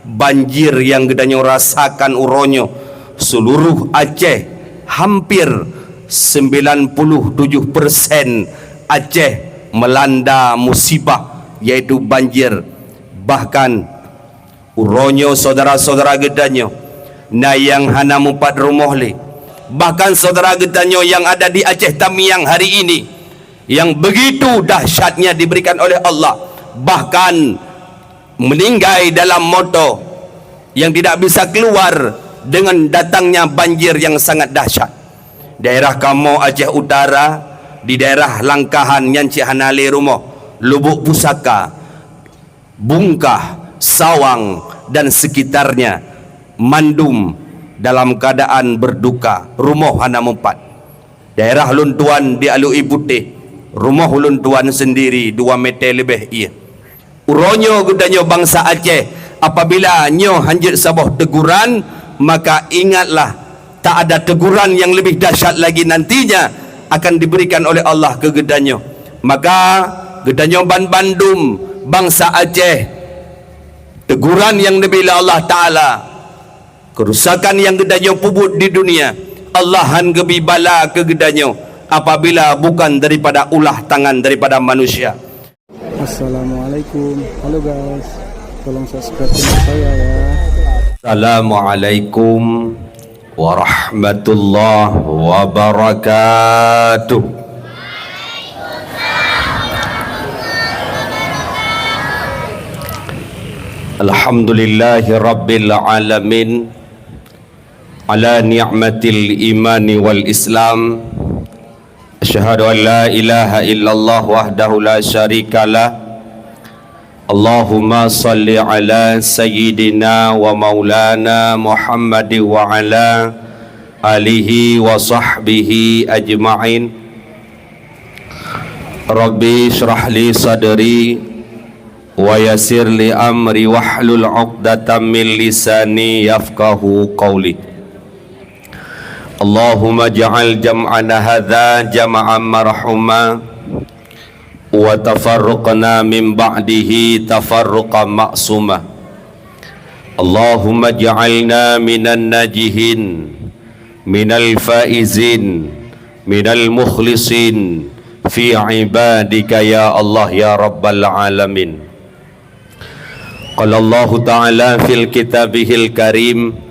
banjir yang gedanyo rasakan uronyo seluruh Aceh. Hampir 97% Aceh melanda musibah yaitu banjir. Bahkan uronyo saudara-saudara gedanyo na yang hana mumpat rumah li, bahkan saudara gedanyo yang ada di Aceh Tamiang hari ini yang begitu dahsyatnya diberikan oleh Allah, bahkan meninggal dalam moto yang tidak bisa keluar dengan datangnya banjir yang sangat dahsyat. Daerah kamu Aceh Utara, di daerah Langkahan yang Cihanali rumah, Lubuk Pusaka, Bungkah, Sawang dan sekitarnya, mandum dalam keadaan berduka. Rumah hana mempat. Daerah Luntuan di Alui Putih, rumah Luntuan sendiri 2 meter lebih ia. Uronyo gedanyo bangsa Aceh, apabila nyo hanjir sabah teguran, maka ingatlah tak ada teguran yang lebih dahsyat lagi nantinya akan diberikan oleh Allah ke gedanyo. Maka gedanyo Bandung bangsa Aceh, teguran yang dibela Allah Ta'ala, kerusakan yang gedanyo pubut di dunia, Allahan gebi bala ke gedanyo apabila bukan daripada ulah tangan daripada manusia. Assalamualaikum. Halo guys, tolong subscribe channel saya ya. Assalamualaikum warahmatullahi wabarakatuh. Alhamdulillahi rabbil alamin ala ni'matil imani wal islam. Asyhadu an la ilaha illallah wahdahu la syarikalah. Allahumma salli ala sayyidina wa maulana Muhammad wa ala alihi wa sahbihi ajma'in. Rabbi syrah li sadri wa yassir li amri wahlul 'uqdatam min lisani yafqahu qawli. Allahumma ja'al jam'ana hadza jam'an marhuma wa tafarruqna min ba'dihi tafarruqan ma'suma. Allahumma ja'alna minan najihin minal faizin minal mukhlisin fi ibadika ya Allah ya rabbal alamin. Qala Allah ta'ala fil kitabihil karim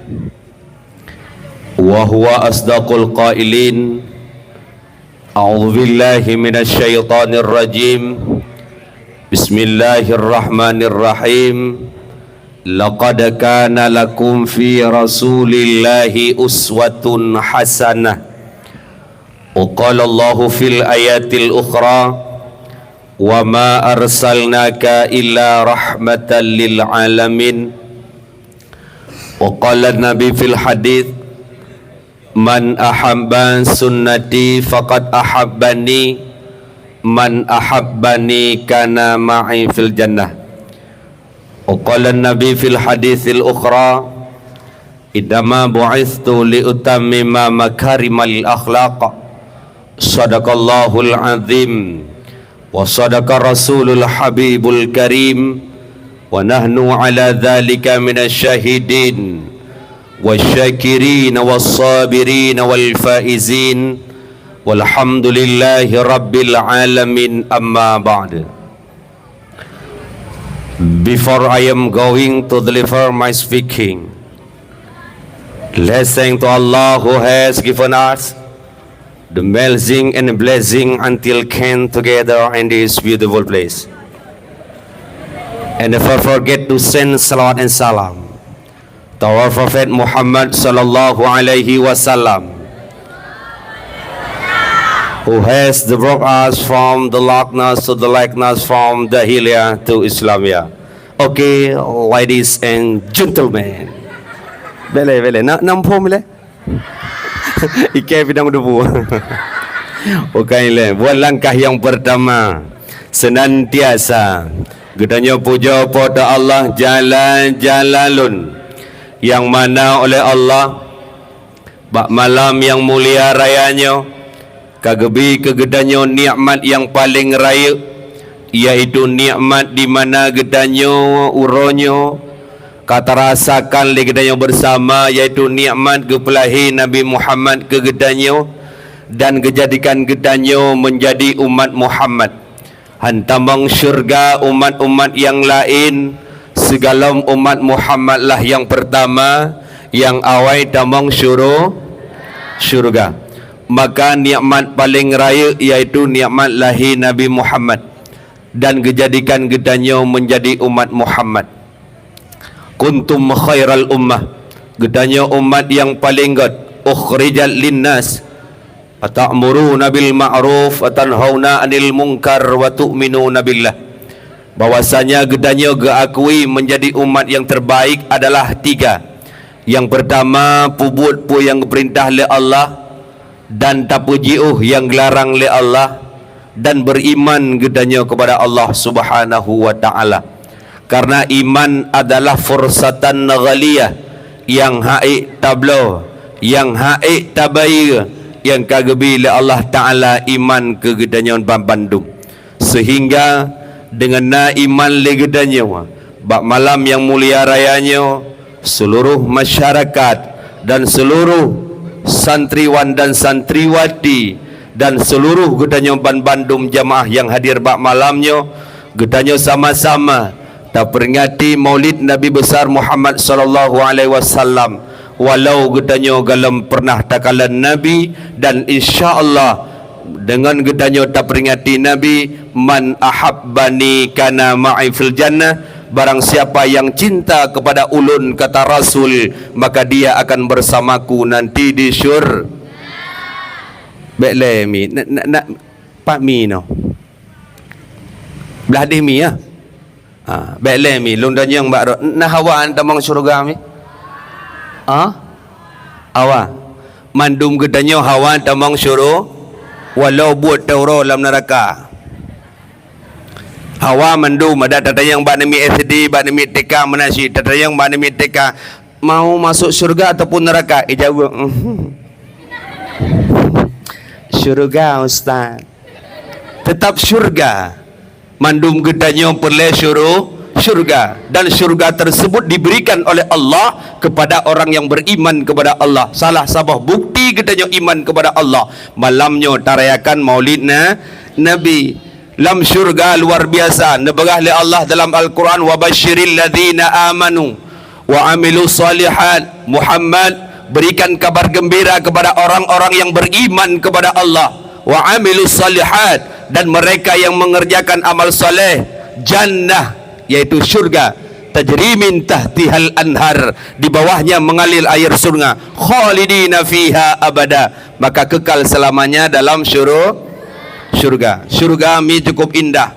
wa huwa asdaqul qailin. A'udzu billahi minasy syaithanir rajim. Bismillahirrahmanirrahim. Laqad kana lakum fi rasulillahi uswatun hasanah. Wa qala Allahu fil ayatil ukhra wa ma arsalnaka illa rahmatan lil alamin. Wa qala Nabi fil hadits, man ahabba sunnati faqad ahabbani, man ahabbani kana ma'i fil jannah. Wa qala Nabi fil haditsil ukhra, idama bu'ithtu li utammima makarimal akhlaq. Sadaqallahul azim wa sadaqa rasulul habibul karim wa nahnu ala dhalika minasy syahidin wasyakirin wassabirin wal faizin walhamdulillahi rabbil alamin. Amma ba'd. Before I am going to deliver my speaking, let's thank to Allah who has given us the blessing and blessing until came together in this beautiful place. And never forget to send salawat and salam to our Prophet Muhammad sallallahu alaihi wasallam, who has brought us from the darkness to the likeness, from the Jahiliyah to Islamia. Okay, ladies and gentlemen. Bele nampom le. Ikai bidang debu. Bukan le. Buat langkah yang pertama, senantiasa gedanya puja pada Allah jalan-jalalun, yang mana oleh Allah bak malam yang mulia rayanya kagebi kegedanyo nikmat yang paling raya, yaitu nikmat di mana gedanyo uronyo kata rasakan legedanyo bersama, yaitu nikmat kepelahi Nabi Muhammad ke gedanyo dan kejadikan gedanyo menjadi umat Muhammad. Hantamang syurga umat-umat yang lain, segala umat Muhammad lah yang pertama, yang awal tamang syurga. Maka nikmat paling raya yaitu nikmat lahir Nabi Muhammad dan kejadikan gedanyo menjadi umat Muhammad. Kuntum khairal ummah, gedanyo umat yang paling god, ukhrijal linnas, atamuruna bil ma'ruf wa tanhauna 'anil munkar wa tu'minuna billah. Bahwasanya gedanyo geakui menjadi umat yang terbaik adalah 3. Yang pertama, pubut pu yang perintah oleh Allah dan tapujiuh yang gelarang oleh Allah, dan beriman gedanyo kepada Allah Subhanahu wa taala. Karena iman adalah fursatan ghaliyah, yang haik tablo, yang haik tabayir, yang kagebi oleh Allah taala iman ke gedanyo Bandung. Sehingga dengan na iman le gedanyo bak malam yang mulia rayanya, seluruh masyarakat dan seluruh santriwan dan santriwati dan seluruh gedanyo Bandung jamaah yang hadir bak malamnya, gedanyo sama-sama tak peringati maulid Nabi besar Muhammad sallallahu alaihi wasallam, walau gedanyo galam pernah takalan Nabi, dan insya-Allah dengan gedanyo tak peringati Nabi, man ahabbani kana ma'i fil jannah, barang siapa yang cinta kepada ulun kata Rasul, maka dia akan bersamaku nanti di syurga. Bekle mi nak pak mi no. Belah deh mi ya. Bekle mi lun dan yang bak nah hawa antamang syurga mi. Awa. Mandum gedanyo hawa antamang syurga walau buat tauro dalam neraka. Hawa mandum ada tatayang banami SD, banami TK menasi, tatayang banami TK mau masuk syurga ataupun neraka? Jawab syurga ustaz. Tetap syurga. Mandum gedanyo perle syurga, dan syurga tersebut diberikan oleh Allah kepada orang yang beriman kepada Allah. Salah sabah bukti gedanyo iman kepada Allah, malamnya tarayakan maulidna Nabi. Lam syurga luar biasa nebagah li Allah dalam Al-Quran, wa basyiril ladzina amanu wa amilu salihat. Muhammad, berikan kabar gembira kepada orang-orang yang beriman kepada Allah, wa amilu salihat, dan mereka yang mengerjakan amal soleh, jannah yaitu syurga, tajri min tahtihal anhar, di bawahnya mengalir air surga, khalidina fiha abada, maka kekal selamanya dalam syurga. Syurga mi cukup indah.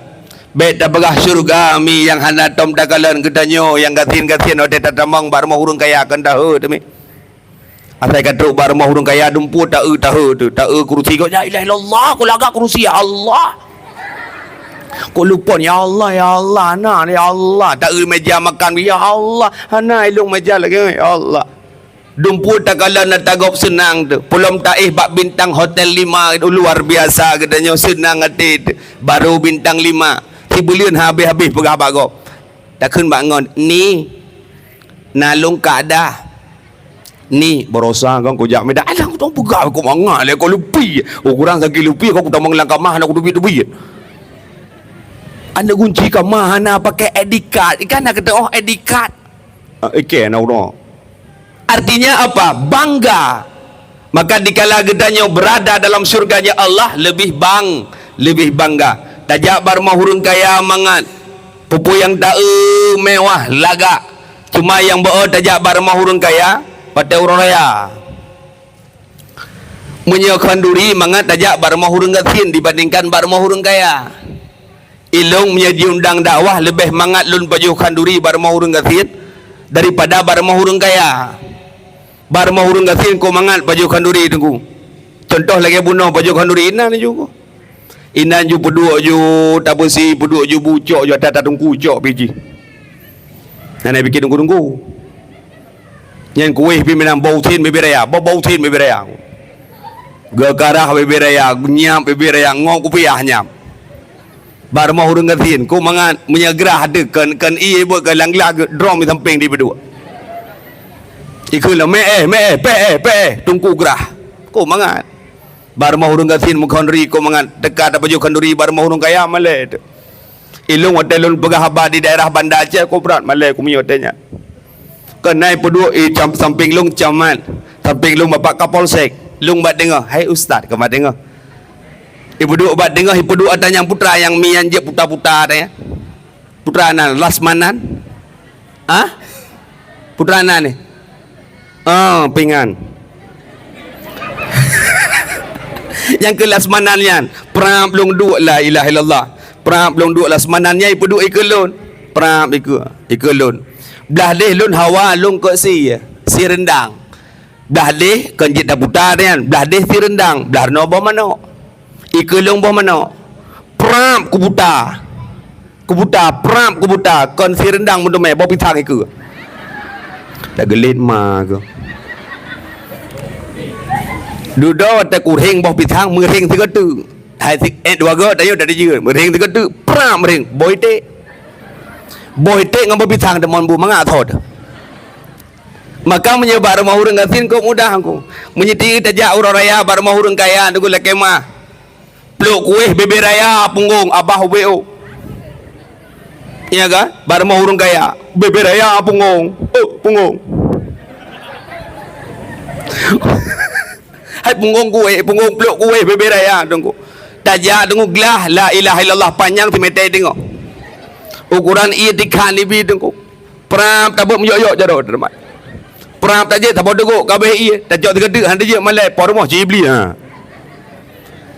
Bet dah begah syurga mi yang hana tom dagalan gedanyo yang gatin-gatin ode tatamang bar mau hurung kaya kan tahu tu mi. Asai kata bar mau hurung kaya dumpu tahu tu tahu kursi kau la ilaha illallah, aku lagak kursi ya Allah. Kau lupa ya Allah nah ya Allah, tahu meja makan ya Allah, hana ilung meja lagi ya Allah. Dumpu takalan nak tagop senang tu. Pulau Taif bak bintang hotel 5 luar biasa katanya, senang hati tu. Baru bintang 5. Tibulian habis-habis pegah bagop. Tak kun bangun. Ni nalung kada. Ni berosa kan kau jak medak. Alah aku tahu pegah aku mangah le kau lupi. Oh kurang sakit lupi kau tak manglang kamah nak dubi-dubi. Anda kunci kamah ana pakai ID card. Ikan nak kata oh ID card. Nak no. Artinya apa? Bangga. Maka dikala gedanyo berada dalam surganya Allah, lebih bangga. Tajak bar mahurun kaya mangat. Pupu yang tak mewah lagak. Cuma yang bao tajak bar mahurun kaya pada urang raya. Menyokan duri mangat tajak bar mahurun gatin dibandingkan bar mahurun kaya. Ilung menjadi undang dakwah lebih mangat lun baju kanduri bar mahurun gatin daripada bar mahurun kaya. Bar mahurung gasin ko mangat baju kanduri tunggu. Contoh lagi bunuh baju kanduri inan juga. Inan ju peduk ju tapusi peduk ju bucok ju atas tunggu cok biji. Nana bikin tunggu. Yang kuih pimpinan bautin bibiraya, bautin bibiraya. Gegarah bibiraya, nyam bibiraya ngok kupiah nyam. Bar mahurung gasin ko mangat menyagrah dekan kan iye buat galang lag drum di samping di berdua. Ikulah pe tungku gerah. Ko mangat. Bar mau urang gatin mukondri ko mangat dekat apa jo kanduri bar mau urang kaya male. Ilung hotelun pegahaba di daerah Banda Aceh ko berat male ko hotelnya. Kenai pedua samping lung camat, samping lung bapak kapolsek. Lung bat dengar, hai ustaz ke bat dengar. Ibu duk bat dengar, ibu duk ada yang putra yang mian je putra-putra ada ya. Putra nan Lasmanan. Ah? Putra nan ni. Pingan. Yang ke Lasmanannya, pram belum duk la ilaha illallah. Pram belum duk Lasmanannya ibu duk ikelun. Pram ikelun. Belah deh lun hawa lun ke si rendang. Belah deh kan jit dah putar kan. Belah deh si rendang. Belah no bawa mana? Ikelung bawa mana? Pram kubuta. Pram kubuta. Kon si rendang mundur mai bawa pitang iku. Dah gelit ma ke. Duduk tak kurang bawa pitang mering 3 tu. Hai 2 go dah yo dah dia. Mering 3 tu. Pram mering boy te. Boy te ngam bawa pitang demon bu manga thod. Maka menyebar rumah urang gatin kau mudah aku. Menyeti tajak urang raya bar rumah urang kaya tu gula kemah. Peluk kuih bebe raya punggung abah WO. Iya kan? Bar rumah urang kaya bebe raya punggung. Punggung. Hai punggung peluk kuih bebe raya tunggu. Tajak tunggu gelah la ilaha illallah panjang timetai tengok. Ukuran itikad ni bi tunggu. Pram tabuk meyoyok jaro termat. Perang tak je tak bodoh kok kabeh iya tak jauh tegedek hande je malai por rumah cibli ha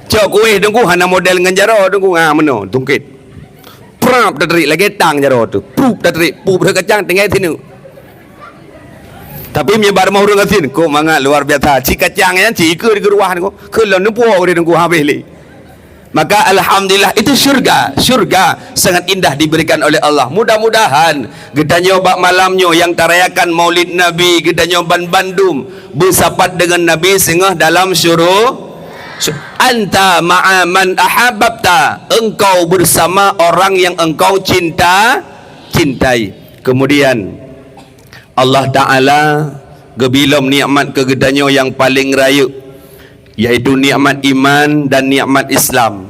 cok kuih tunggu hana model dengan jaro tunggu meno tungkit perang tak terik lagi tang jaro tu pup tak terik pup kacang tinggal sini tapi menyebar mau urang asin kok mangat luar biasa ci kacang yang ci ke di ruah ko ke lon puo dia tunggu habis li. Maka alhamdulillah itu syurga sangat indah diberikan oleh Allah. Mudah-mudahan kita nyoba malamnya yang tarayakan Maulid Nabi, kita nyoba Bandung bersapat dengan Nabi sehingga dalam syuruh anta ma'a man ahabbta, engkau bersama orang yang engkau cintai. Kemudian Allah Ta'ala gebilom nikmat kegedanyo yang paling raya, yaitu nikmat iman dan nikmat Islam.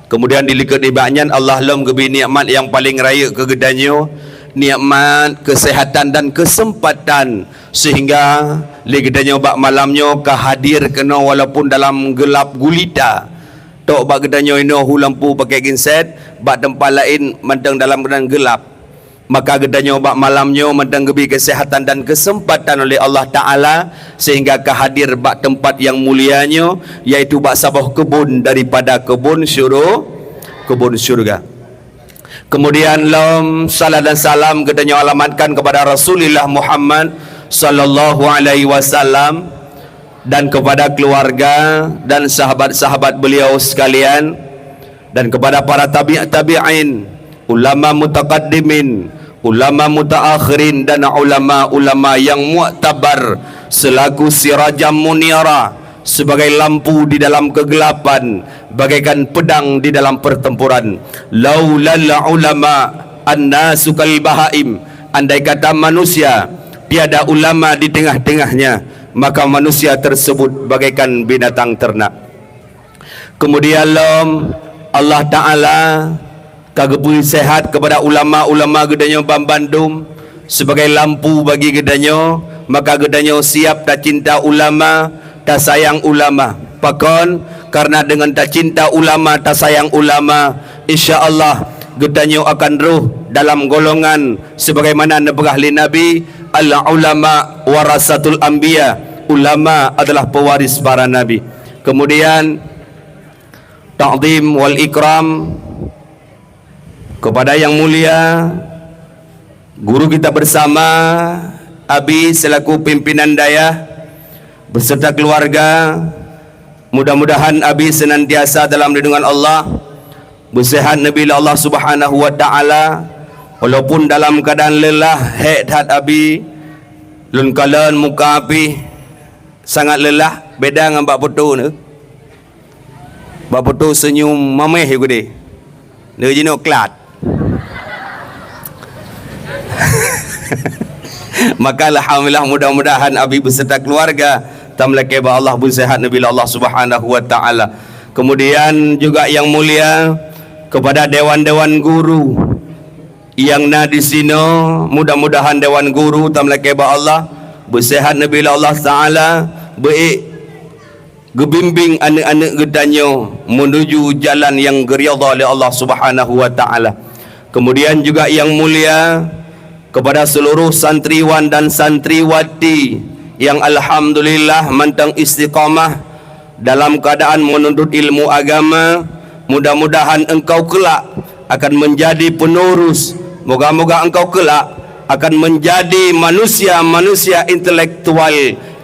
Kemudian dilihat ibadnya Allah lom gebi nikmat yang paling raya kegedanyo, nikmat kesehatan dan kesempatan, sehingga ligedanyo bak malamnyo kahadir kena walaupun dalam gelap gulita. Tok bak gedanyo ino hu lampu pakai genset, bak tempat lain mendang dalam keadaan gelap. Maka gedanyo bak malamnyo mendang gebi kesehatan dan kesempatan oleh Allah Ta'ala, sehingga kehadir bak tempat yang mulianya, yaitu bak sabah kebun daripada kebun syurga. Kemudian lam salat dan salam gedanyo alamatkan kepada Rasulullah Muhammad sallallahu alaihi wasallam dan kepada keluarga dan sahabat-sahabat beliau sekalian, dan kepada para tabi'in, ulama mutaqaddimin, ulama mutaakhirin, dan ulama-ulama yang mu'tabar selaku sirajam munira, sebagai lampu di dalam kegelapan, bagaikan pedang di dalam pertempuran. Laulal ulama annasu kal bahaim, andai kata manusia tiada ulama di tengah-tengahnya, maka manusia tersebut bagaikan binatang ternak. Kemudian Allah Ta'ala kagepui sehat kepada ulama-ulama gedanyo Bandung sebagai lampu bagi gedanyo, maka gedanyo siap tak cinta ulama, tak sayang ulama. Pakon karena dengan tak cinta ulama, tak sayang ulama, insya-Allah gedanyo akan ruh dalam golongan sebagaimana nebah li Nabi, al ulama warasatul anbiya, ulama adalah pewaris para nabi. Kemudian ta'zim wal ikram kepada yang mulia guru kita bersama Abi selaku pimpinan daya beserta keluarga. Mudah-mudahan Abi senantiasa dalam lindungan Allah, bersehat Nabi Allah Subhanahu wa taala, walaupun dalam keadaan lelah head Abi lun kalan muka Abi sangat lelah, beda dengan Mbak Putu ni. Mbak Putu senyum mameh aku deh. Dia jenuh kelat. Maka alhamdulillah, mudah-mudahan abi beserta keluarga tamlaki ba Allah pun sehat nabi Allah Subhanahu wa taala. Kemudian juga yang mulia kepada dewan-dewan guru yang na di sini, mudah-mudahan dewan guru tamlaki ba Allah bersehat nabi Allah taala, baik gebimbing anak-anak gedanyo menuju jalan yang geridha oleh Allah Subhanahu wa taala. Kemudian juga yang mulia kepada seluruh santriwan dan santriwati yang alhamdulillah mantang istiqamah dalam keadaan menuntut ilmu agama. Mudah-mudahan engkau kelak akan menjadi penerus, moga-moga engkau kelak akan menjadi manusia-manusia intelektual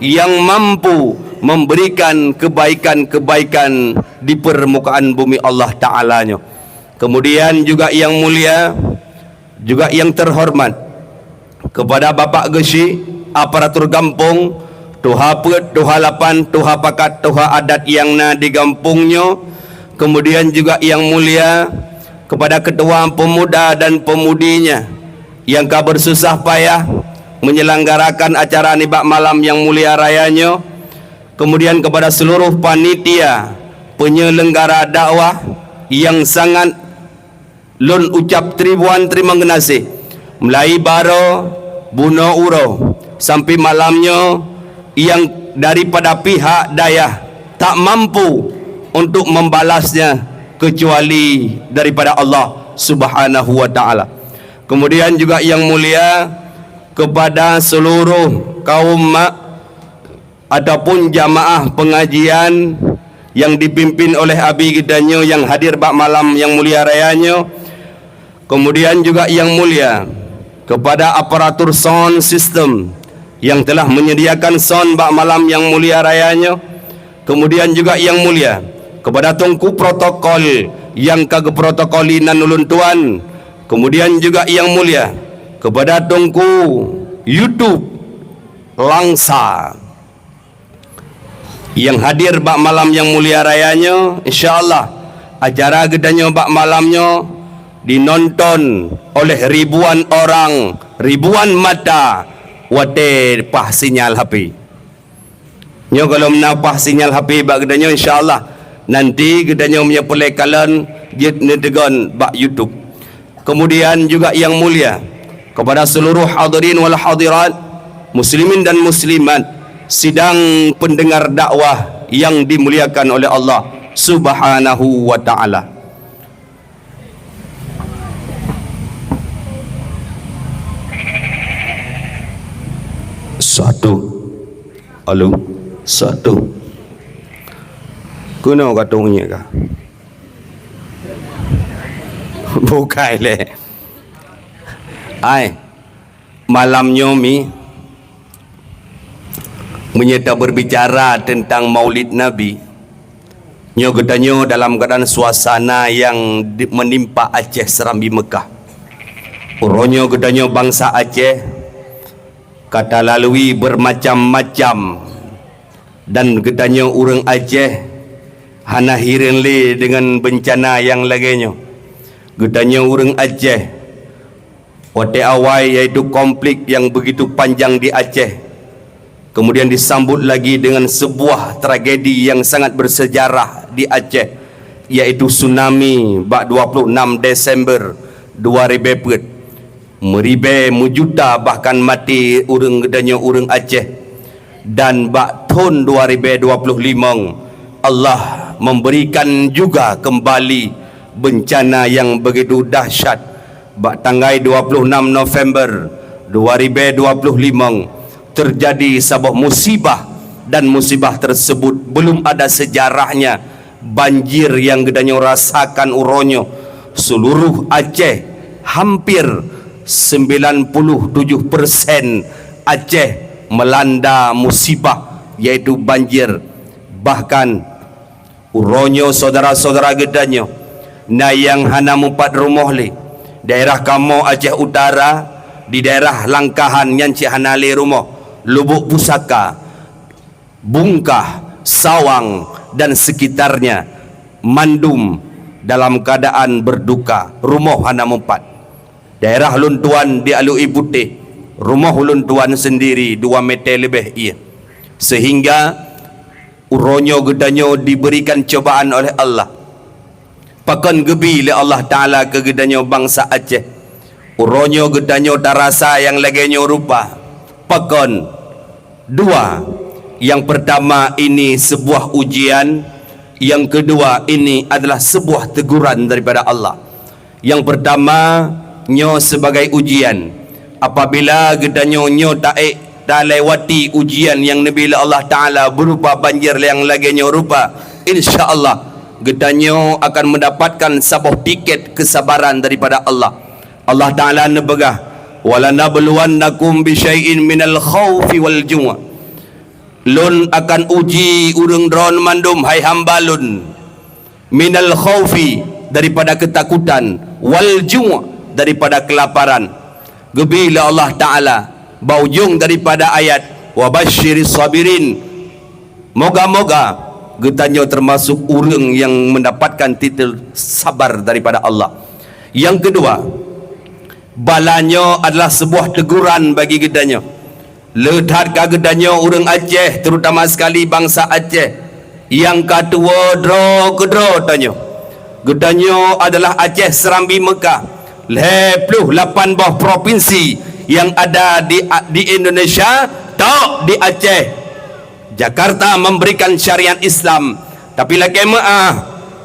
yang mampu memberikan kebaikan-kebaikan di permukaan bumi Allah Ta'ala-Nya. Kemudian juga yang mulia, juga yang terhormat kepada Bapak Gesi, aparatur kampung, tuha pet, tuha lapan, tuha pakat, tuha adat yang na di kampungnya. Kemudian juga yang mulia kepada ketua pemuda dan pemudinya yang kau bersusah payah menyelenggarakan acara nibak malam yang mulia rayanya. Kemudian kepada seluruh panitia penyelenggara dakwah yang sangat lun ucap ribuan terima kasih, mulai baro buno uro sampai malamnya, yang daripada pihak daya tak mampu untuk membalasnya kecuali daripada Allah Subhanahu wa taala. Kemudian juga yang mulia kepada seluruh kaum mak ataupun jamaah pengajian yang dipimpin oleh abi gidanyo yang hadir bak malam yang mulia rayanya. Kemudian juga yang mulia kepada aparatur sound system yang telah menyediakan sound bak malam yang mulia rayanya. Kemudian juga yang mulia kepada tungku protokol yang kagak protokolinan ulun tuan. Kemudian juga yang mulia kepada tungku YouTube Langsa yang hadir bak malam yang mulia rayanya. InsyaAllah acara gedanya bak malamnya dinonton oleh ribuan orang, ribuan mata wate pah sinyal HP. Nyo kalau menapah sinyal HP bak gedanya, insyaAllah nanti gedanya punya pelekalan jid nedegan bak YouTube. Kemudian juga yang mulia kepada seluruh hadirin wal hadirat, muslimin dan muslimat, sidang pendengar dakwah yang dimuliakan oleh Allah Subhanahu wa taala. Satu. Halo. Satu. Kuno katungnya kah? Bukai le. Ai. Malam nyomi menyata berbicara tentang Maulid Nabi. Nyo gedanyo dalam keadaan suasana yang menimpa Aceh Serambi Mekah. Uronyo gedanyo bangsa Aceh kata lalui bermacam-macam, dan gedanyo urang Aceh hana hirin le dengan bencana yang lainnya. Gedanyo urang Aceh wate awai yaitu konflik yang begitu panjang di Aceh, kemudian disambut lagi dengan sebuah tragedi yang sangat bersejarah di Aceh, yaitu tsunami bak 26 Desember 2004. Meribe mujuta bahkan mati urang gedanyo urang Aceh. Dan bak tahun 2025 Allah memberikan juga kembali bencana yang begitu dahsyat. Bak tanggal 26 November 2025 terjadi sebuah musibah, dan musibah tersebut belum ada sejarahnya. Banjir yang gedanyo rasakan uronyo seluruh Aceh, hampir 97% Aceh melanda musibah yaitu banjir. Bahkan uronyo saudara-saudara gedanyo na yang hana mumpat rumah le daerah Kamo Aceh Utara, di daerah Langkahan yang hana le rumah, Lubuk Pusaka, Bungkah, Sawang dan sekitarnya, mandum dalam keadaan berduka, rumah hana mumpat. Daerah Luntuan di Alui Putih rumah ulun tuan sendiri 2 meter lebih ia. Sehingga uronyo gedanyo diberikan cobaan oleh Allah. Pakan gebi oleh Allah Ta'ala ke gedanyo bangsa Aceh. Uronyo gedanyo tarasa yang lagenyo rupa. Pakan 2. Yang pertama ini sebuah ujian. Yang kedua ini adalah sebuah teguran daripada Allah. Yang pertama nyo sebagai ujian. Apabila gedanyo nyo tak lewati ujian yang Nabi Allah Ta'ala berupa banjir yang lagenyo rupa, insya-Allah gedanyo akan mendapatkan sebuah tiket kesabaran daripada Allah. Allah Ta'ala nebegah, walanabluwannakum bisyai'in minal khawfi wal ju'. Lun akan uji urang dron mandum hai hamba lun, minal khawfi daripada ketakutan, wal ju' daripada kelaparan. Gebila Allah Ta'ala baujung daripada ayat wa basyiris sabirin. Moga-moga getanyo termasuk urang yang mendapatkan titel sabar daripada Allah. Yang kedua, balanyo adalah sebuah teguran bagi gedanyo. Ledat ke gedanyo urang Aceh, terutama sekali bangsa Aceh. Yang kedua dro kedro tanyo. Gedanyo adalah Aceh Serambi Mekah. 28 buah provinsi yang ada di Indonesia, tak di Aceh. Jakarta memberikan syariat Islam, tapi lagi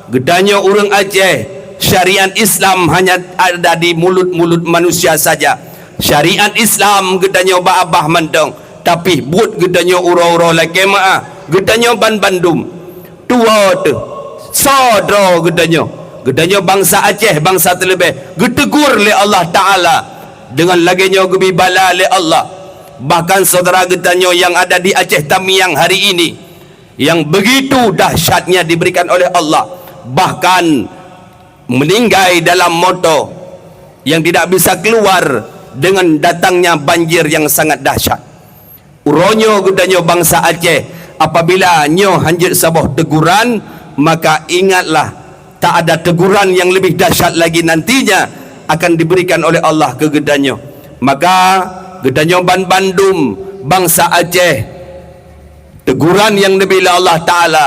gedanyo urang Aceh, syariat Islam hanya ada di mulut-mulut manusia saja. Syariat Islam gedanyo ba-abah mendong, tapi buat gedanyo uro-uro lagi gedanyo Bandung. Tua tu sodro gedanyo bangsa Aceh, bangsa terlebih getegur oleh Allah Ta'ala dengan laginya gebi bala oleh Allah. Bahkan saudara gedanyo yang ada di Aceh Tamiang hari ini, yang begitu dahsyatnya diberikan oleh Allah, bahkan meninggal dalam moto yang tidak bisa keluar dengan datangnya banjir yang sangat dahsyat. Uronyo gedanyo bangsa Aceh, apabila nyo hanjit sebuah teguran, maka ingatlah tak ada teguran yang lebih dahsyat lagi nantinya akan diberikan oleh Allah ke gedanyo. Maka gedanyo Bandung, bangsa Aceh, teguran yang dibela Allah Ta'ala,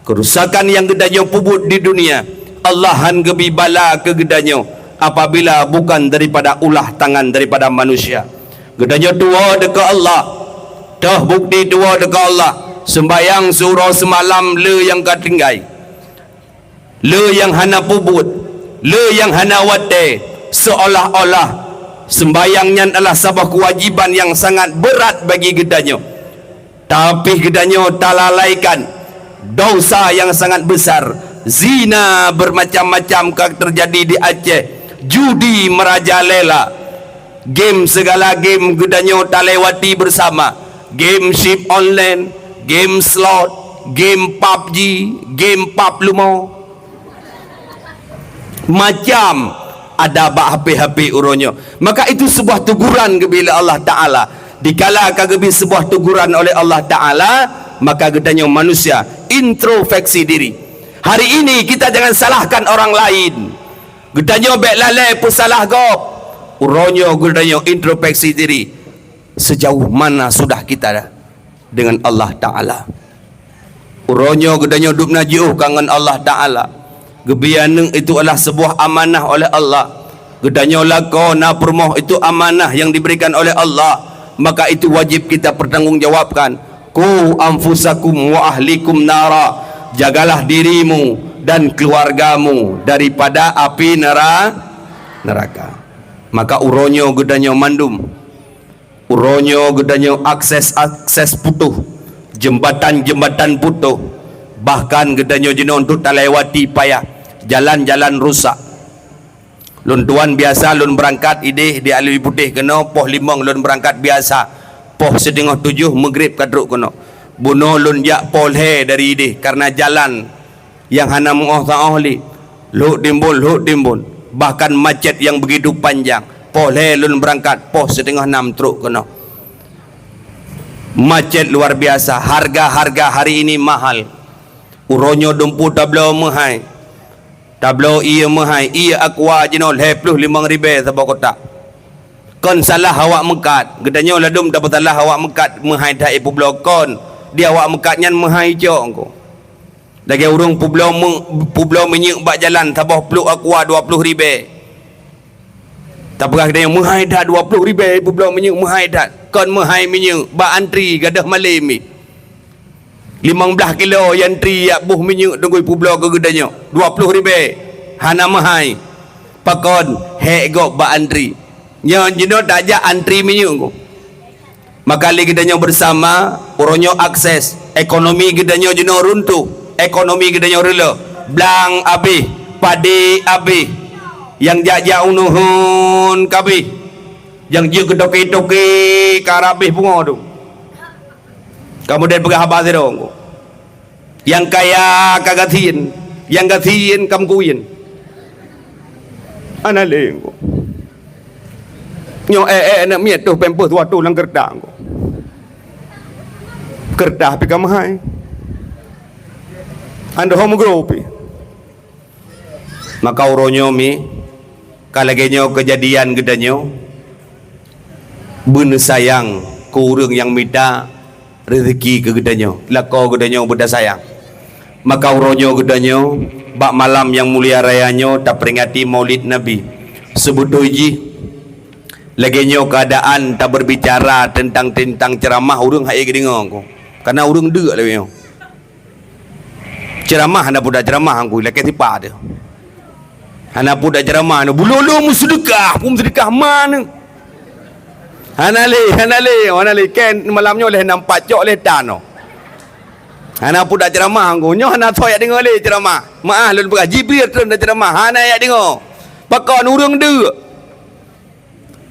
kerusakan yang gedanyo pubut di dunia, Allahan gebi bala ke gedanyo apabila bukan daripada ulah tangan daripada manusia. Gedanyo tua dekat Allah, dah bukti tua dekat Allah. Sembayang surau semalam le yang katinggai, le yang hana pubut, le yang hana wate, seolah-olah sembayangnya adalah sebuah kewajiban yang sangat berat bagi gedanyo. Tapi gedanyo tak lalaikan dosa yang sangat besar. Zina bermacam-macam terjadi di Aceh, judi merajalela, game segala game gedanyo tak lewati bersama. Game ship online, game slot, game PUBG, game PUB Lumo, macam ada HP-HP uronyo. Maka itu sebuah teguran bila Allah Ta'ala. Dikala kagebi sebuah teguran oleh Allah Ta'ala, maka gedanyo manusia introspeksi diri. Hari ini kita jangan salahkan orang lain. Gedanyo bek lalai pun salah gop. Uronyo gedanyo introspeksi diri. Sejauh mana sudah kita dah dengan Allah Ta'ala. Uronyo gedanyo duk najiuh kangen Allah Ta'ala. Gebianeng itu adalah sebuah amanah oleh Allah. Gedanyo lako na permoh itu amanah yang diberikan oleh Allah. Maka itu wajib kita pertanggungjawabkan. Ku anfusakum wa ahlikum nara. Jagalah dirimu dan keluargamu daripada api neraka. Maka uronyo gedanyo mandum, uronyo gedanyo akses putuh, jembatan putuh, bahkan gedanyo jenon tu tak lewati payah, jalan-jalan rusak. Lun tuan biasa lun berangkat idih di Alui Putih kena poh 5 lun berangkat biasa, poh 6:30 maghrib kadruk kena. Bunuh lun jak polhe dari idih karena jalan yang hana mengoh li. Luk timbul. Bahkan macet yang begitu panjang. Polhe lun berangkat poh 5:30 truk kena. Macet luar biasa. Harga hari ini mahal. Uronyo dumpu tablo mahai. Tablo iya mahai. Iya aqua jenol 25 ribu sabak kotak. kon salah awak mekat gedanya ladum tak salah awak mekat menghai dai pulau kon dia awak mekat nyan menghai jok ko lagi urung pulau menyek bak jalan tabah peluk aqua 20 ribu tak pernah gedanya menghai dah 20 ribu pulau menyek menghai dah kon menghai menyek bak antri gadah malam ni 15 kilo yang tri yak buh menyek tunggu pulau ke gedanya 20 ribu hana menghai pakon hek gok bak antri nya jino tak ajak antri menyek ko maka li gedanya bersama uronyo akses ekonomi gedanya jino runtuh ekonomi gedanya rela blang abih padi abih yang jajak unuhun kabih yang je kedoki-doki karabih bunga tu kemudian pergi habas dong yang kaya kagatin yang gatin kamkuin analeng ko nyo nak miet tu pempus waktu lang kerdah ko kerdah pi kamahai anda homo gropi maka uronyo mi kalagenyo kejadian gedanyo bener sayang ke urang yang minta rezeki ke gedanyo lako gedanyo benda sayang maka uronyo gedanyo bak malam yang mulia rayanyo tak peringati maulid nabi sebut doji lagenyo keadaan tak berbicara tentang ceramah urang hai gedengo ko karena urang deuk lagi ceramah anda pun dah ceramah angku laki tipa dia anda pun dah ceramah anda bulolo mu sedekah pun sedekah mana hanale ken malamnya oleh nampak cok oleh tano anda pun dah ceramah angku nyo anda soyak dengar le ceramah maah lun berah jibril terus dah ceramah anda yak dengar pakon urang deuk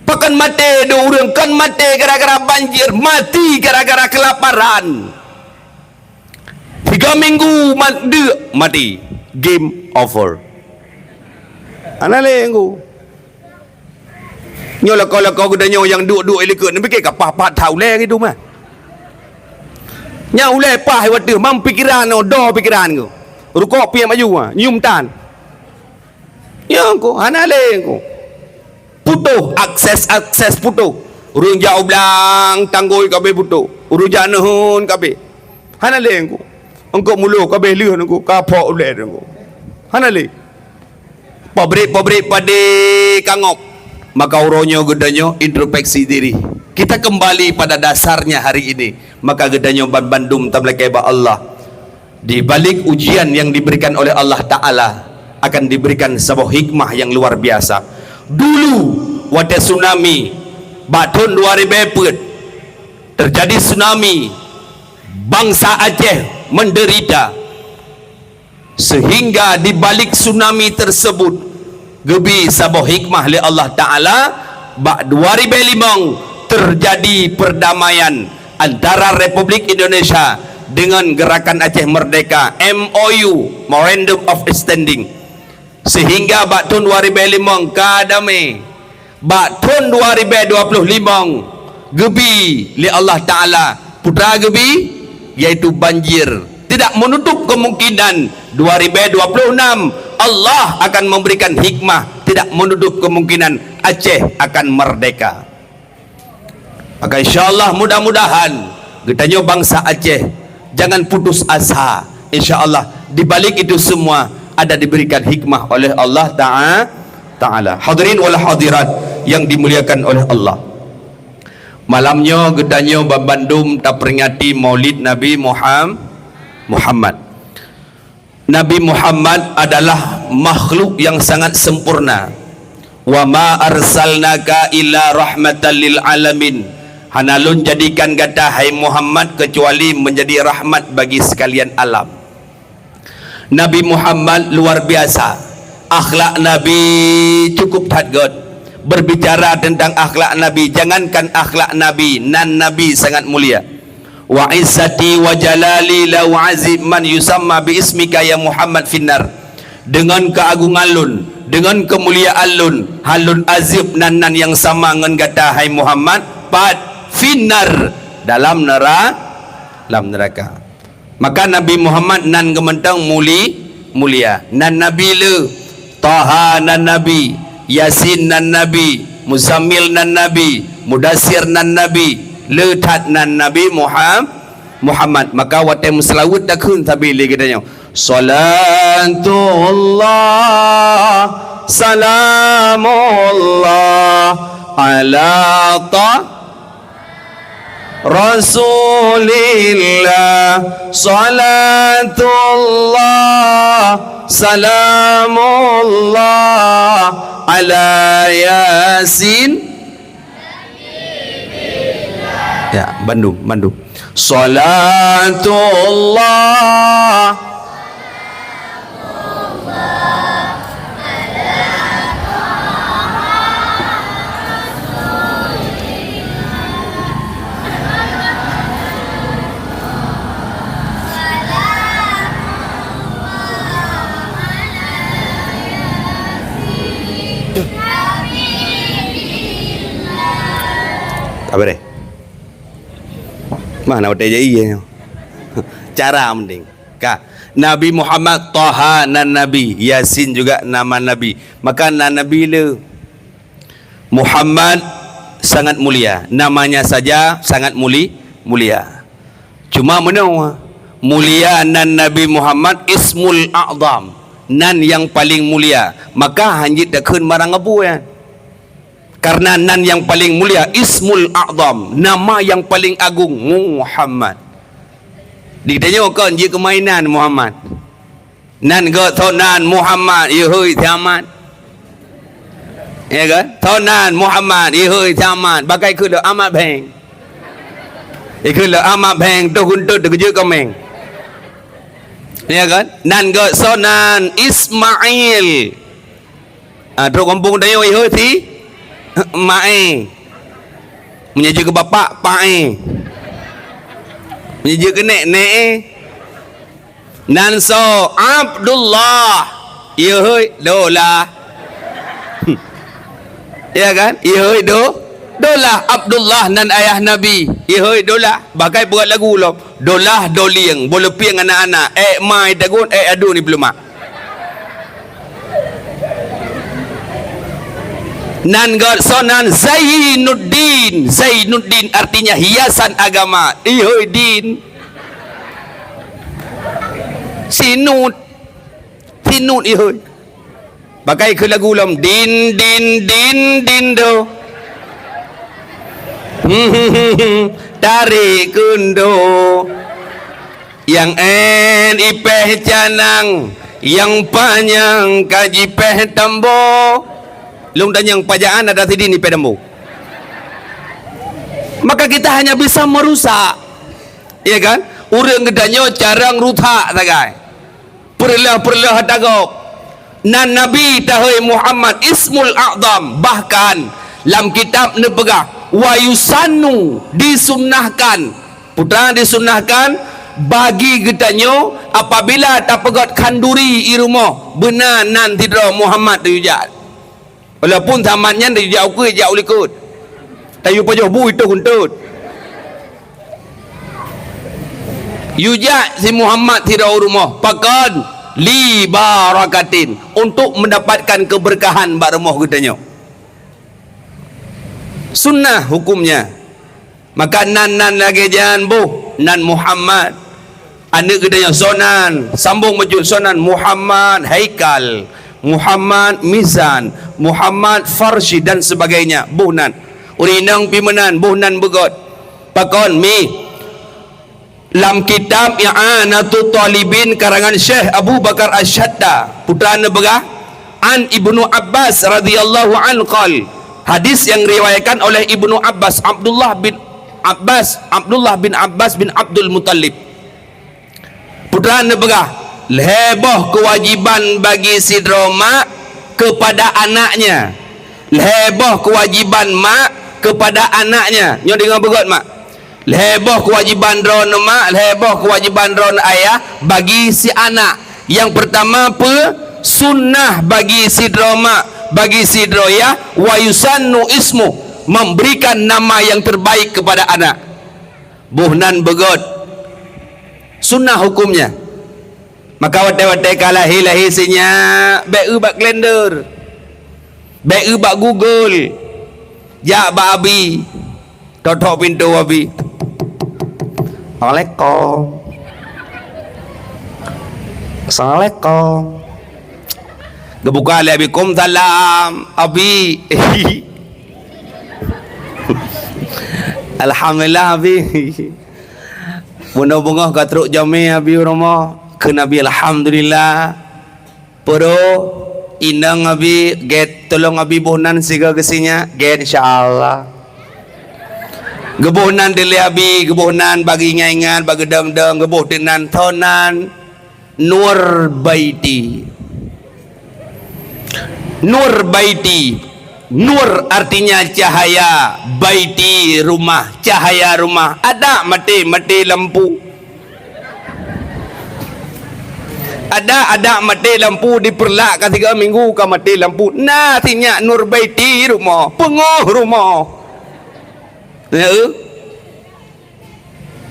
pakan mati do urang kan mati gara-gara banjir mati gara-gara kelaparan 3 minggu mati game over anale engku nyola kau gedanyo yang duk elekut ni fikir kapah tahu le gitu mah nya ule pah wadu mam pikiran no do pikiran ku rukok pi maju nyum tan ya engku anale engku putuh akses putuh urang jauh blang tanggoi kabeh putuh urang janahun kabeh anale engku engkau mulu kabeh leuh engkau kapok ulet engkau hanale pabrik pada kangop maka uronyo gedanyo introspeksi diri kita kembali pada dasarnya hari ini maka gedanyo bandum tamlakai ba Allah di balik ujian yang diberikan oleh Allah Ta'ala akan diberikan sebuah hikmah yang luar biasa dulu wate tsunami batun 2004 terjadi tsunami bangsa Aceh menderita sehingga di balik tsunami tersebut gebi sabah hikmah li Allah Ta'ala bak 2005 terjadi perdamaian antara Republik Indonesia dengan Gerakan Aceh Merdeka MOU Memorandum of Understanding sehingga bak tahun 2005 kadame bak tahun 2025 gebi li Allah Ta'ala putra gebi yaitu banjir tidak menutup kemungkinan 2026 Allah akan memberikan hikmah tidak menutup kemungkinan Aceh akan merdeka maka insyaAllah mudah-mudahan getanyo bangsa Aceh jangan putus asa insyaAllah di balik itu semua ada diberikan hikmah oleh Allah Ta'ala hadirin wal hadirat yang dimuliakan oleh Allah malamnya gedanyo Bandung tak peringati maulid Nabi Muhammad Nabi Muhammad adalah makhluk yang sangat sempurna wa ma arsalnaka illa rahmatan lil alamin hanalun jadikan kata hai Muhammad kecuali menjadi rahmat bagi sekalian alam Nabi Muhammad luar biasa akhlak Nabi cukup hadgot berbicara tentang akhlak Nabi jangankan akhlak Nabi nan Nabi sangat mulia wa izzati wa jalali la wa'azim man yusamma bi ismika ya Muhammad finnar dengan keagungan lun dengan kemuliaan lun halun azib nan yang sama dengan kata hai Muhammad pat finnar dalam neraka maka Nabi Muhammad nan gementang mulia nan Nabi le Taha nan Nabi Yasin nan Nabi Muzammil nan Nabi, Mudassir nan Nabi, Lethat nan Nabi Muhammad. Maka watai selawat dah kun tabili katanya. Salatullah salamullah ala Rasulillah, salatullah salamullah ala Yasin. Ya, Bandung. Salatullah apa deh? Mana udah jadi cara mending. Kah? Nabi Muhammad Taha nan Nabi, Yasin juga nama Nabi. Maka nan Nabi le Muhammad sangat mulia, namanya saja sangat mulia. Cuma mana mulia nan Nabi Muhammad ismul a'zam, nan yang paling mulia. Maka hanjit dak keun marang abu ya. Karena nan yang paling mulia ismul a'zam, nama yang paling agung Muhammad. Ditanya kan je kemainan Muhammad. Nan go thonan Muhammad ye hơi thiamat. Ya kan? Thonan Muhammad ye hơi thiamat, bagai cứ là amat beng. Cứ là amat beng tu kun tu je komeng. Ya kan? Nan go thonan Ismail. Terus kampung tanya ye hơi thi Mae menyaja ke bapak pae, menyaja ke nek nan so Abdullah ya hơi dola. Ya kan, ya hơi dola Abdullah nan ayah Nabi ya hơi dola. Bagai buat lagu lo dolah dolieng boleh piang anak-anak mai dagun adu ni belum mak. Nan sonan Zainuddin. Zainuddin artinya hiasan agama. Ihoi din. Sinut ihoi. Pakai ke lagu lam din do. Tarik kundo. Yang ipeh canang, yang panjang kaji peh tambo. Long dan yang pajaan ada tadi ni pedamu. Maka kita hanya bisa merusak, ya kan? Urang gedanyo carang rutak tagai. Perlah hadagok. Nan Nabi tahai Muhammad ismul a'zam, bahkan dalam kitab nebegah wa yusannu disunnahkan. Putra disunnahkan bagi gedanyo apabila tapegot kanduri i rumah benar nan tidro Muhammad tuyujat. Walaupun tamatnya dari jauh ke jauh likut. Tayu pajoh bu itu kuntut. Yujak si Muhammad tidak rumah. Pakan li barakatin untuk mendapatkan keberkahan bak rumah katanya. Sunnah hukumnya. Maka nan lagi jangan bu nan Muhammad. Anak katanya sonan sambung maju sonan Muhammad Haikal, Muhammad Mizan, Muhammad Farshi dan sebagainya. Buhnan urinang pimenan buhnan begot pakon mi lam kitab I'anatul Talibin karangan Syekh Abu Bakar Asyadda putra nebegah an Ibnu Abbas radhiyallahu anhu qal. Hadis yang riwayatkan oleh Ibnu Abbas Abdullah bin Abbas bin Abdul Muttalib putra nebegah leboh kewajiban bagi si mak kepada anaknya. Leboh kewajiban mak kepada anaknya. Nyo dengar begot mak. Leboh kewajiban ron mak, leboh kewajiban ron ayah bagi si anak. Yang pertama sunnah bagi si mak, bagi si ya wa yusannu ismu, memberikan nama yang terbaik kepada anak. Buhnan begot sunnah hukumnya. Maka watai lahi sinya bak kalender, bak Google, Ya babi. Totok pintu babi. Assalamualaikum. Assalamualaikum. Gebuka alaikum salam abi. Alhamdulillah abi. Bunga-bunga katruk jami abi rumah. Ke Nabi alhamdulillah. Pero inang abi get tolong abi bohnan siga kesinya. Get insyaallah. Gebohnan dili abi, gebohnan bagi ingat bagi dang-dang, geboh tenan thonan nur baiti. Nur baiti. Nur artinya cahaya, baiti rumah, cahaya rumah. Ada mati lampu. Ada mati lampu diperlak ke 3 minggu ke mati lampu. Nah, artinya nur baiti rumah, penguh rumah. Ya.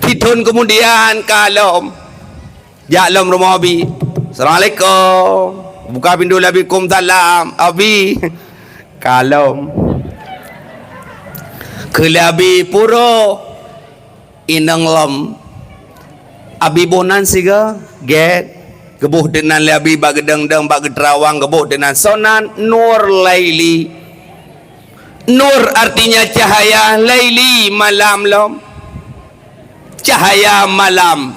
Kitun kemudian kalom. Jalam rumah abi. Assalamualaikum. Buka pintu labikum salam abi. Kalom. Kelabi puro inang lam. Abi bonan siga get. Gebuh dengan labi bagi deng-deng bagi terawang gebuh dengan sonan nur laili. Nur artinya cahaya, laili malam lom. Cahaya malam.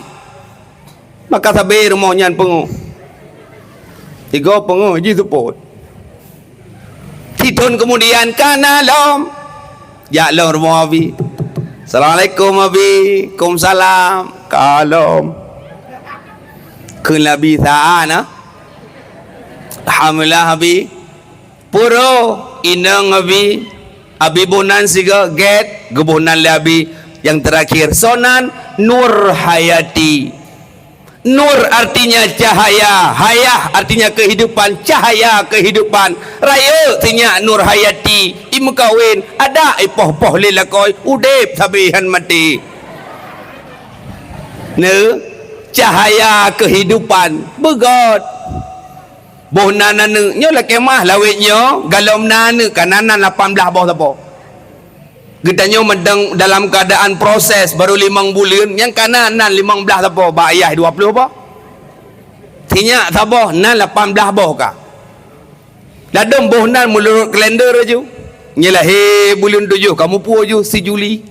Maka sabi rumahnya pengu. 3 pengu je support. Titun kemudian kana lom. Ya lom rumah abi. Assalamualaikum abi. Waalaikumsalam. Kalom. Kun labi sa'an ha. Alhamdulillah abi. Puro inang abi. Abi bonan siga get gebonan labi yang terakhir sonan nur hayati. Nur artinya cahaya, hayah artinya kehidupan, cahaya kehidupan. Raya artinya nur hayati. Imu kawin ada ipoh-poh lelakoi udep sabihan mati. Ne cahaya kehidupan begot. Boh nana nyo lah kemah lawitnya galom nana kananan 18 boh tapo. Getanya medang dalam keadaan proses baru 5 bulan yang kananan 15 tapo ba ayah 20 apa? Tinya tapo nan 18 boh ka. Ladom boh nan menurut kalender aja. Nyalah he bulan 7 kamu pu aja si Juli.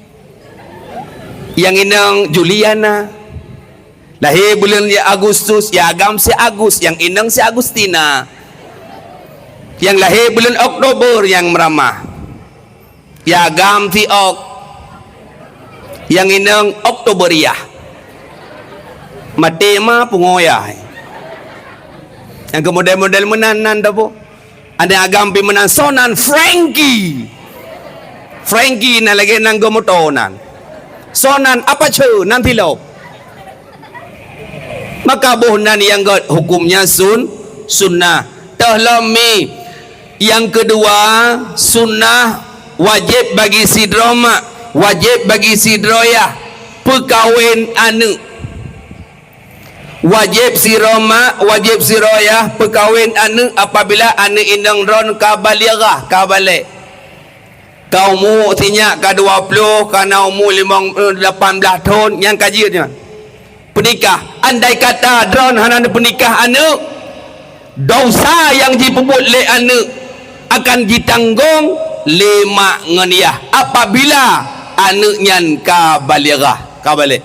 Yang inang Juliana. Lahir bulan ya Agustus, ya agam si Agus, yang inang si Agustina. Yang lahir bulan Oktober yang meramah. Ya agam si Ok. Yang inang Oktoberiah. Mati mah pungoyah. Yang kemudian model menanan dah po. Ada agam pi menan sonan Frankie. Frankie na lagi nang gomotonan. Sonan apa cu nanti lo. Maka bohnan yang hukumnya sunnah. Tahlami. Yang kedua sunnah wajib bagi sidroma, wajib bagi sidroyah perkahwin anak. Wajib siroma, wajib siroyah perkahwin anak apabila anak indang ron kabalighah, kabalik. Kau mu tinyak ka 20, kana umur 18 tahun yang kajiannya. Penikah, andai kata drone hanan penikah anak, dosa yang diperbuat oleh anak akan ditanggung 5 nganiah apabila anaknya kabalighah, kabalik.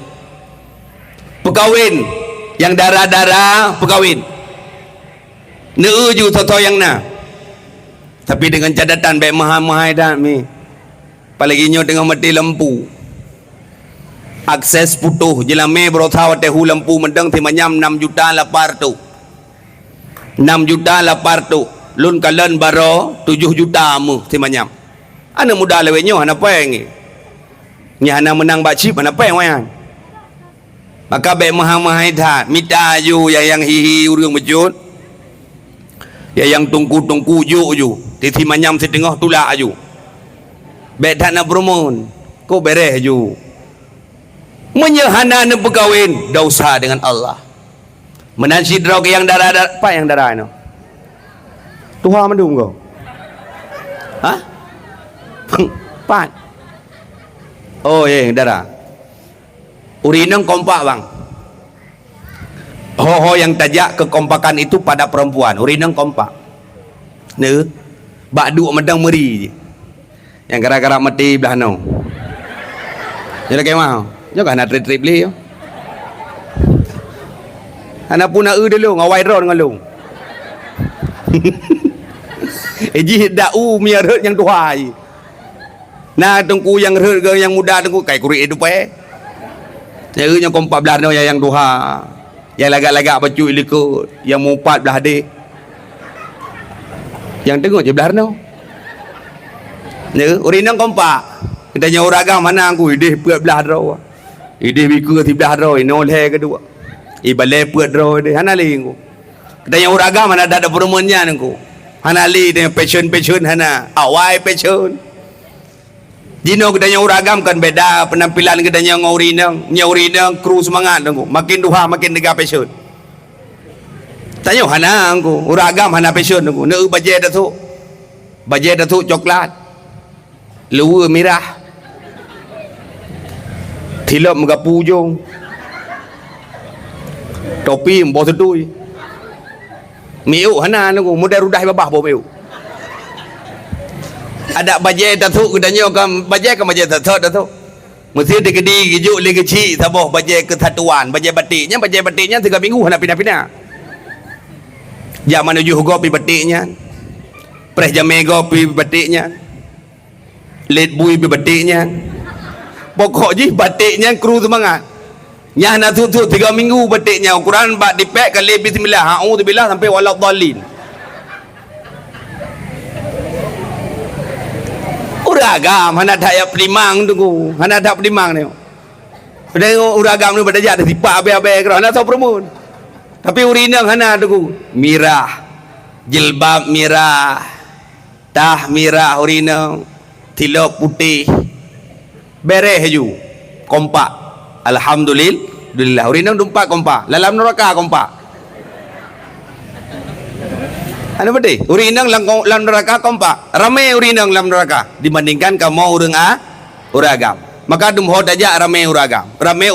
Perkahwin yang darah-darah perkahwin. Neuju toto yang na. Tapi dengan catatan baik mahal-mahal dah mi. Palaginyo dengan mati lampu. Akses putuh jelame berothaw tehu lampu mendang timanyam 6 juta lapar tu. 6 juta lapar tu. Lun kalen baro 7 juta mu timanyam. Ana muda lewenyo ana peng ni. Nya ana menang bacip ana peng wayan. Maka baik mahal-mahal dah minta ju yang hihi urang bejut. Ya yang tungku-tungku ju. Timanyam setengah tulak ju. Baik tak nak berumon. Kau beres ju. Menyehana ne berkahwin dosa dengan Allah. Menansidra ke yang darah apa yang darah no? Tuhan mendung kau. Ha? Oh darah. Urineng kompak bang. Ho yang tajak kekompakan itu pada perempuan. Urineng kompak. Bak duk medang meri je. Yang gara-gara mati belah no. Jadi kemah. Jangan nak trip beli yo. Anak pun nak dulu ngawai ron dengan lu. Eji dak mi rut yang tuhai. Nah tengku yang rut ke yang muda tengku kai kurik itu pe. Jadi yang kompak belah no yang duha. Yang lagak-lagak baju ikut, yang mumpat belah adik. Yang tengok je belah no. Urinang kompak. Kita nyawa ragam mana aku idih puat belah draw. Idih biku ti belah draw no le kedua. Balai puat draw dia hana li aku. Kita nyawa ragam mana ada perumonnya aku. Hana li dengan passion hana. Awai passion. Dino kita nyawa ragam kan beda penampilan kita nyawa urinang kru semangat aku. Makin duha makin dega passion. Tanya hana aku. Uragam hana passion aku. Nak bajai datuk. Bajai datuk coklat. Luar merah. Tilap muka pujung. Topi mbok sedui. Miu hana aku mudah rudah babah bo miu. Ada bajai datuk kedanya kan bajai datuk. Mesti dikedi gijuk le kecil saboh bajai kesatuan, bajai batiknya 3 minggu hana pindah-pindah. Jam menuju gopi batiknya. Pres jame gopi batiknya. Let bui batiknya. Pokok je batiknya kru semangat. Nyah nak tutup 3 minggu batiknya. Quran bak dipek kali bismillah. A'udzubillah sampai waladhdallin. Uragam hana tak ya pelimang tu. Hana tak pelimang ni. Tengok uragam ni pada jat sipak abai-abai kerana tahu permun. Tapi urinang hana tu. Mirah. Jilbab mirah. Tah mirah urinang. Tilap putih. Bereh ju kompak. Alhamdulillah urinang dumpak kompak dalam neraka kompak. Anu betul urinang dalam neraka kompak ramai urinang dalam neraka dibandingkan kamu uragam. Maka dumho tajak ramai uragam, ramai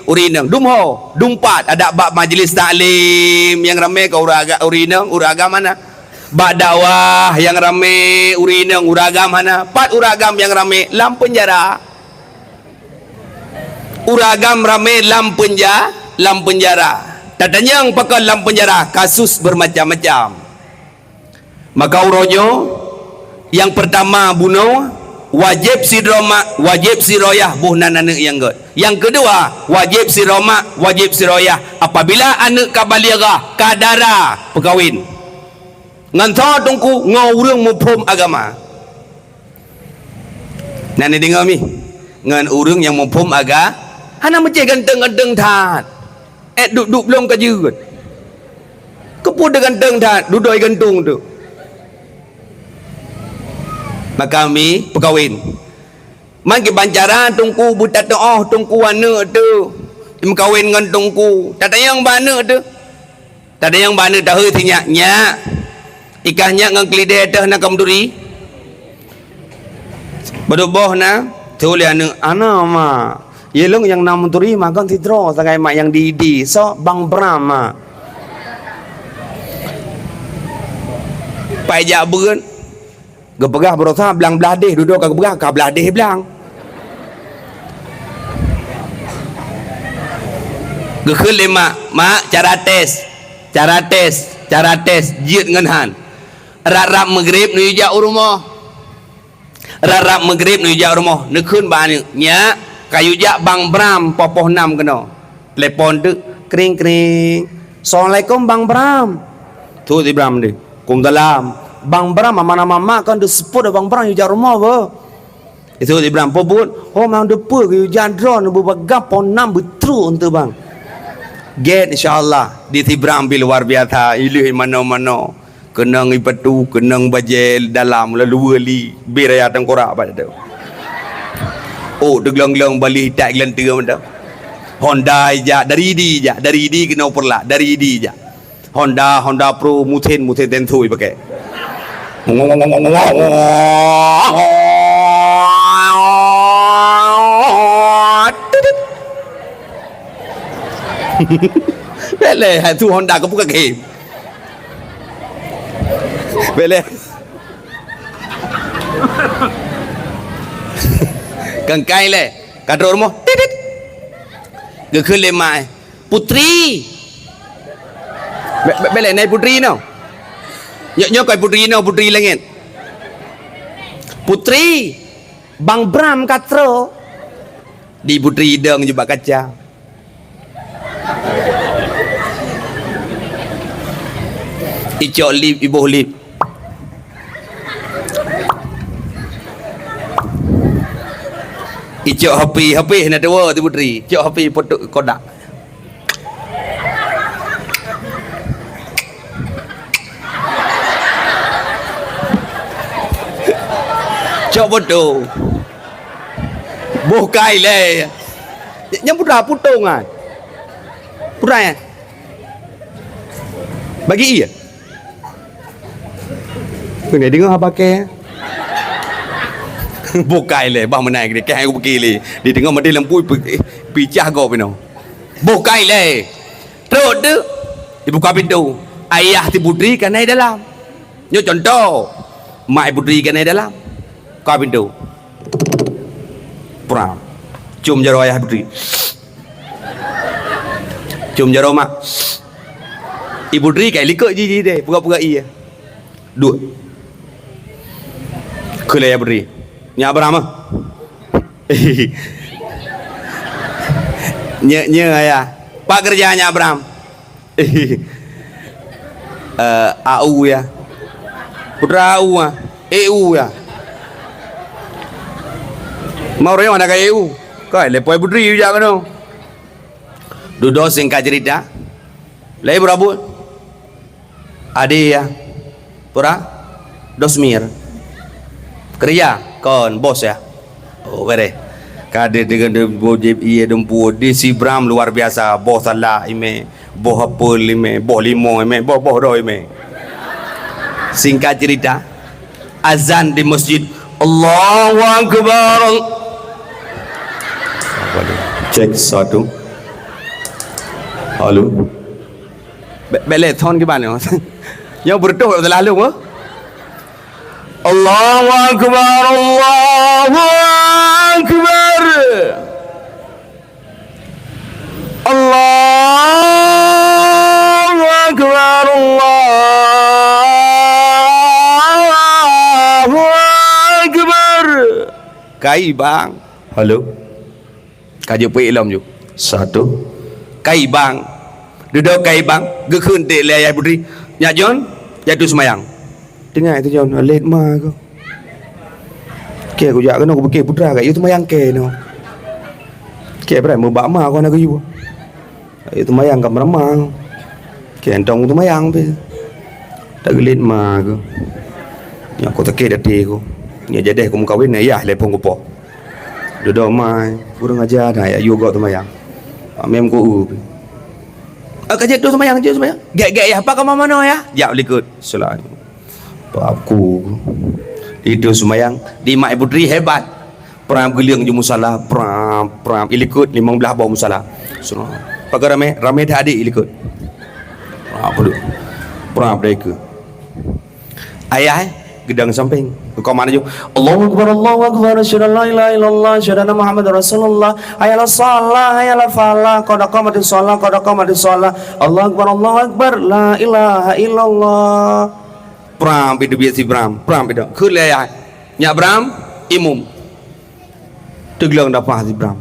urinang dumho dumpat ada bab majlis taklim yang ramai ke uragam mana, bab dakwah yang ramai urinang uragam mana, pat uragam yang ramai lam penjara. Uragam ramai lam penjara. Tadanya yang pakai lam penjara kasus bermacam-macam. Maka uronyo yang pertama bunuh wajib siroyah buhnan anak yang god. Yang kedua wajib siroyah apabila anak kabalighah kadara perkahwin. Ngantau tungku ngau mupum agama. Nani dengar mi ngan urang yang mupum agama. Hana macam ganteng-ganteng tat. Duduk belum kerja. Keput ganteng tat, duduk gantung tu. Maka kami perkahwin. Mangki bancara tungku buta doa tungku anak tu. Berkahwin dengan tungku. Tak ada yang bana tu. Tak ada yang bana tahu tinyak nya. Ikahnya dengan kelidai dah nak kamduri. Berdoboh na. Tu lihat anak mak. Yelong yang nam turi makan tidro sagai mak yang di so bang Brahma. Pai jak beun. Gepegah berosa belang beladeh duduk ka gepegah ka beladeh belang. Gekeul lima mak cara tes jiut ngan han. Rap maghrib nu jak rumah. Rap maghrib nu jak rumah. Nekeun ba ni nya kayu jak bang Bram popoh 6 kena telepon tu kering Assalamualaikum bang Bram tu di Bram ni kum dalam bang Bram mana mama kan tu seput bang Bram jak rumah apa itu di Bram pobut mang depa kayu jak drone berbagap pon 6 betul untuk bang get insyaallah di Bram bil luar biasa ilih mana kenang ipatu kenang bajel dalam lalu li biraya tengkorak pada tu. Oh, degelang-gelang balik tak gelantir dah. Honda je dari di kena perlah dari di je. Honda Pro muten tentui pakai. Boleh tu Honda kau bukan game. Boleh. Kengkai le. Kadro rumah. Titit. Gekul lemai. Putri. Boleh naik putri no. Nyok kai putri no, putri langit. Putri. Bang Bram katro. Di putri hidung jumpa kaca. Icok lip, ibu lip. Icok hapi nak tua tu putri. Icok hapi potok kodak. Cok bodoh. Bukai le. Yang putera putung kan. Putera ya. Bagi iya. Kena dengar apa ke? Bukai le, bang menai ke kai aku pergi le. Dia dengar mati lampu picah kau pino. Bukai le. Terus tu dibuka pintu. Ayah ti putri kan naik dalam. Nyo contoh. Mak putri kan naik dalam. Buka pintu. Pram. Cium jaro ayah putri. Cium jaro mak. Ibu putri kai likut je deh. Pura-pura iya. Dua. Kulai ayah putri. Nya berapa? Nya ayah. Pak kerjanya Abram. AU ya. Putra AU ah. EU ya. Mau reo nak EU. Kai lepoi putri je kan. Duduk singkat cerita. Lai berapa? Ade ya. Pura? Dosmir. Kerja kon bos ya. Oh bere. Kade dengan bojib iya dempu di si Bram luar biasa. Bos salah ime, bos apel ime, bos limo ime, bos do ime. Singkat cerita, azan di masjid. Allahu Akbar. Cek satu. Halo. Bele thon gimana? Yang berdoa dah lalu ah. Allahu Akbar, Allahu Akbar. Allahu Akbar, Allahu Akbar. Kai bang. Halo. Kaji pe ilom ju. Satu. Kai bang. Duduk kai bang. Gekun te le ayah putri. Nya John, jatuh semayang. Dengar itu John, late mah aku. Ke aku jak kena aku pergi putra kat you tu mayang ke no. Ke berai mau bak ma aku nak you. Itu mayang kat meramang. Ke entong tu mayang pe. Tak gelit mah aku. Nya aku tak ke dati aku. Nya jadi aku mau kawin ayah lepong ko. Duduk mai, kurang ajar dah ya you gak tu mayang. Mem ko kerja tu semayang je semayang. Gak ya apa kamu mana ya? Ya ikut. Selalu. Aku itu semayang di mak putri hebat. Pram geliang je musala, pram ilikut 15 bawah musala. Sunnah. Pakai ramai dah adik ilikut. Apa tu? Pram mereka. Ayah gedang samping. Kau mana je? Allahu Akbar, asyhadu an la ilaha illallah, asyhadu anna Muhammadar Rasulullah. Hayalas shalah, hayalas falah, qad qamatis shalah, qad qamatis shalah. Allahu Akbar, la ilaha illallah. Pram itu biasa Bram, pram itu. Kulai ayah. Nya Bram, imum. Teglang dapat si Bram.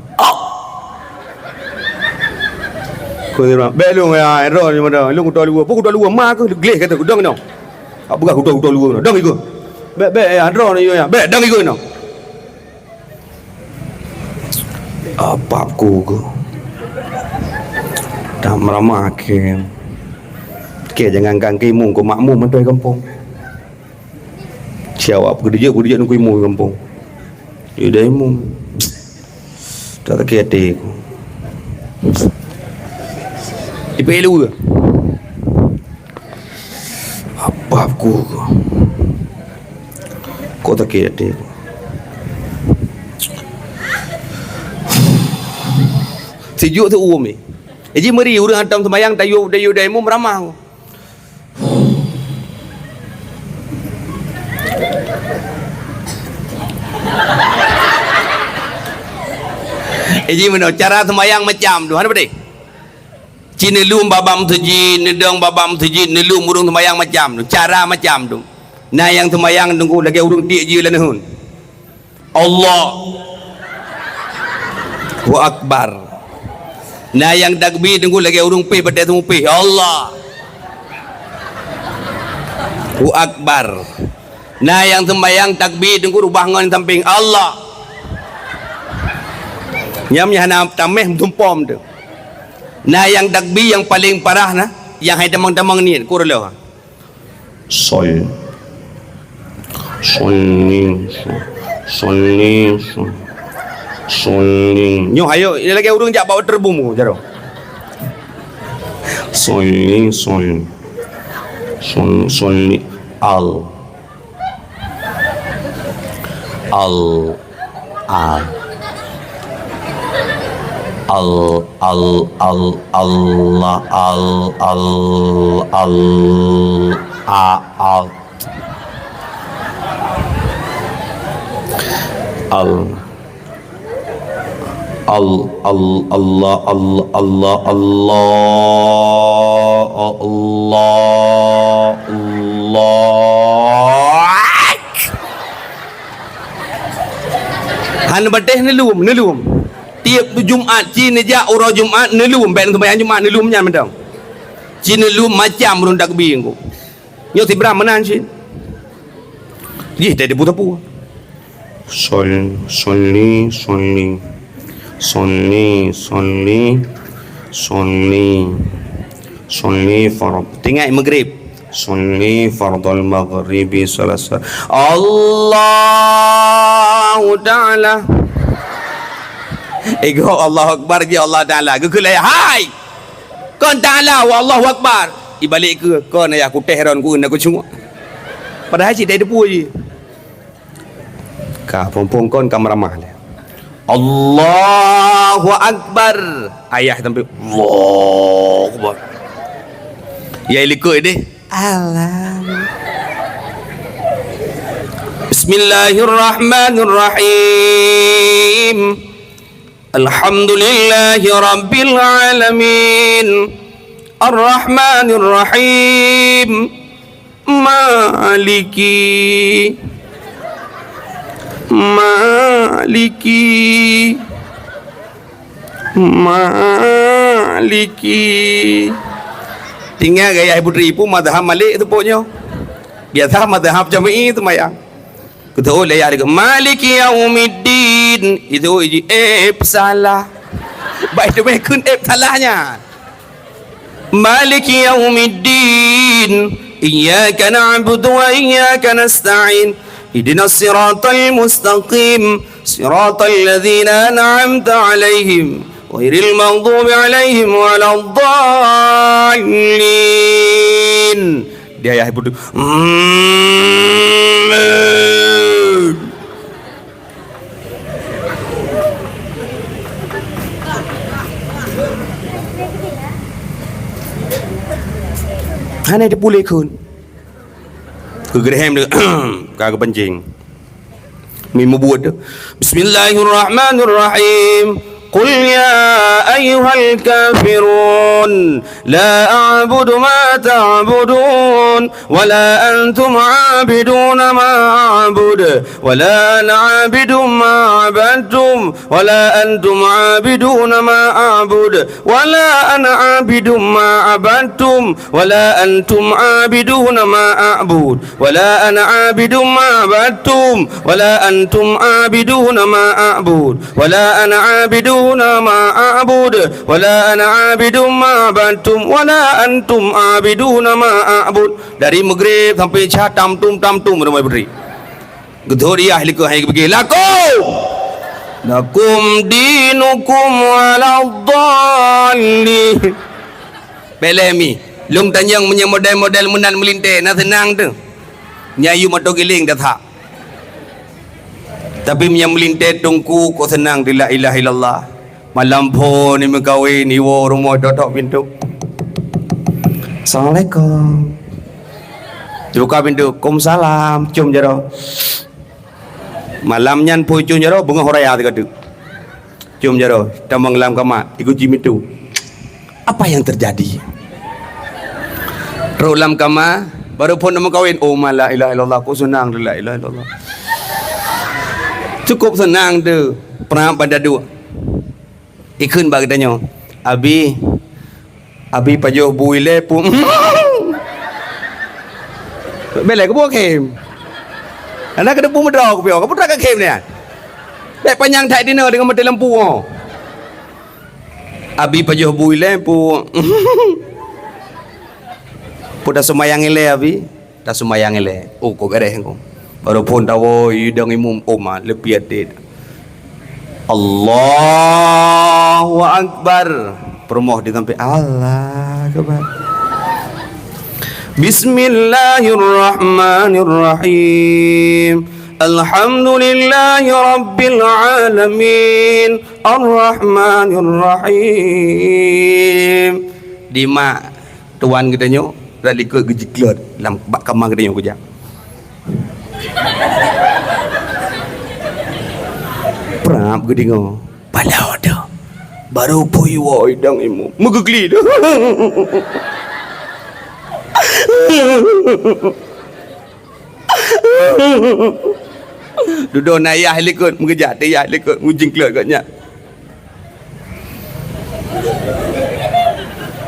Kulai Bram. Belum ya, error ni mana? Lu kuda luar, pukul kuda luar mak ke? Gleh kata kudang no. Apa bukan kuda luar no? Dang ikut. Be ya, error ni ya. Be dang ikut no. Apa aku ke? Dah meramah ke. Ke jangan kaki mung ko makmu mentoi kampung. Siapa aku dia nunggu imu kampung. Ya dah imu. Tak kete aku. Dipelu ke? Apa aku? Kau tak kete aku. Sejuk tu umum ni. Jadi meri orang hatam sembahyang tayu demo meramah. Jadi mana cara sembahyang macam tu? Ada apa deh? Cina lum babam tuji, nedang babam tuji, nelum urung sembahyang macam tu. Cara macam tu. Nah yang sembahyang tunggu lagi urung tiak je lah nahun. Allahu Akbar. Nah yang takbir tunggu lagi urung pi pada tunggu pi. Allah. Allahu Akbar. Nah yang sembahyang takbir tunggu rubah ngon samping Allah. Nyamnya hana tameh tumpom tu. Nah yang takbir yang paling parah nah, yang hai tamang-tamang ni kurang Solni. Nyo hayo, ini lagi urung jak bawa terbumu jaro. Solni. Han bateh nelum. Tiap Jumaat Cina ja orang Jumaat nelum ben sembahyang Jumaat nelum nyan mendang. Cina nelum macam urung takbir ko. Nyo tibra menan cin. Ye dah debu tapu. Solni farad. Tinggal maghrib. Solni fardal maghribi salasa. Allahu Ta'ala. Ego Allahu Akbar je Allah Ta'ala. Ke kelaya hai. Kon Ta'ala wa Allahu Akbar. Ibalik ke kon ayah aku tehron ku nak ku cuma. Padahal cik dah depu je. Ka pompong kon kam ramah le. Allahu Akbar. Ayah sampai Allahu Akbar. Ya ilikut deh. Allah. Bismillahirrahmanirrahim. Alhamdulillahi Rabbil Alamin. Ar-Rahmanir Rahim. Maliki Tinggal gaya putri ibu madhab Malik tu pokoknya. Biasa madhab Jami'i tu mayang. Betul lah ya dia Maliki Yaumiddin itu salah. Baik tu kun salahnya. Maliki Yaumiddin iyyaka na'budu wa iyyaka nasta'in ihdinas siratal mustaqim siratal ladzina an'amta 'alaihim ghairil maghdubi 'alaihim waladdallin. Dia ayah ibu tu Hana dia boleh kun. Kegerhem dia kagak pencing. Mimu buat dia. Bismillahirrahmanirrahim. Qul ya ayyuhal kafirun la a'budu ma ta'budun wa la antum 'abiduna ma a'budu wa la ana 'abidu ma 'abadtum wa la antum 'abiduna ma a'budu wa la ana 'abidu ma 'abadtum wa la antum 'abiduna ma a'bud wa la ana 'abidu ma 'abadtum wa la antum 'abiduna ma a'bud wa la ana 'abidu ma a'bud wa la ana 'abidum ma bantum wa la antum 'abiduna ma a'bud. Dari maghrib sampai isya tamtum rumah beri. Gedoriah liku hai pergi lakum dinukum waladdallin. Belemi lung tanyang punya model-model menan melintir nak senang tu. Nyayu motor giling dah tak. Tapi yang melintir tungku kau senang di la ilaha illallah. Malam pun ni berkahwin, iwo rumah duduk pintu. Assalamualaikum. Buka pintu. Waalaikumsalam. Cium jero. Malamnya pun cium jero, bunga horaya tu. Cium jero. Tambang lam kamar. Ikut cium itu. Apa yang terjadi? Rulam kamar. Baru pun nama kahwin. Oh la ilaha illallah. Aku senang tu la ilaha illallah. Cukup senang tu. Pernah pada dua. Ikun bagi tanya. Abi pajuh buile pun. Belai ke buah kem. Anak kena pun berdraw ke piau. Kau berdraw ke kem ni? Baik panjang tak dinner dengan mati lampu. Abi pajuh buile pun. Pun dah semayang ele abi. Dah semayang ele. Oh kau gareh kau. Baru pun tahu idang imum oma lebih adet. Allahu Akbar. Permoh di tempat Allah Akbar. Bismillahirrahmanirrahim. Alhamdulillahi Rabbil Alamin. Ar-Rahmanirrahim. Di mak tuan kita nyok dah likut gejiklot dalam bak kamar kita nyok kejap. Prap ke dengar palau dah baru puiwa idang imu megegli dah. Duduk nak ayah likut mengejak ayah likut ujing kelut katnya.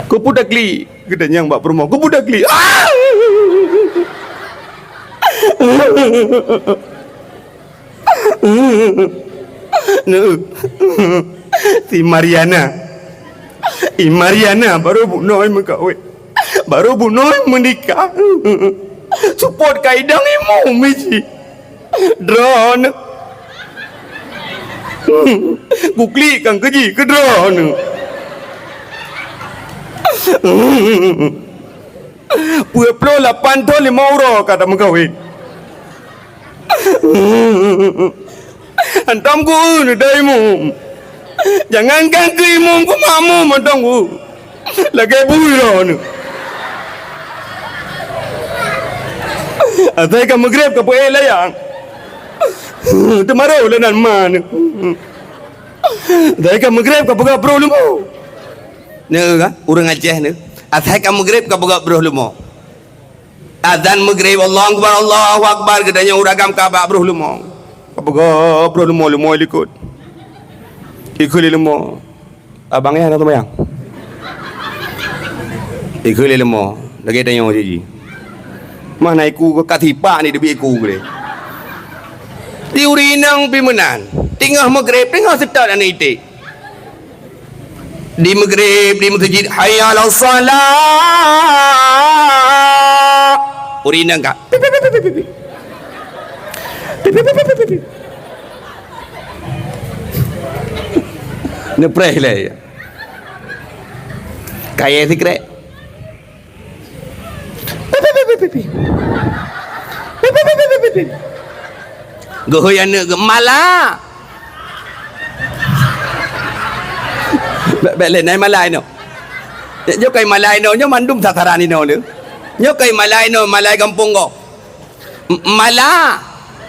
Kau pun dah kli katanya mbak perempuan. Kau pun dah kli. Si Mariana baru bunuh mengkawin, baru bunuh menikah. Support kaidang imu miji drone kukli kang keji ke drone. Pueplo 8 tahun 5 euro kata mengkawin. Antam ku ni daimu. Jangankan ke imum ku mamu mantam ku. Lagi buiro ni. Atai ka magreb ka poe layang. Tomorrow lah nan man. Atai ka magreb ka boga bro lumo. Ne ka urang Aceh ni. Atai ka magreb ka boga bro lumo. Azan magrib Allahu Akbar katanya uragam Kaabah bro lumo. Apa bro lumo ikut lumo abangnya nak bayang ikut lumo lagi tanya je mana iku katipa ni debi iku boleh di urinang pimenan tengah maghrib tengah setat anak itik di maghrib di masjid hayya ala salat urinang kak Nepreh lah ya. Kaya sikret. Gohoyan ke mala. Bek naik malai no. Nyo kai malai no nyo mandum sasaran ni no le. Nyo kai malai no malai kampung ko. Mala.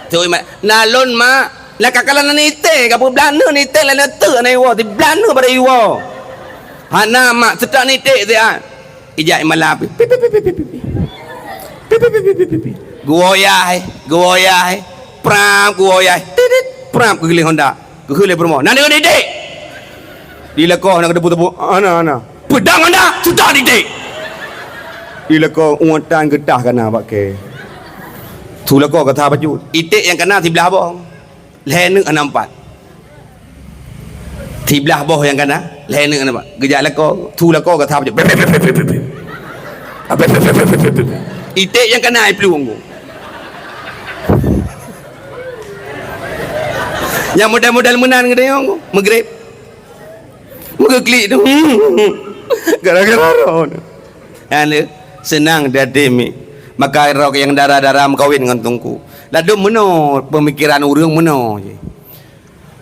Tu nalon ma la kakalan ni te ka belana ni te la tu na iwo di belana pada iwo hana mak setak ni te dia ijai malap goyai pram goyai pram ke gili Honda ke gili promo nani ni te di lako nak debu ana pedang anda setak ni te di lako uatan getah kana pakai tu lako kata baju itik yang kena sebelah bawah leher enam 4 sebelah bawah yang kena leher enam 4 gejak lako tu lako kata baju itik yang kena peluang yang modal-modal menan ke dia maghrib megeklik tu gara-gara ron ane senang dah demi maka rok yang darah-darah kawin dengan tungku lalu pemikiran urang meno je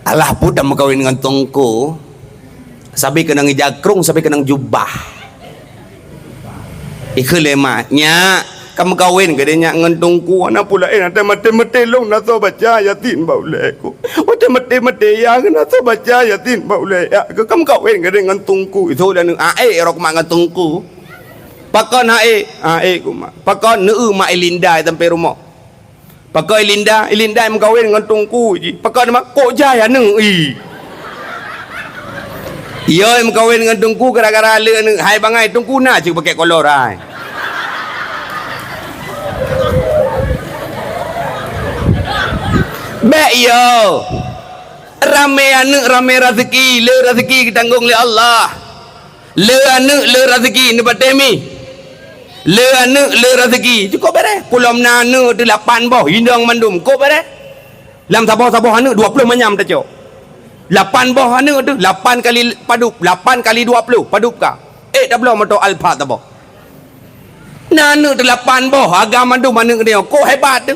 alah pun dah kawin dengan tungku Sampai kena ngejakrung, sampai kena jubah. Ikut lemaknya kamu kawin ke dia ngentungku anak pula nanti mati long nato baca yatin bauleku mati ya nato baca yatin baule ya kamu kawin ke dia ngentungku itu dan rok mak ngentungku pakon ku mak pakon neu mak Elinda sampai rumah pakon Elinda em kawin ngentungku ji pakon mak kok jaya neu iya em kawin ngentungku gara-gara le hai bangai tungku na cik pakai kolor ai. Baik yo, rame anak rame rezeki, le rezeki ditanggung oleh Allah. Le anak le rezeki ni patemi. Le anak le rezeki cukup beres. Pulau Menana tu 8 boh hindang mandum cukup beres. Lam sabah anak 20 manyam tak cok. 8 boh anak tu 8 kali padup, 8 kali 20 padup ka. Dah belum motor Alfa tabah. Nana tu 8 boh agama mandum anak dia. Kok hebat tu.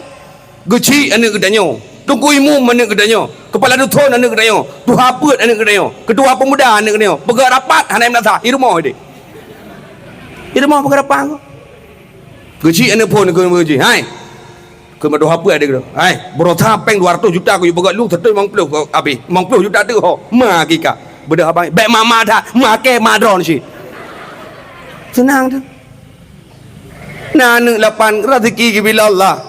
Guci anak kedanya. Tunggu imum anak kedanya, kepala duton anak kedanya, tu haput anak kedanya, ketua pemuda anak kedanya, pegang rapat hanai melasa di rumah dia. Di rumah pegang rapat aku. Gaji anak pun aku gaji. Hai. Ke madu haput ada kedua. Hai, berota peng 200 juta aku pegang lu terus 50 habis. 50 juta tu ho. Ma kika. Benda abang. Baik mama dah, make madron si. Senang tu. Nah, 8 rezeki bila Allah.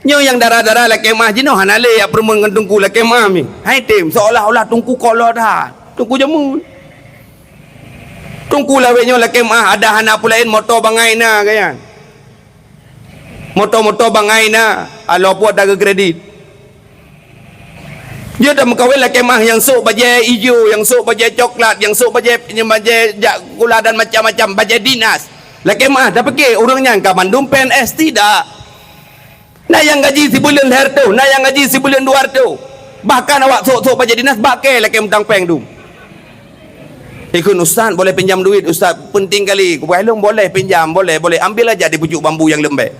Nyo yang darah-darah la kemah jino hanale ya permun ngan tungku la kemah mi. Hai tim seolah-olah tungku kolor dah. Tungku jamu. Tungku la wenyo la kemah ada hana pulain motor bangai na kayan. Motor bangai na alo buat daga kredit. Dia dah mengkawin la kemah yang sok bajai hijau, yang sok bajai coklat, yang sok bajai gula dan macam-macam bajai dinas. La kemah dah pergi orangnya ke Bandung PNS tidak. Nah yang gaji sebulan leher tu, nah yang gaji sebulan 200. Bahkan awak sok-sok baca dinas bakai lagi mentang peng tu. Ikut ustaz boleh pinjam duit, ustaz penting kali. Kubailung boleh pinjam, boleh ambil aja di pucuk bambu yang lembek.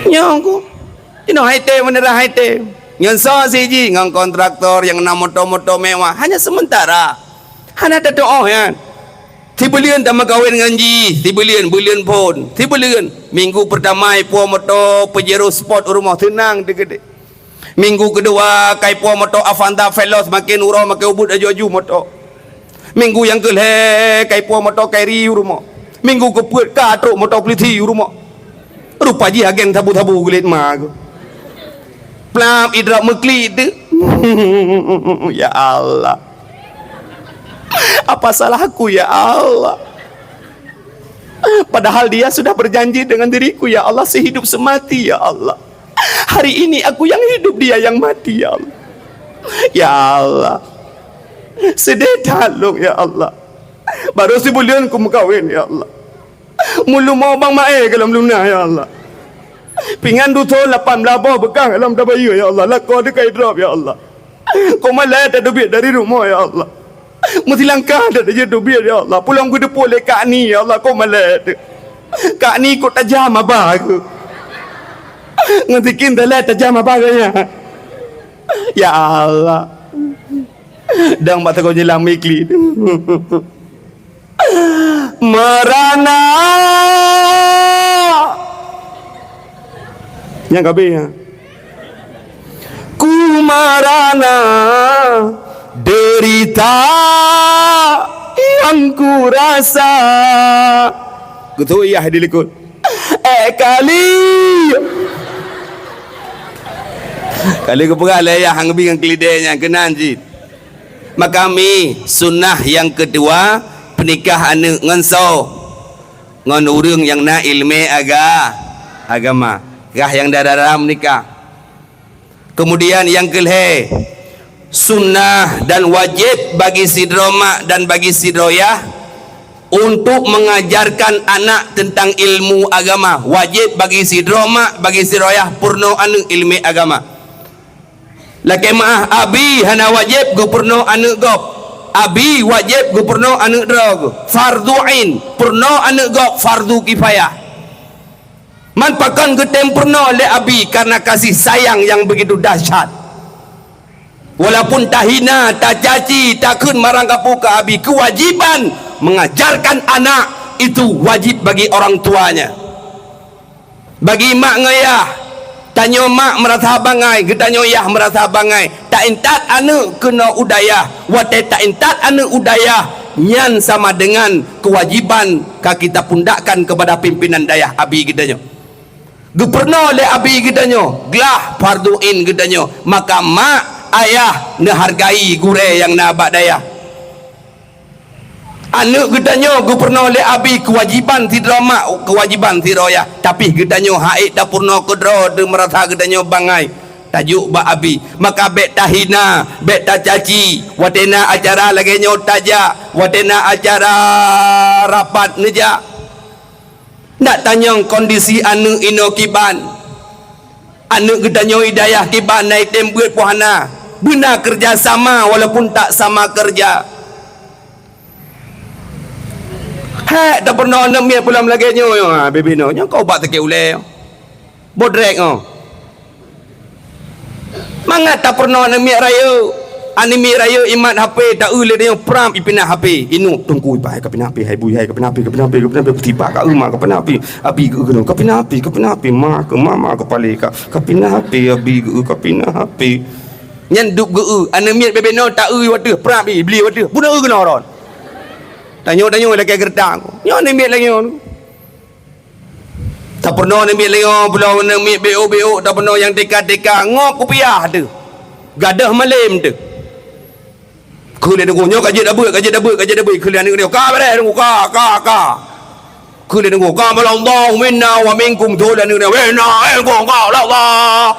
Nyongku. Ino haite menera haite. Yang so siji ngang kontraktor yang nak motor-motor mewah hanya sementara. Hanya ada doa kan. Tibulian tak kawin ngaji, tibulian pun, tibulian minggu pertama puan motor Pajero Sport rumah tenang degede. Minggu kedua kai puan motor Avanta Veloz makin urang makin ubud aju-aju motor. Minggu yang kelih kai puan motor Kairi rumah. Minggu kepuat katruk motor Politi rumah. Rupa ji agen tabu-tabu kulit mak. Plam idrak mekli tu. Ya Allah. Apa salah aku ya Allah? Padahal dia sudah berjanji dengan diriku ya Allah sehidup semati ya Allah. Hari ini aku yang hidup, dia yang mati ya Allah. Ya Allah. Sedih talung ya Allah. Baru sebulan ku kawin ya Allah. Mulu mau bang mae dalam luna ya Allah. Pingan du tol 18 boh bekang dalam tabayu ya Allah. Lako dekai drop ya Allah. Kau malah ada duit dari rumah ya Allah. Mesti langkah dah je duit ya Allah. Pulang ku depo le kak ni ya Allah. Kau malah kak ni kau tajam abah aku. Ngetikin dah tajam abah kaya. Ya Allah. Dang mata kau jelang mikli. Merana. Yang kabeh ya. Ku marana derita yang ku rasa. Kutu iya dilikut. Kali ku pegang ya hang bingang kelidenya kenan jid. Makami sunnah yang kedua penikah anak ngenso ngon urang yang na ilmu agama. Kah yang darah menikah. Kemudian yang kelih sunnah dan wajib bagi sidroma dan bagi sidroyah untuk mengajarkan anak tentang ilmu agama. Wajib bagi sidroma bagi sidroyah purno anu ilmu agama. Laki maah abi hana wajib gu purno anu gop. Abi wajib gu purno anu drog. Fardu'in purno anu gop fardu kifayah. Man pakan ke tempurno oleh abi karena kasih sayang yang begitu dahsyat. Walaupun tak hina, tak caci, tak kun marang kapu ke abi, kewajiban mengajarkan anak itu wajib bagi orang tuanya. Bagi mak ngayah, tanya mak merasa bangai, tanya ayah merasa bangai. Tak intat anak kena udayah, watai tak intat anak udayah, nyan sama dengan kewajiban kita pundakkan kepada pimpinan dayah abi kitanya. Gubernur le abi kitanya, gelah farduin kitanya, maka mak ayah nehargai gure yang nabak dayah. Anak gedanya gubernur le abi kewajiban tidak mak, kewajiban tidak ayah, tapi gedanya haid tak purna kedra de merasa gedanya bangai tajuk ba abi, maka bet tahina, bet tak caci, watena acara lagi nyot taja, watena acara rapat neja. Nak tanya kondisi anak ino kiban, anak gedanya hidayah kiban naik tembut puhana, benar kerjasama walaupun tak sama kerja. Hei, tak pernah nak miat pulang lagi nyo, baby no, yang kau bat tak ule, bodrek no. Mangat tak pernah nak miat raya, anime raya imat HP tak ule dia pram ipinah HP, inu tunggu ipai kapinah HP, hai bui hai kapinah HP, tiba kat rumah kapinah HP, abi kena kapinah HP, mak ke mama kepala kapinah HP, abi kapinah HP. Nyan duk ane miat baby no tak waduh pram beli waduh, budak kena orang. Tanya lagi gertang. Nyo ni miat lagi on. Tak pernah ni miat lagi pulau ni miat BO tak pernah yang dekat ngok kopiah tu. Gadah malam tu. Kuliah dengu nyo kaji dabut kuliah ni dia ka bare dengu ka. Kuliah dengu ka Allah minna wa minkum tulan ni dia wena ko ka Allah.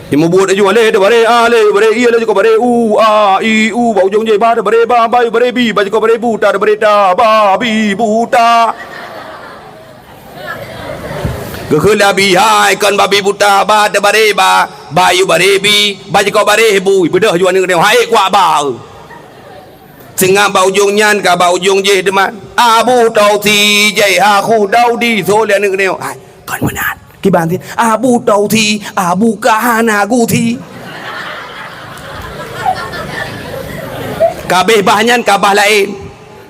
Imu buat aja le bare iya le ko bare i bau jong je ba bare ba bare bi ba ko bare buta bare da ba bi buta gekela bi hai kan babi buta ba bare ba bayu bare bi ba ko bare bu bedah juan ni hai kwa ba singa bau jong nyan ka bau jong je teman abu tau ti je ha khu dau di so le ni hai kan menan kiban ti abu tau ti abu kahana gu ti kabeh bahanyan kabah lain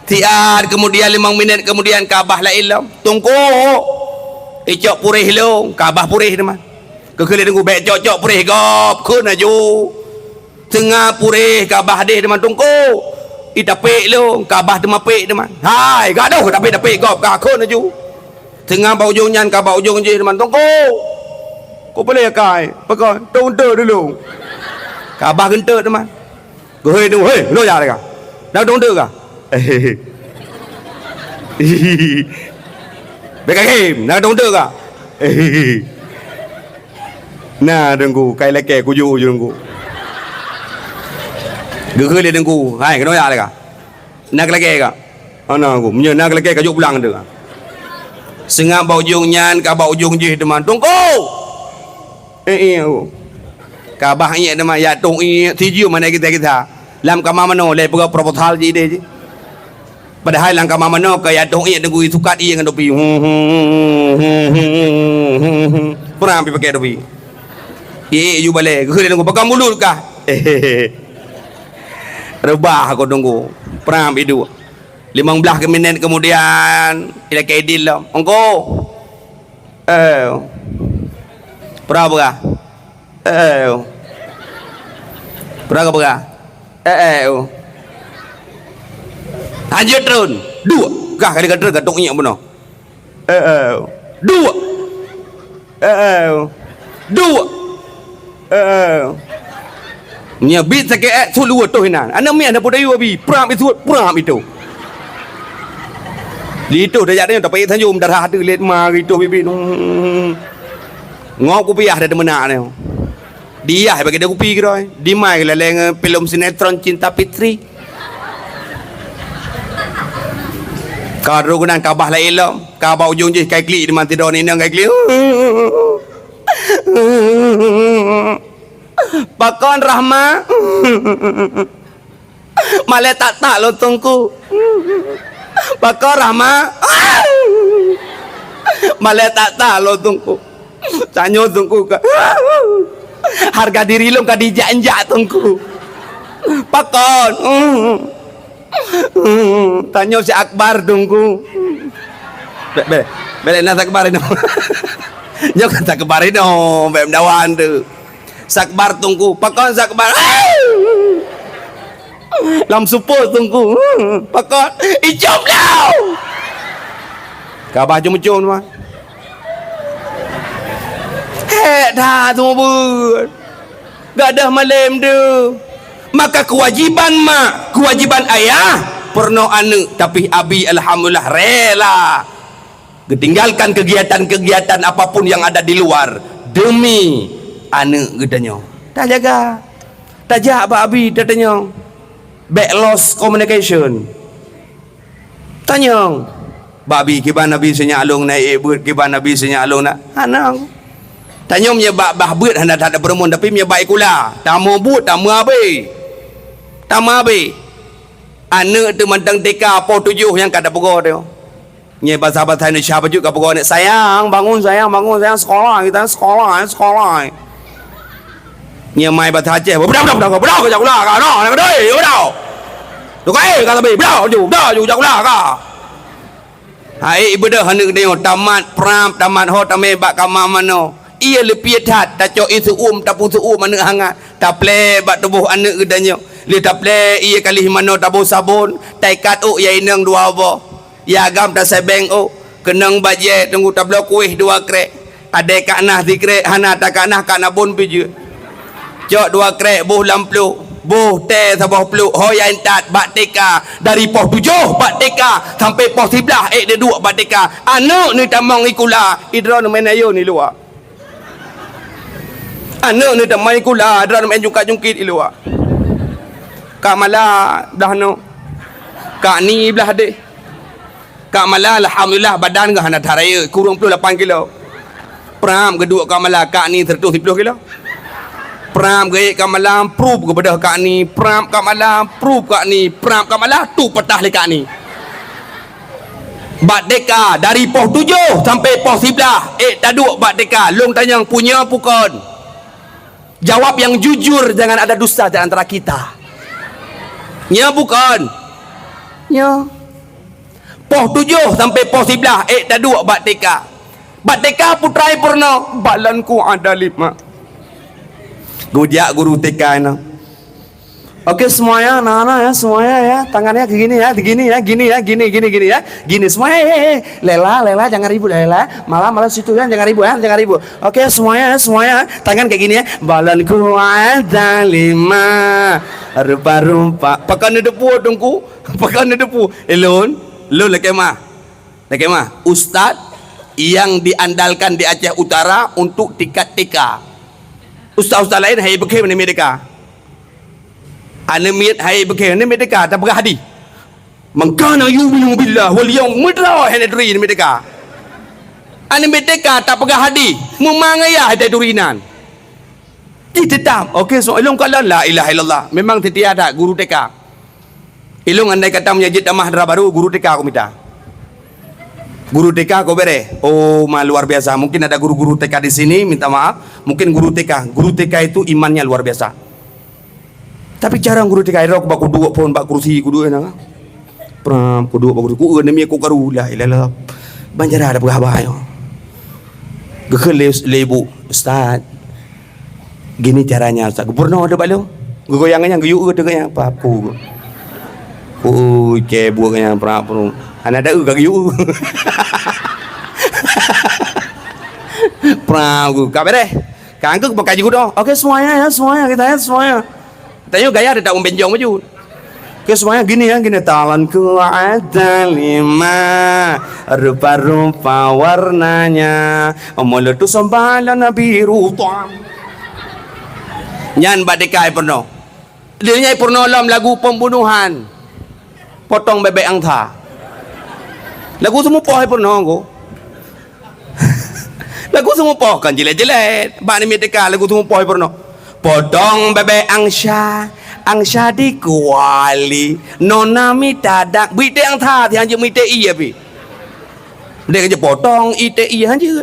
tiar kemudian 5 minit kemudian kabah lain lam tunggu icok purih long kabah purih teman kekele tunggu bek cok purih gop kun aju tengah purih kabah deh teman tunggu itapek long kabah temapek teman hai gaduh tapi gop ka kun aju tengah bau jongan ka bau jong je teman tunggu kau boleh kai pakai tonter dulu kabah gentek teman hei tunggu hei lo ya ka dah tonter ka bekai game dah tonter ka nah tunggu kai leke ku ju tunggu gege le tunggu hai kena ya ka nak leke ka ana aku menye nak leke ka ju pulang tu ka sengah bau jong nyan ka bau jong je teman tunggu kabah ni teman ya tung tiju mana kita lam kama mano le pega proposal je de je padahal lang kama mano ka ya tung tunggu sukat dengan dopi pernah ambil pakai dopi ju balik ke tunggu pegang mulut kah rebah aku tunggu pernah ambil dua 15 minit kemudian ila kaidil lah engko berapa lanjut terus dua kah kali kata katungnya benar dua nyabit sakit sulu tu hinan anak mi ada podayu abi pram itu itu dah jadi tapi tanjum darah tu lihat mah itu bibi ngok kopi ada temenak ni dia bagi dia kopi kira di mai leleng film sinetron Cinta Fitri karo gunan kabah lain lah kabah ujung je kai klik di mati don ini kai klik Pakon Rahma malah tak lontongku Pakon Rahma malah tak lontongku tanyo tungku ka Harga diri lu ka dijak-njak tungku. Pakon. Tanya si Akbar tungku. Bele nak Akbar itu. Nyok kata Akbar itu bem dawan tu. Sakbar tungku. Pakon Sakbar. Lam supur tungku. Pakon. Ijom lau. Kabah jom-jom mah. Dah tu bud. Gak ada malam tu. Maka kewajiban mak, kewajiban ayah pernah anak, tapi abi alhamdulillah rela tinggalkan kegiatan-kegiatan apapun yang ada di luar demi anak katanya. Tak jaga. Tak jaga apa abi katanya. Back loss communication. Tanya. Babi gimana nabi senyalung naik bird gimana nabi senyalung nak anak. Tanya punya bah bird hendak tak ada bermun tapi punya baik kula. Tamu but tamu abi. Tamu abi. Anak tu mentang teka po 7 yang kada pegor dia. Nya bahasa-bahasa Indonesia apa juga pegor ni. Sayang bangun sayang sekolah kita sekolah. Nya mai bahasa Aceh. Bedak ke jauh lah ka no. Nak doi bedak. Tu kai kata be bedak jauh lah ka. Hai ibu dah hendak dia tamat pram tamat ho tamai bak kama mano. Ia lebih tat tak cok itu tapu su mana hangat. Tak play bak tubuh anak gedanya. Li tak play ia kali mano tabu sabun. Taikat ya inang 2 bo. Ya agam tak sebeng kenang baje tunggu tablo kuih 2 krek. Ade kak nah 3 krek hana tak kak nah kak nabun pije. Cok 2 krek buh lamplu. Buh teh sabah peluk hoyan tat bak teka dari pos 7 bak teka sampai pos 11 dia 2 bak teka anak ni tamang ikula idron main ayo ni luar anak ni tamang ikula idron main jungkat-jungkit di luar kak malah dah no kak ni belah deh kak malah alhamdulillah badan ke hana taraya kurang 8 kilo pram kedua kak malah kak ni 110 kilo pram gaya kat malam proof kepada kak ni pram kat malam proof kak ni pram kat malam tu petah le kak ni bak deka dari pos 7 sampai pos 11 tak duk bak deka long tanyang punya pukon jawab yang jujur jangan ada dusta di antara kita nya bukan nya pos 7 sampai pos 11 tak duk bak deka putrai purna balanku ada 5 Gujak guru TK ini. Oke semuanya, anak-anak ya, semuanya ya, tangannya gini ya, gini semuanya. Lela, jangan ribut Lela. Malah situ kan, jangan ribut. Oke semuanya, tangan kayak gini ya. Balanku ada 5, rupa-rupa. Pakai depu dongku, pakai depu. Elon lagi mah, Ustad yang diandalkan di Aceh Utara untuk tingkat TK. Ustaz-ustaz lain hai bekeh ni mereka. Anemit hai bekeh ni mereka tak berah hadis. Mangkana yu'minu billah wal yawmil akhir hadri ni mereka. Mereka tak berah hadis. Memangaya ada durinan. Tetap. Okey so ilung kala la ilaha illallah. Memang tiada guru TK. Ilung andai kata menyajid damah dara baru guru TK aku minta. Guru TK kau bere. Oh, luar biasa. Mungkin ada guru-guru TK di sini, minta maaf. Mungkin guru TK itu imannya luar biasa. Tapi jarang guru TK rok baku dua pun bak kursi kudu enak. Pram kudu bak kursi ku demi ku karu la ilaha. Banjara ada berhabah yo. Gekel lebu Ustaz. Gini caranya Ustaz. Gubernur ada balong. Goyangannya guyuk dengan apa aku. Oh, kebu dengan pram. Anak ada guyuk. Pram kau bere. Kangkuk pakai juga. Okey semuanya kita ya semuanya. Tanya gaya ada tak benjong maju. Okey semuanya gini talanku ada 5 rupa-rupa warnanya meletus sembalan biru tuam. Nyan badekai pernah. Dia nyai pernah dalam lagu pembunuhan. Potong bebek angsa. Lagu semua poh pernah aku. Lagu semua poh kan jelet-jelet. Bak ni medeka lagu semua poh pernah. Potong bebek angsa di kuali. Nona mita dak bite angsa ti hanje mite iya pi. Dia kerja potong ite iya hanje.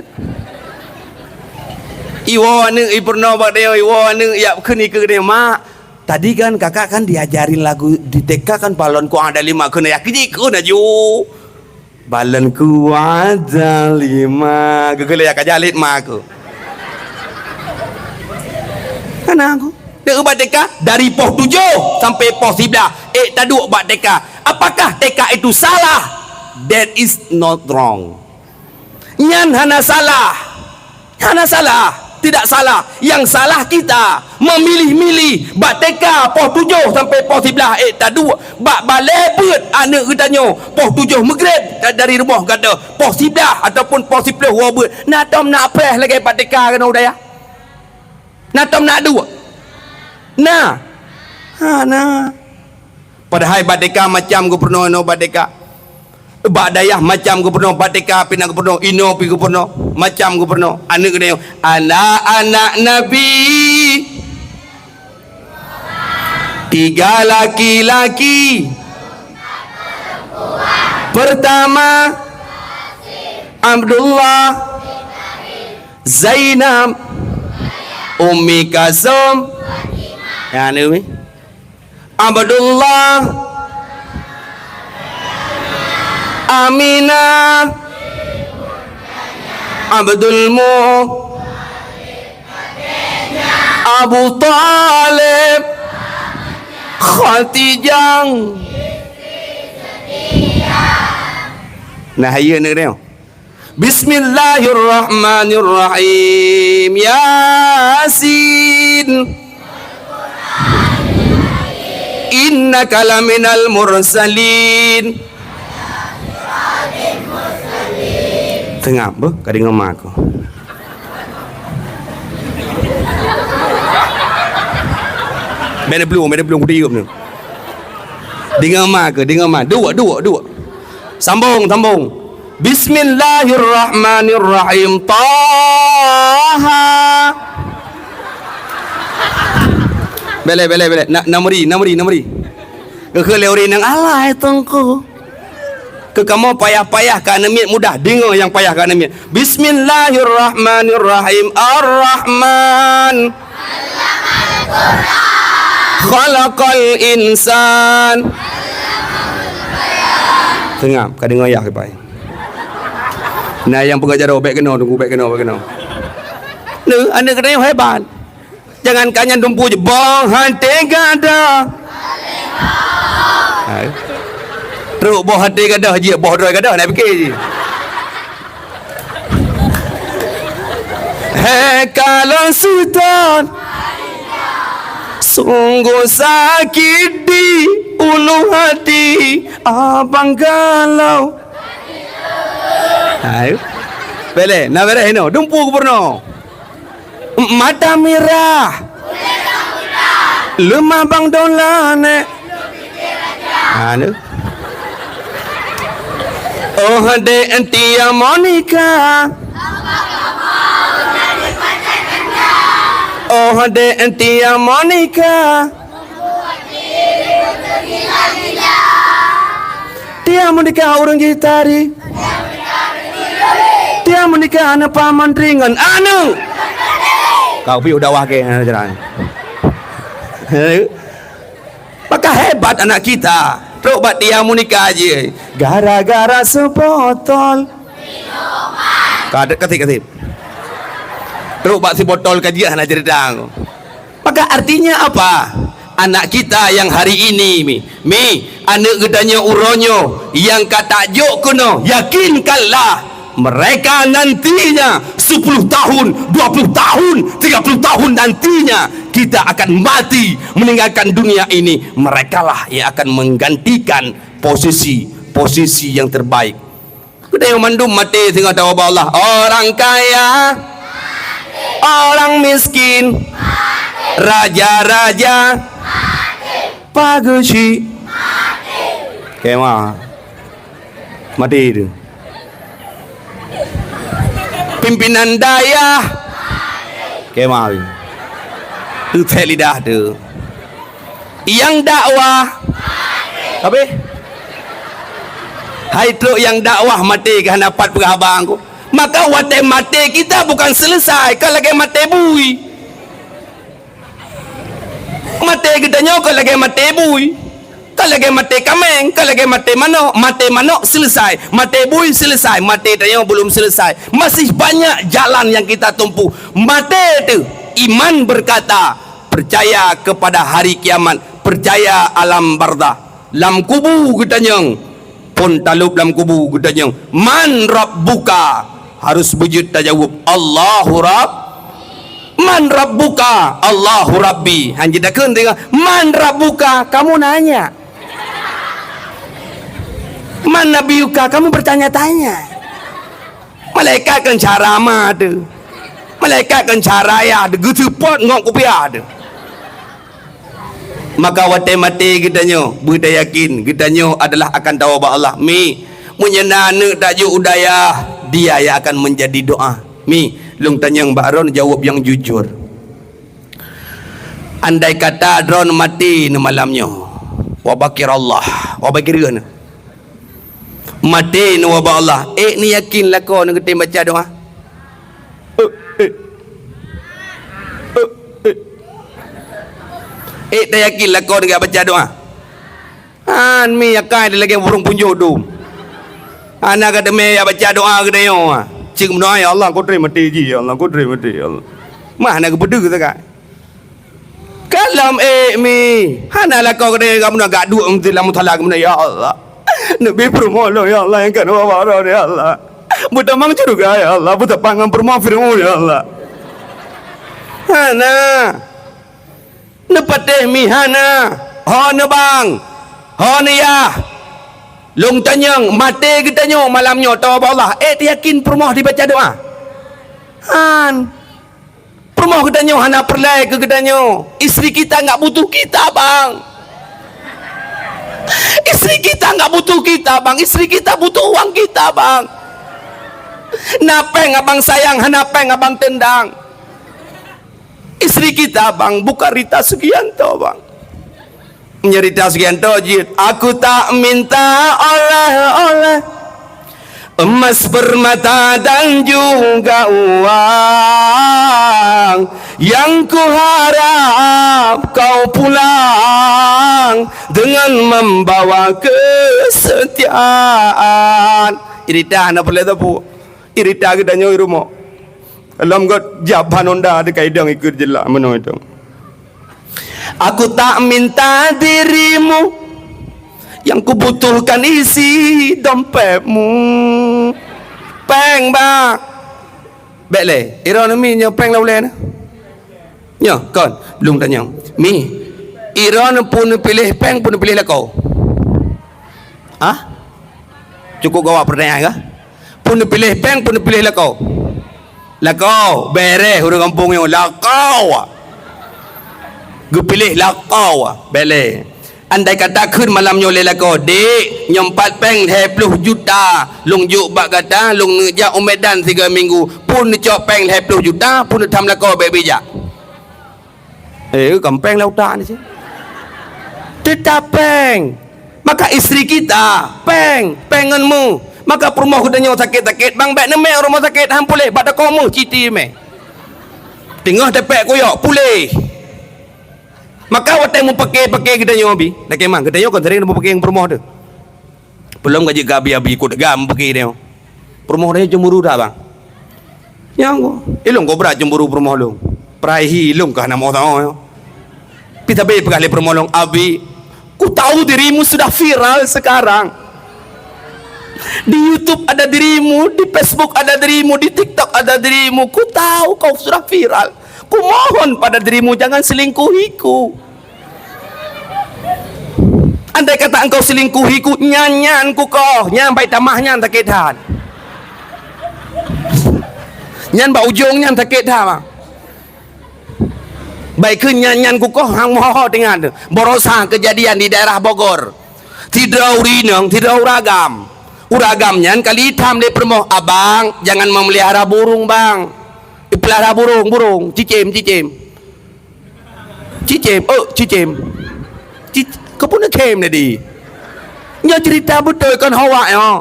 Iwo ane ipurno bak dia iwo ane ya keni ke dia mak. Tadi kan kakak kan diajarin lagu di TK kan balon ku ada 5 kena ya ku naju. Balon ku ada 5 gegele ya kajalit mak aku. Kan aku dia ubat TK dari pos 7 sampai pos 11. Taduk ubat TK. Apakah TK itu salah? That is not wrong. Nyan hana salah. Hana salah. Tidak salah. Yang salah kita memilih-milih bak TK pos 7 sampai pos 11 tadu bak balai put anak katanya pos 7 Maghrib dari rumah kata pos 11 ataupun pos 10 wabut natom nak preh lagi bak TK kan udaya natom nak dua nah padahal bak TK macam gubernur no bak TK bak dayah macam gubernur Batika pinang gubernur ino pi gubernur macam gubernur anak dia anak-anak Nabi 3 laki-laki pertama Abdullah Zainab Ummi Kasum ya ni Abdullah Aminah Abdul Mu Abu Talib Khadijah nah ya ni dia Bismillahirrahmanirrahim Yasin Innaka laminal mursalin tengah apa? Kadang ngomong aku. Mana belum aku diup ni. Dengar mak ke? Dengar mak. Dua. Sambung. Bismillahirrahmanirrahim. Taha. Bele. Namri. Ke leuri nang alai tengku. Ke kamu payah-payah ke anemit mudah dengar yang payah ke anemit Bismillahirrahmanirrahim Ar-Rahman Khalaqal insan tengah kau dengar ya ke pai nah yang pengajar baik kena tunggu baik kena ni anak kena hebat jangan kanyan dumpu je bang hati gada teruk boh hati gadah je boh droi gadah nak fikir je kalau sultan sungguh sakit di ulu hati abang galau ayo bele na bele hino dumpu gubernur mata merah lemah bang dolane anu oh de entia Monica oh de entia Monica dia menikah orang gitari dia menikah anak paman ringan anu kau pi udah wake jalan maka hebat anak kita teruk bat dia menikah aja gara-gara sebotol minuman ketip teruk bat si botol kajian nak cerita maka artinya apa anak kita yang hari ini mi anak gedanya uronyo yang kata jok kuno yakinkanlah mereka nantinya 10 tahun 20 tahun 30 tahun nantinya kita akan mati meninggalkan dunia ini merekalah yang akan menggantikan posisi yang terbaik kita yang mandum mati tengah tahu Allah orang kaya orang miskin raja-raja pagusi kemah mati itu pimpinan daya kemah tu lidah tu yang dakwah apa hai tu yang dakwah mati ke dapat pengabang ku Maka watai mati kita bukan selesai kalau lagi mati bui. Mati kita nyok kalau lagi mati bui. Kalau lagi mati kameng, kalau lagi mati manok selesai. Mati bui selesai, mati tanya belum selesai. Masih banyak jalan yang kita tempuh. Mati itu iman berkata percaya kepada hari kiamat, percaya alam barzah. Lam kubu kita nyong pun talup lam kubu kita nyong. Man rabbuka harus wujud tajawub Allahu Rabb. Man rabbuka Allahu Rabbi. Hanya kita kena tengok man rabbuka, kamu nanya. Man nabiyuka, kamu bertanya-tanya. Malaikat kan cara mah tu. Malaikat kan cara ya de gitu pot ngok kupiah tu. Maka watai mati kita nyo kita yakin kita nyo adalah akan tahu ba Allah mi menyenana tajuk udaya dia yang akan menjadi doa mi lung tanyang Mbak Ron jawab yang jujur. Andai kata Ron mati ni malamnya wa bakir Allah wa bakir kan mati ni wa ba Allah ni yakin lah kau nak baca doa tak yakin lah kau nak baca doa mi yakai dia lagi burung punjuk tu anak kata me ya baca doa ke dia cik doa ya Allah kau terima mati ji ya Allah kau terima mati ya Allah mana ke bedu tu kan kalam mi hana lah kau kata kamu nak gaduh mesti lamu talak kamu ya Allah nabi permohon ya Allah yang kan wa ya Allah buta mang juga ya Allah buta pangang permohon firman ya Allah hana nepateh mi hana hana bang hana ya long tanyang mati kita nyo malamnya tahu apa Allah yakin permoh dibaca doa han permoh kita nyo hana perlai ke kita nyo isteri kita enggak butuh kita bang isteri kita enggak butuh kita bang isteri kita butuh uang kita bang napeng abang sayang hanapeng abang tendang isteri kita bang bukan Rita Sugianto bang Rita Sugianto jid aku tak minta oleh-oleh emas permata dan juga uang yang ku harap kau pulang dengan membawa kesetiaan. Irita na boleh tahu irita kita nyoy rumah alam got jaban onda ada kaidang ikut jelak mana itu. Aku tak minta dirimu yang kubutuhkan isi dompetmu peng bang bele iron mi nyo peng laulen nyo kon belum tanya mi iron pun pilih peng pun pilih lah kau cukup gawa pertanyaan kah pun pilih peng pun pilih lah kau beres huruf kampung yang lah kau gue pilih lah kau bele. Andai kata kun malam nyo lela ko dek nyempat peng 20 juta long juk bak kata long ngejak Medan 3 minggu pun cok peng 20 juta pun tham la ko be bijak kampeng lautan ni sih tetap peng maka isteri kita pengenmu maka permoh kudanya sakit-sakit bang bek neme rumah sakit hang pulih bak dak komu citi me tengah tepek koyok pulih. Maka waktu mu pakai kita nyobi nak kemang kita nyokan sering mu pakai yang permoh tu belum gaji gabi ikut gam pakai dia permoh dia cemburu dah bang yang ilung kau berat cemburu permoh lu perahi ilung kah nama tahu kita be pekali permoh long abi ku tahu dirimu sudah viral sekarang di YouTube ada dirimu di Facebook ada dirimu di TikTok ada dirimu ku tahu kau sudah viral. Ku mohon pada dirimu jangan selingkuhiku. Andai kata engkau selingkuhiku nyanyanku kau nyan baik tamahnya tak kedan nyan ba ujungnya tak kedan baik ke nyanyanku kau hang moho dengan borosa kejadian di daerah Bogor tidak urinang tidak uragamnya kali hitam di permoh abang jangan memelihara burung bang pelihara burung cicim kau pun nak kem tadi nya cerita betul kan hawa ya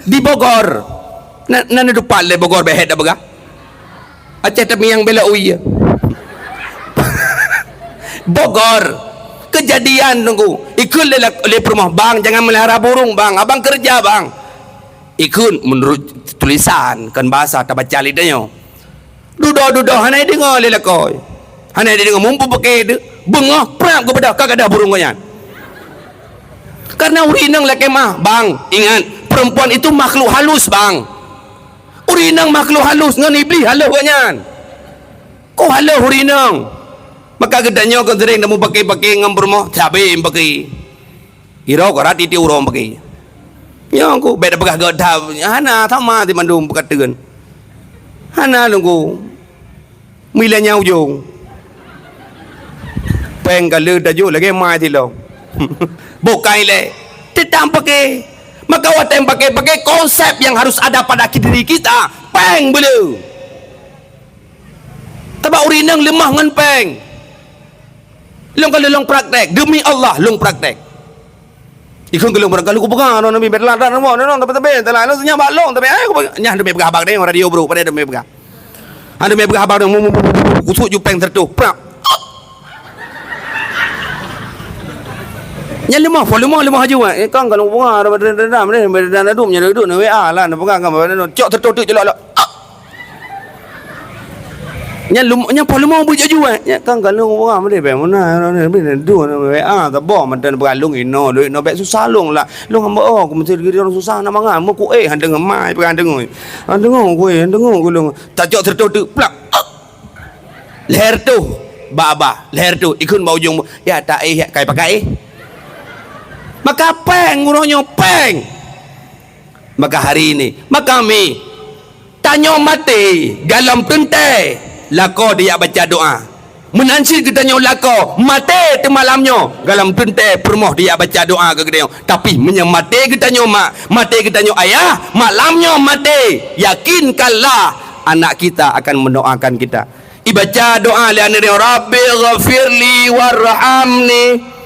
di Bogor Nana depan le Bogor behet dah begah. Aceh tapi yang bela uya. Bogor kejadian tunggu. Ikut le rumah bang, jangan melihara burung bang. Abang kerja bang. Ikut menurut tulisan kan bahasa tak baca lidahnya. Duda hanai dengar le lakoi. Hanai dengar mumpu pakai de. Bengah pram kepada kagak ada burung kanyan. Karena urinang laki mah bang. Ingat perempuan itu makhluk halus bang. Urinang makhluk halus ngan iblis halus kanyan. Kau halus urinang. Maka gedanya kau sering namu pakai ngam bermoh cabe pakai. Iro kau rati ti urang pakai. Ya aku beda pegah gedab. Hana sama di Bandung berkatakan. Hana nunggu. Milanya ujung. Peng kalau tajuk lagi mai ti lo. Bukai le. Tetap pakai. Maka watem pakai konsep yang harus ada pada diri kita. Peng belu. Sebab urinang lemah ngan peng. Long praktek demi Allah long praktek. Ikut gelung berangkat lu pegang non nabi berlan non tapi telah lu nyabak long tapi aku nyah demi pegang abang deh radio bro pada demi pegang. Ada demi pegang abang deh kusuk jupeng tertuh. Prak. Nya lemah aja wah. Kang kalau bunga ada dum nya duduk na WA lah na pegang gambar cok tertutup jelok. Nya lemah bujuk juga. Nya kang kalau bunga mede be mana duduk na WA tak boh madan beralung ino duit no be susah long lah. Long hamba aku mesti orang susah na mangan mo ku handeng mai pegang dengoy. Handeng ku long tak cok tertutup plak. Leher tu baba leher tu ikut bau ujung ya tak kai pakai. Maka peng urangnya peng. Maka hari ini maka kami tanya mati dalam tente lako dia baca doa. Menansi kita nyo lako mati te malamnya dalam tente permoh dia baca doa ke dia. Tapi menyemati kita nyo mati kita nyo ayah malamnya mati. Yakinkanlah anak kita akan mendoakan kita. Ibaca doa li anri rabbi ghafirli warhamni.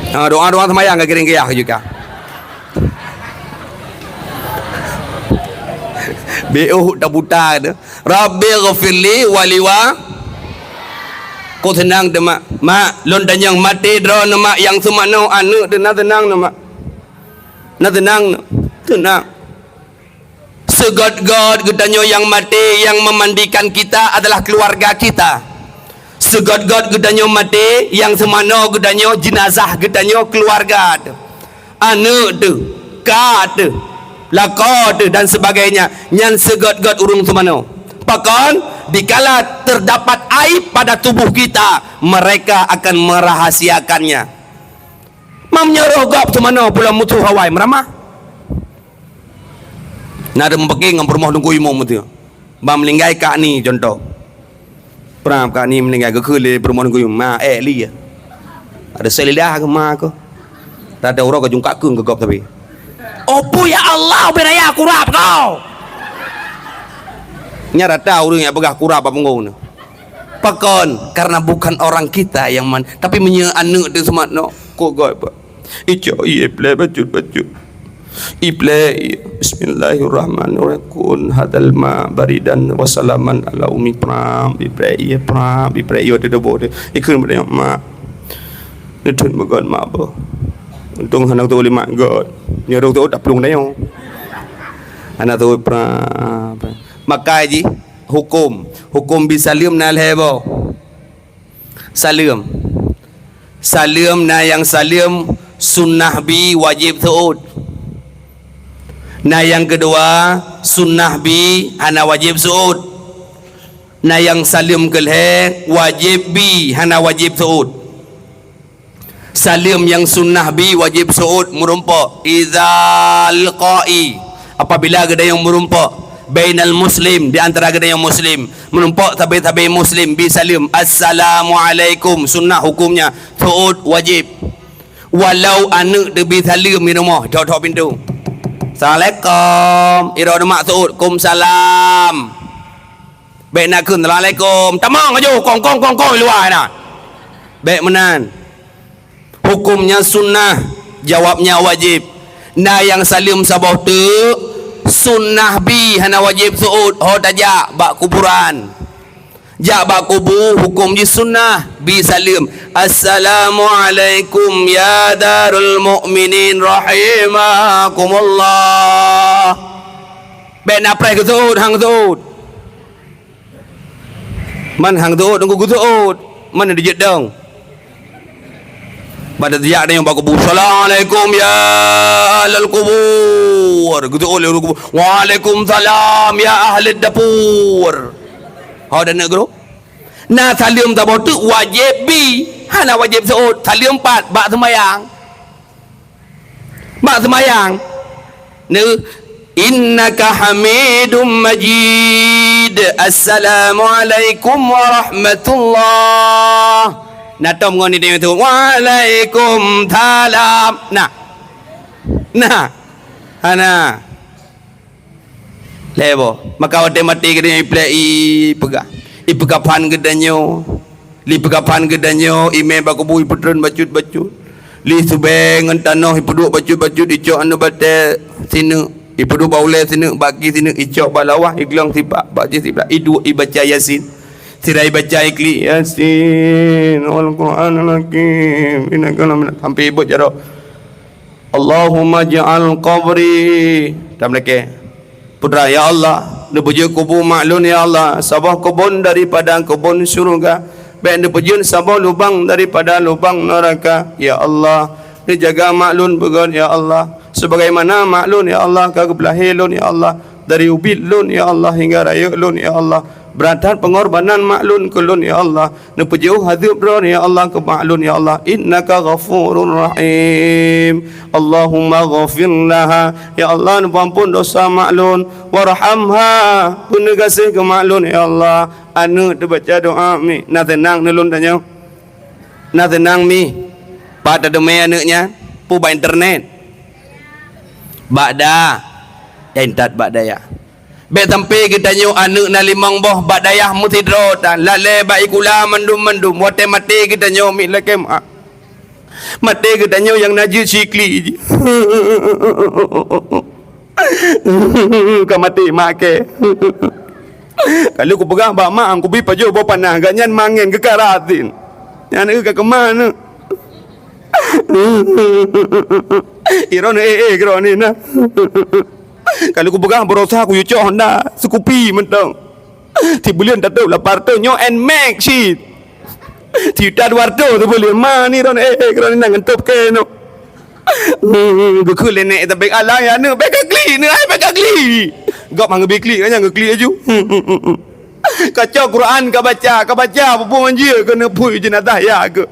Doa semayang enggak kering-kiyah juga. BO tak buta tu. Rabbi ghafirli waliwa. Kau tenang tu mak. Mak lon yang mati drone mak yang semano anu tu nak tenang tu mak. Nak tenang. Tenang. Segod-god gedanyo yang mati yang memandikan kita adalah keluarga kita. Segod-god gedanyo mati yang semana gedanyo jenazah gedanyo keluarga tu. Anu tu, ka tu, lako tu dan sebagainya. Nyan segod-god urung semana. Pakon dikala terdapat aib pada tubuh kita, mereka akan merahasiakannya. Mam nyuruh gop semana pula mutu Hawaii meramah. Nak ada mempake ngam rumah tunggu imam tu. Bam melinggai kak ni contoh. Pram kak ni melinggai ke kele rumah tunggu imam. Ma li ya. Ada selidah ke ma ko. Tak ada orang ke jungkak ke gop tapi. Opo ya Allah beraya kurap kau. Nya tahu orang yang begah kurap apa ngau. Pakon karena bukan orang kita yang tapi menye anu tu sematno. Ko gop. Ijo ie play baju. Iplay Bismillahirrahmanirrahim hadal ma baridan wasalaman ala umi pram iplay yo de bo de ikun bade ma netun magon ma bo untung hanang tu lima god nyaro tu tak plung dayo anak tu pram maka ji hukum bisalim nal hebo salim na yang salim sunnah bi wajib tuut. Nah yang kedua sunnah bi hana wajib suud. Nah yang salim kelhe wajib bi hana wajib suud. Salim yang sunnah bi wajib suud merumpak idzal qa'i apabila ada yang merumpak bainal muslim di antara ada yang muslim merumpak tabi muslim bi salim assalamualaikum sunnah hukumnya suud wajib walau anak de bi salim di rumah tok pintu. Assalamualaikum. Iro mak suud. Salam. Baik nak kun. Assalamualaikum. Tamang aja. Kong luar dah. Baik menan. hukumnya sunnah, jawabnya wajib. Nah yang salim sabah tu sunnah bi hana wajib suud ho tajak bak kuburan. Jak bak kubur hukum ji sunnah bi salim. Assalamualaikum ya darul mu'minin rahimakumullah. Ben aprai ke suud hang suud. Man hang suud tunggu suud. Mana dia dong? Pada dia ada yang bak kubur. Assalamualaikum ya ahlal kubur. Gitu oleh kubur. Waalaikumsalam ya ahli dapur. Hau dah nak guru? Nah salim tak botu wajib bi. Hana wajib seud. Salim 4 bak semayang. Bak semayang. Ni innaka hamidum majid. Assalamualaikum warahmatullah. Nah tom ngoni dia tu. Waalaikumsalam. Nah. Hana. Lebo maka wate mati kedanya iplai pegah ipegapan gedanyo li pegapan gedanyo ime bakubu iputron bacut li subeng entanoh ipuduk bacut icok anu bate sinu ipuduk baule sinu bagi sinu icok balawah iglong sibak baca sibak idu ibaca yasin sirai baca ikli yasin wal qur'anul hakim innaka sampai ibu jaro Allahumma ja'al qabri tam leke putra ya Allah nepuji kubur maklun ya Allah sabah kebun daripada kebun syurga baik nepuji sabah lubang daripada lubang neraka ya Allah dijaga maklun begon ya Allah sebagaimana maklun ya Allah kagblahilun ya Allah dari ubilun ya Allah hingga rayulun ya Allah berantar pengorbanan maklun kulun ya Allah nepuji hadibron ya Allah ke maklun ya Allah innaka ghafurur rahim Allahumma ghafir laha ya Allah ampun dosa maklun warhamha guna kasih ke maklun ya Allah anu tu baca doa mi na tenang nelun tanya na tenang mi pada demai anaknya pu ba internet bakda entat bakda ya be sampai kita nyu anak na limang boh bak dayah mutidrotan lale bai kula mendum wate mati kita nyu mi lekem mati kita nyu yang najis sikli ka mati make kalau ku pegang bak mak aku bi pajo bo panah ganyan mangen ke karatin yan ke kemana iron groni na kalau aku pegang berusaha aku yucok Honda Scoopy mentang ti bulian tak tahu lah parto nyo and make shit ti tad warto tu boleh mani ron kron nang entop ke no gukul nenek tapi ala ya no bekakli ni ai bekakli gop mang bekli kan yang gekli aju kacau Quran ka baca apa pun je ke nepui jenazah ya ke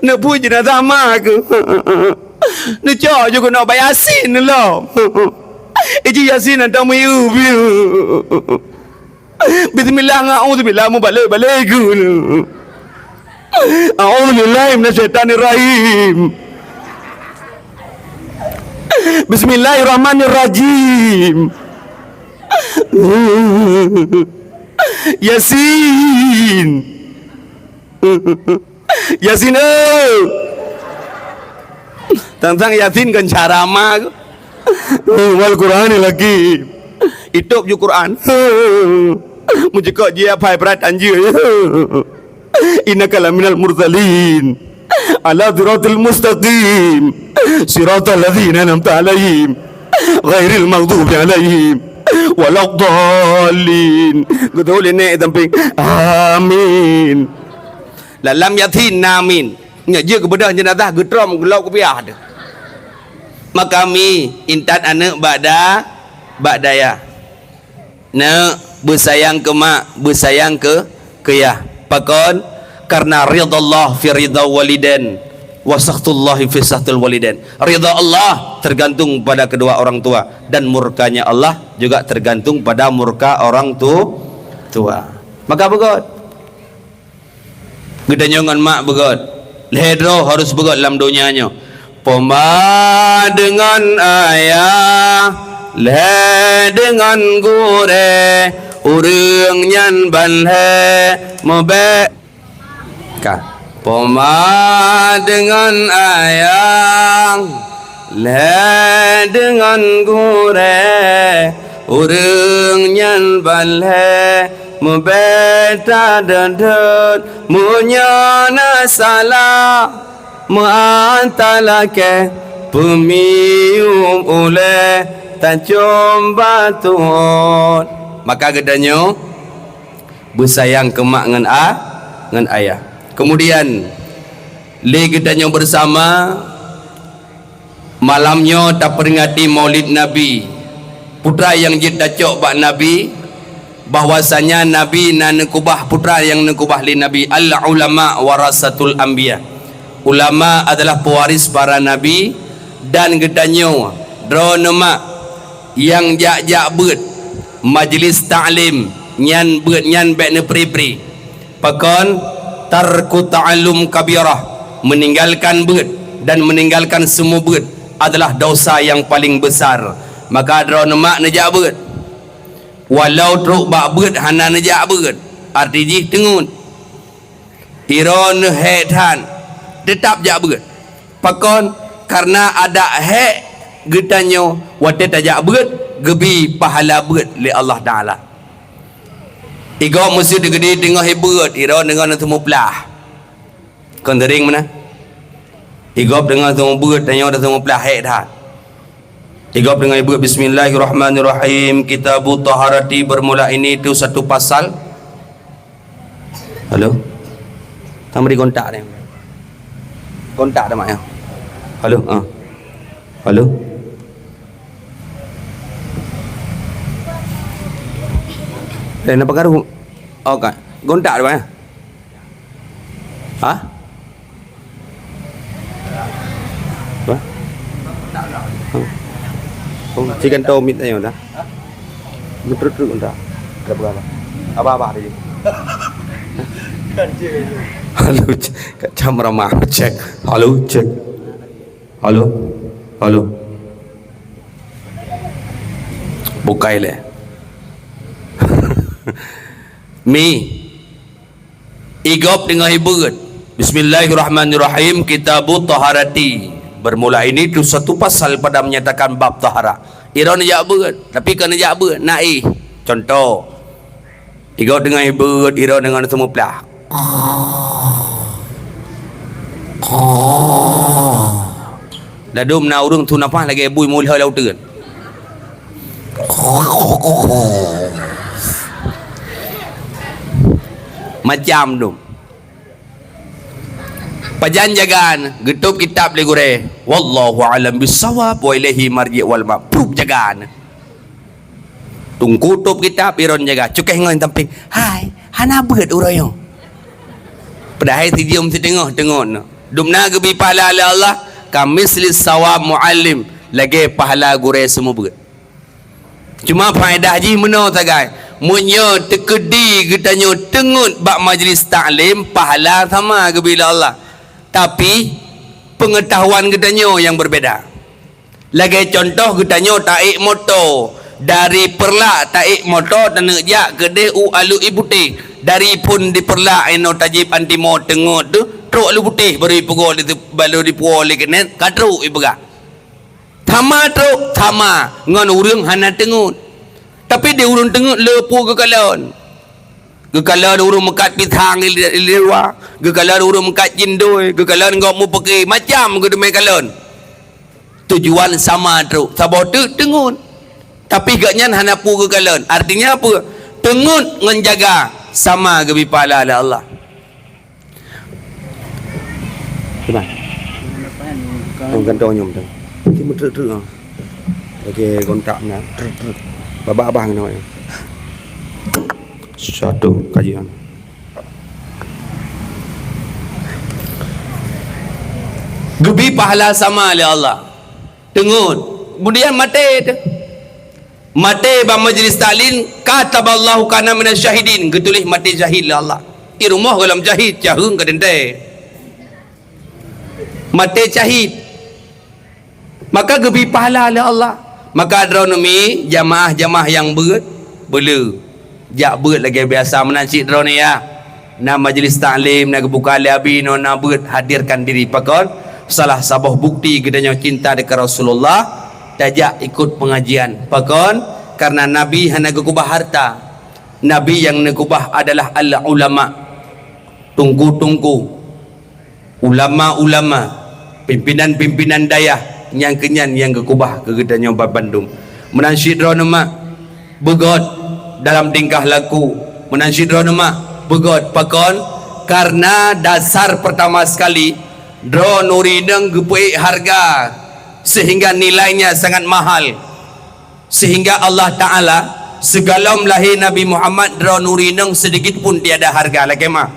nepui jenazah ma ke ni cok je kena bayasin lo Iji yasin anda mayu. Bismillah a'udzubillah mu balik gunu. A'udzubillahi minasyaitanir rahim. Bismillahirrahmanirrahim. Yasin. Yasin tentang Yasin kan carama wal Quran lagi itop ju Quran mujiko dia pai berat anjir innaka laminal mursalin ala siratal mustaqim siratal ladzina an'amta alaihim ghairil maghdubi alaihim waladdallin betul ini samping amin lalam yatin namin nya je kebedah jenazah getrom gelau ke biah ada maka kami intat anak bakdaya nak bersayang ke mak bersayang ke yah pakon karena ridallah fi ridha walidain wa sakhtullah fi sakhtul walidain ridha Allah tergantung pada kedua orang tua dan murkanya Allah juga tergantung pada murka orang tua maka begot gedanyangan mak begot lehedro harus begot dalam dunianya Poma dengan ayah le dengan gure urang nyan ban he mobe ka Poma dengan ayang, le dengan gure, urang nyan balhe, mubeta dadat, munyana salah, muantalake, pemium ule, tajam batuan. Maka gedanya bersayang ke mak dengan ayah. Kemudian gedanya bersama malamnya tak peringati maulid Nabi. Putra yang jidacok bak Nabi, bahwasanya Nabi nan nekubah putra yang nekubah li Nabi. Al ulama warasatul anbiya. Ulama adalah pewaris para nabi. Dan gedanya dronema yang jak beut majlis ta'lim nyan beut nyan bek ne pri-pri. Pakon tarku ta'allum kabirah, meninggalkan beut dan meninggalkan semua beut adalah dosa yang paling besar. Maka dronema nejak beut, walau truk bak beut hana nejak beut, arti jih tengut iron hetan tetap jak beut. Pakon karena ada hek getanyo wate tajak beut gebi pahala beut li Allah Taala. Igo mesti digede tengah hebat ira dengan temu pelah. Kon tering mana? Igo dengan temu beut tanya dah temu pelah hek dah. Igo dengan ibu bismillahirrahmanirrahim. Kitabut taharati bermula ini itu satu pasal. Halo. Tang beri kontak ni. Kontak dah mak ya. Halo. Halo. Dan apa karu? Oh kan. Gontak dah ya. Ha? Apa? Oh, chicken to meat ayo dah. Betul-betul gontak. Berapa? Apa tadi? Halo, kat camera mah cek. Halo, cek. Halo. Bukai le. Mi igop dengan hibut. Bismillahirrahmanirrahim. Kitabut taharati. Bermula ini itu satu pasal pada menyatakan bab tahara. Ira nak beut, tapi kan nak beut naik. Contoh. Igop dengan hibut, ira dengan semua pelah. Dadum na urang tu napa lagi bui mul halau teun. Macam tu. Pajan jagaan getup kitab le gure. Wallahu alam bisawab wa ilaihi marji' wal ma'ab. Proof jagaan. Tunggu tutup kitab iron jaga. Cukeh ngon tamping. Hai, hana beut urang. Padahal tidium ti tengah. Dumna gebi pahala Allah kamisli sawab muallim lagi pahala gure semua beut. Cuma faedah ji meno tagai. Munyo tekedi getanyo tengut bak majlis taklim pahala sama ke bila Allah. Tapi pengetahuan getanyo yang berbeza. Lagi contoh getanyo taik motor dari Perlak taik motor dan ngejak ke DU Alu Ibutih. Dari pun di Perlak eno tajib anti mo tengut tu truk Alu Putih beri pukul itu balu dipuol kenen katruk ibega. Tama truk tama ngon urang hana tengut. Tapi dia urung tengok lepu ke kalon. Ke kalon urung mekat pitang di luar. Ke kalon urung mekat jindoi. Ke kalon ngok mu pergi macam ke demi kalon. Tujuan sama tu. Sabar tu tengut. Tapi gaknya hana pu ke kalon. Artinya apa? Tengut menjaga sama ke bipala Allah. Cuba. Kantong nyum tu. Ti mutruk-truk. Okey, kontak nak. Babak-abang namanya. Satu kajian. Gebi pahala sama oleh Allah. Tengut. Kemudian mati. Mati ba majlis ta'lim kataballahu kana minasyahidin. Getulis mati jahil Allah. Di rumah dalam jahid jahung ke dente. Mati jahid. Maka gebi pahala oleh Allah. Maka adronomi jamaah-jamaah yang beut boleh jak beut lagi biasa menacik drone ya. na majlis ta'lim na buka abi no na beut hadirkan diri pakon salah sabah bukti gedanya cinta dekat Rasulullah tajak ikut pengajian pakon karena nabi hana gekubah harta. Nabi yang nekubah adalah al ulama, tungku-tungku ulama-ulama, pimpinan-pimpinan dayah yang kenyan yang gekubah ke gedanya Bandung. Menansyidra nama begot dalam tingkah laku, menansyidra nama begot pakon karena dasar pertama sekali dro nurineng gepui harga sehingga nilainya sangat mahal, sehingga Allah Ta'ala segala lahir Nabi Muhammad dro nurineng sedikit pun tiada harga lagi mah.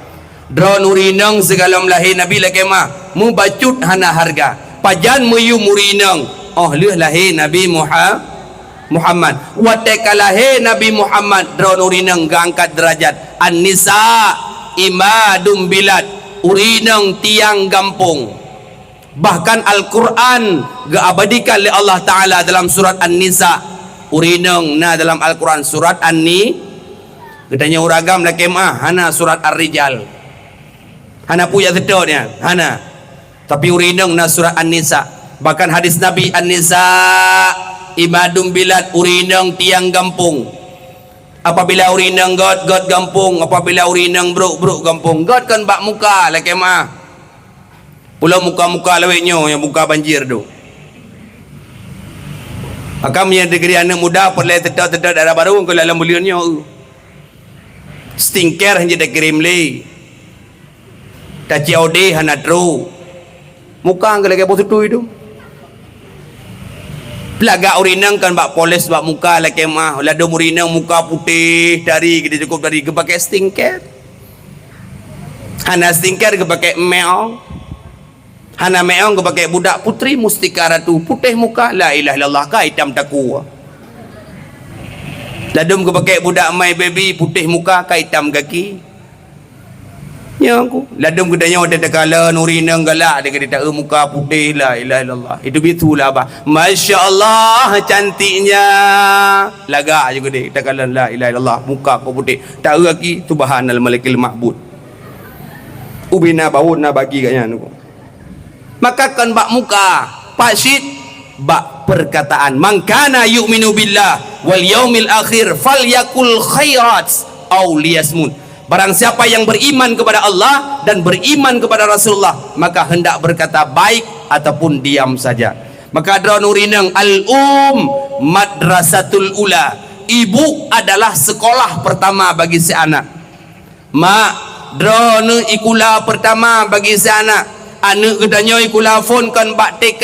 Dro nurineng segala lahir Nabi lagi mah mu bacut hana harga pajan muyu murineng oh leh lahir Nabi Muhammad wateka lahir Nabi Muhammad dro nurineng gangkat derajat an-nisa imadum bilad urineng tiang gampung. Bahkan Al-Quran geabadikan oleh Allah Ta'ala dalam surat An-Nisa urineng na dalam Al-Quran surat An-Ni gedanya uragam laki mah hana surat Ar-Rijal hana punya sedornya hana tapi urineng na surat An-Nisa. Bahkan hadis Nabi An-Nisa imadum bilad urineng tiang gampung. Apabila urineng god gampung, apabila urineng bruk gampung god kan bak muka laki mah pulau muka-muka leweknya yang buka banjir tu. Akam yang negeri anak muda perlu tetap darah baru kalau dalam buliannya stinker hanya dah kirim le tak COD hana tru muka angkat lagi bos itu pelaga urinang kan bak polis bak muka lagi mah lado urinang muka putih dari kita cukup dari ke pakai stinker hana stinker ke pakai meong hana meong ke pakai budak putri mustika ratu putih muka la ilaha illallah ka hitam taku ladum ke pakai budak my baby putih muka ka hitam kaki ya aku ladum gedanya ada tekala nurinang galak dia kata muka putih la ilaha illallah itu bitulah bah masyaallah cantiknya lagak juga dia tekala la ilaha illallah muka kau putih tak lagi subhanal malikil ma'bud ubina baun na bagi katnya aku. Maka kan bak muka pak syid bak perkataan man kana yu'minu billah wal yaumil akhir falyakul khairat aw liyasmut. Barang siapa yang beriman kepada Allah dan beriman kepada Rasulullah maka hendak berkata baik ataupun diam saja. Maka ada nurineng madrasatul ula, ibu adalah sekolah pertama bagi si anak. Mak drone ikula pertama bagi si anak. Anak gedanya ikula phone kan bak TK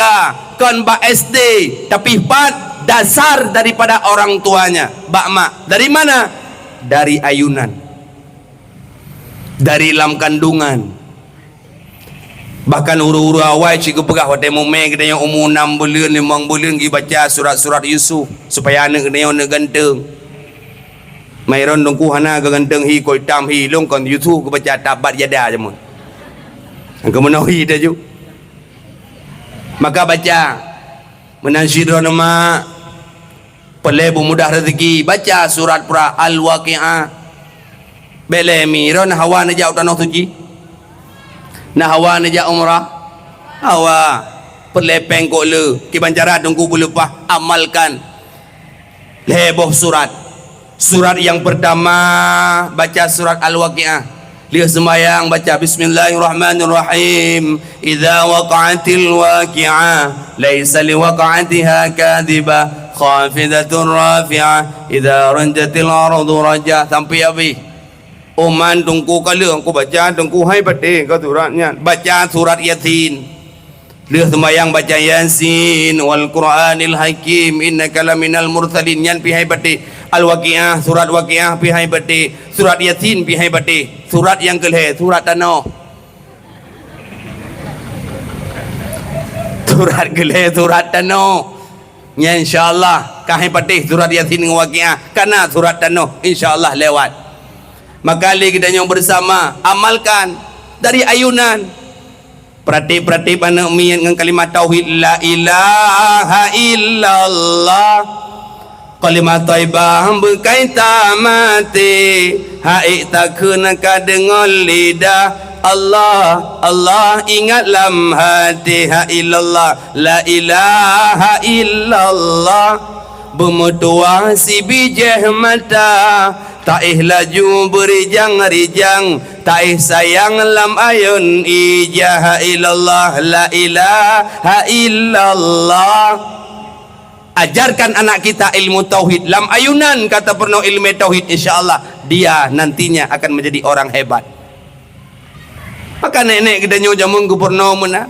kan bak SD tapi pat dasar daripada orang tuanya bak mak dari mana? Dari ayunan, dari dalam kandungan. Bahkan uru-uru awal cikgu pegah waktu mume gedanya umur 6 bulan 5 bulan pergi baca surat-surat Yusuf supaya anak gedanya nak ganteng mairon dongku hana ganteng hi koi tam hi long kon Yusuf ke baca tabat yada je mun angka menawi dah ju. Maka baca menansyidra nama pelebu mudah rezeki baca surat pura Al-Waqi'ah bele miron hawa najak tanah suci na hawa najak umrah hawa pelepeng kok le ki bancara tunggu belepah amalkan leboh surat yang pertama baca surat Al-Waqi'ah. Dia sembahyang baca bismillahirrahmanirrahim idza waqa'atil waqi'ah laisa liwaqa'atiha kadhibah khafidatur rafi'ah idza ranjatil ardu rajah sampai habis. Oman tungku kala aku baca tungku hai pate kau suratnya baca surat Yasin. Dia sembahyang baca Yasin wal Qur'anil hakim innaka laminal mursalin yan pi hai pate. Al-Waqi'ah surat Waqi'ah pi hai pate surat Yasin pi hai pate surat yang kelih surat tanah surat kelih surat tanah ya insyaallah kahai pate surat Yasin dengan Waqi'ah karena surat tanah insyaallah lewat. Maka li kita yang bersama amalkan dari ayunan perhati anak mian dengan kalimat tauhid la ilaha illallah Kalimah taibah berkaitan mati, haik tak kena dengar lidah. Allah, Allah ingat lam hati, ha illallah, la ilaha illallah. Bermutua si bijah mata, tak laju berijang-rijang, tak sayang lam ayun ijah, illallah, la ilaha illallah. Ajarkan anak kita ilmu tauhid, lam ayunan kata penuh ilmu tauhid, insyaallah dia nantinya akan menjadi orang hebat. Maka nenek kita nyo jamun ku pernah mana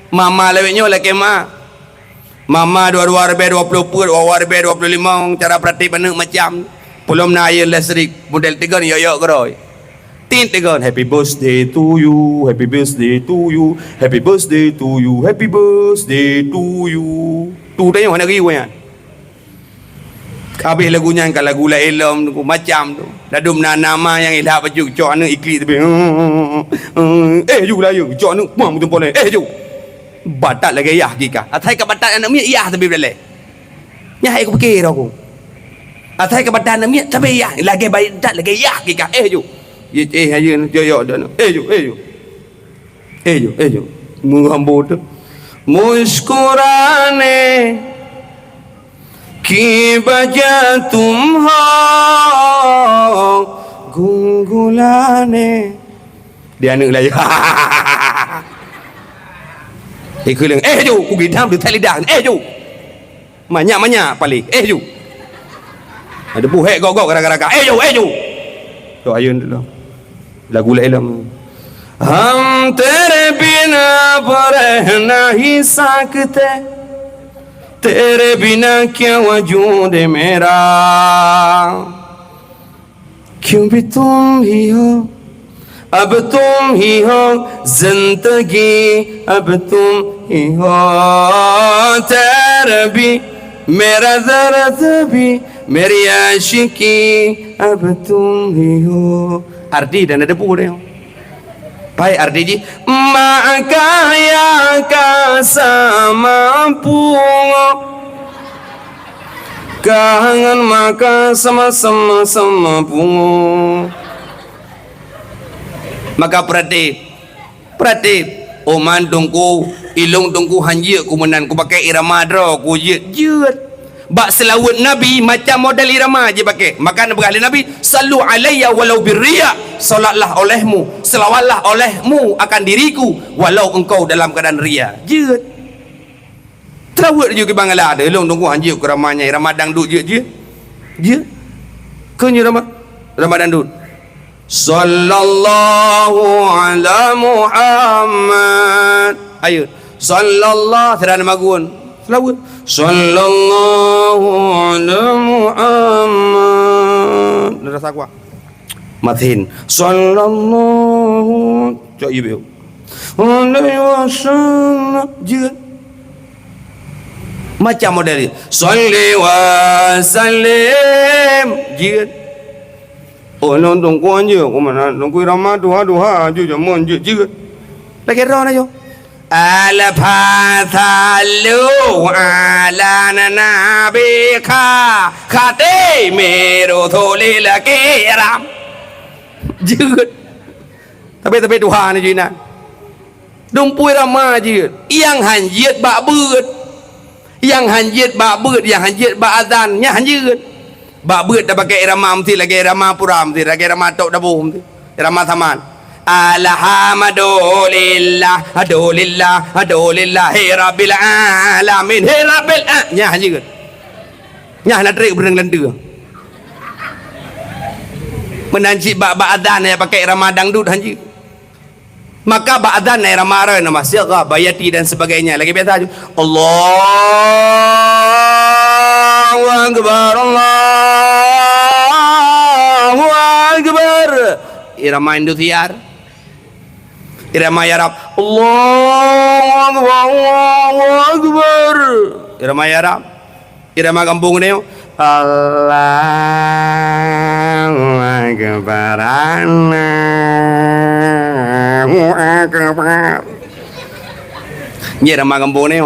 mama lewetnya oleh kema mama 22 RB 20 pur 22 RB 25 cara praktik mana macam belum na air listrik model 3 ni yo keroi tin 3 happy birthday to you, happy birthday to you, happy birthday to you, happy birthday to you. Tu dah yang mana riu kan habis lagunya kan lagu la elam tu macam tu ladum nama yang ilah baju cok anu ikli tapi ju lah you cok anu mam tu boleh ju batat lagi yah kika atai ka batat anak mi yah tapi boleh nya aku fikir aku atai ka batat anak mi tapi yah lagi batat lagi yah kika ju ayo yo dah ju menghambo tu मुस्कुराने की वजह तुम हो गुनगुलाने dia anak layu ikut leng ju ku gidam di lidah ju banyak paling ju ada buhek gok gara-gara ju tu ayun dulu lagu lain हम तेरे बिना रह नहीं सकते, तेरे बिना क्या वजूद मेरा, क्यों भी तुम ही हो, अब तुम ही हो जिंदगी, अब तुम ही हो तेरा भी मेरा दर्द भी मेरी आशिकी, अब तुम ही हो. Arti dan ada buku dia. Baik arti ji maka ya sama-mampu kangen maka sama-sama pungu maka pratik oman tungku ilung tungku hanjir ku menan ku pakai irama dra ku jeut bak selawat Nabi macam model irama je pakai maka berkali Nabi sallu alayya walau birriya, salatlah olehmu selawatlah olehmu akan diriku walau engkau dalam keadaan ria jeut terawat je ke bangala ada long tunggu anjir ke ramanya irama dangdut je ke ni irama dangdut sallallahu ala Muhammad ayo sallallahu terana magun selawat sallallahu ala Muhammad dah sakwa matin sallallahu cok ibu alaihi wasallam jeut macam model ni salli wa sallim jeut oh nonton kuan je ku mana nunggu ramah duha je jamun jeut lagi ro na yo ala fathalu ala nabika khate mero thole lagi ram jeut tapi duha ni jina dumpui ramah jeut yang hanjit bak beut yang hanjit bak azan nya hanjit bak beut dah pakai irama mesti lagi irama puram mesti lagi irama tok dabuh mesti irama taman alhamdulillah adulillahi rabbil alamin hi rabbil nya hanjit nya nak terik bereng lenda menanci bak azan ya pakai irama dangdut hanjit maka bak azan ya irama ara nama siqa bayati dan sebagainya lagi biasa Allahu akbar Allahu akbar irama Indosiar irama Arab Allahu akbar irama Arab irama kampung ni Allahu akbar Allahu akbar ni irama kampung ni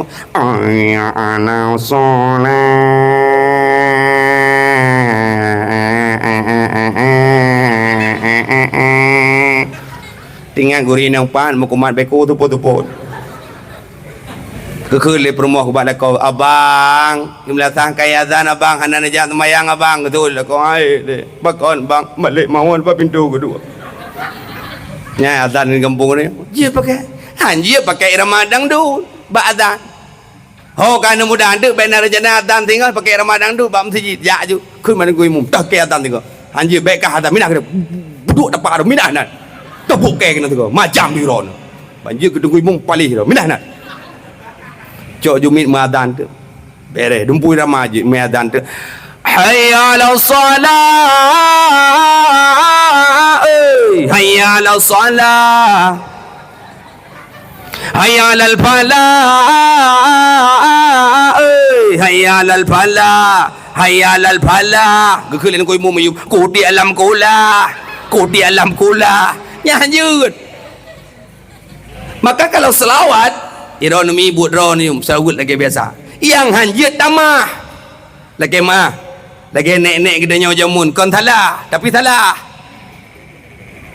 ya ana solat tinggal gurih nang pan mukumat beko tupo-tupo kekele perumah kepada kau abang jumlah kaya azan abang hana najak semayang abang betul kau ai bakon bang balik mawon pa pintu kedua nya azan di kampung ni dia pakai Ramadan tu ba azan ho kan mudah ada benar jana azan tinggal pakai Ramadan tu ba masjid ya ju kun mana gui mum tak ke azan tinggal anjir baik kah azan minah duduk dapat ada minah nak tepuk ke kena tu macam di ron banjir ke gui mum palih dah minah nak cok jumit madan tu beres dumpui ramai je madan tu hayya ala salah hayya ala salah hayya ala falah hayya ala falah hayya ala falah kekele koi mu mayu ku di alam kula ya lanjut maka kalau selawat ironomi buat ron ni sawut lagi biasa yang hanjut tamah lagi mah lagi nek-nek gedanya jamun kon salah tapi salah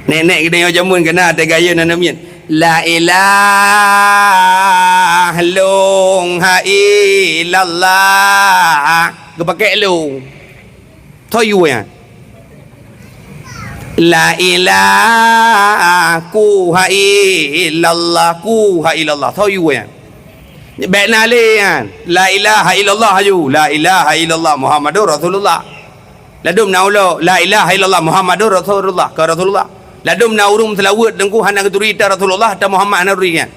nek-nek gedanya jamun kena ada gaya nanamian la ilaha illallah ke pakai lu toyu ya la ilaha illallah toyu ya baik nali kan la ilaha illallah ju la ilaha illallah muhammadur rasulullah ladum naulo la ilaha illallah muhammadur rasulullah ka rasulullah ladum naurum selawat dengku hanang turita rasulullah ta muhammad naruri kan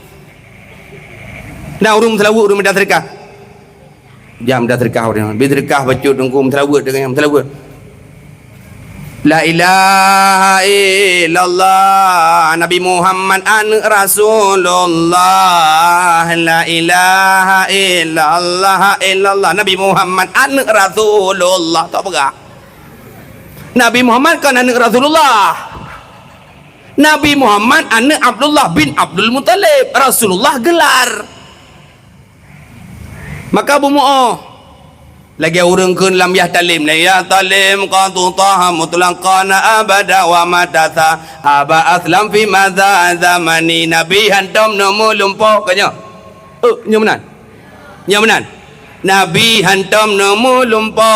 naurum selawat rum dah terkah jam dah terkah orang bidrikah bacut dengku selawat dengan selawat la ilaha illallah Nabi Muhammad anak Rasulullah la ilaha illallah Nabi Muhammad anak Rasulullah tak apa Nabi Muhammad kan anak Rasulullah Nabi Muhammad anak Abdullah bin Abdul Muttalib Rasulullah gelar maka bumu'ah lagi orang kun lam yah talim la ya talim qatu taha mutlaqan abada wa madatha aba aslam fi madza zamani nabi hantam nomo lumpo kanya nyamenan nabi hantam nomo lumpo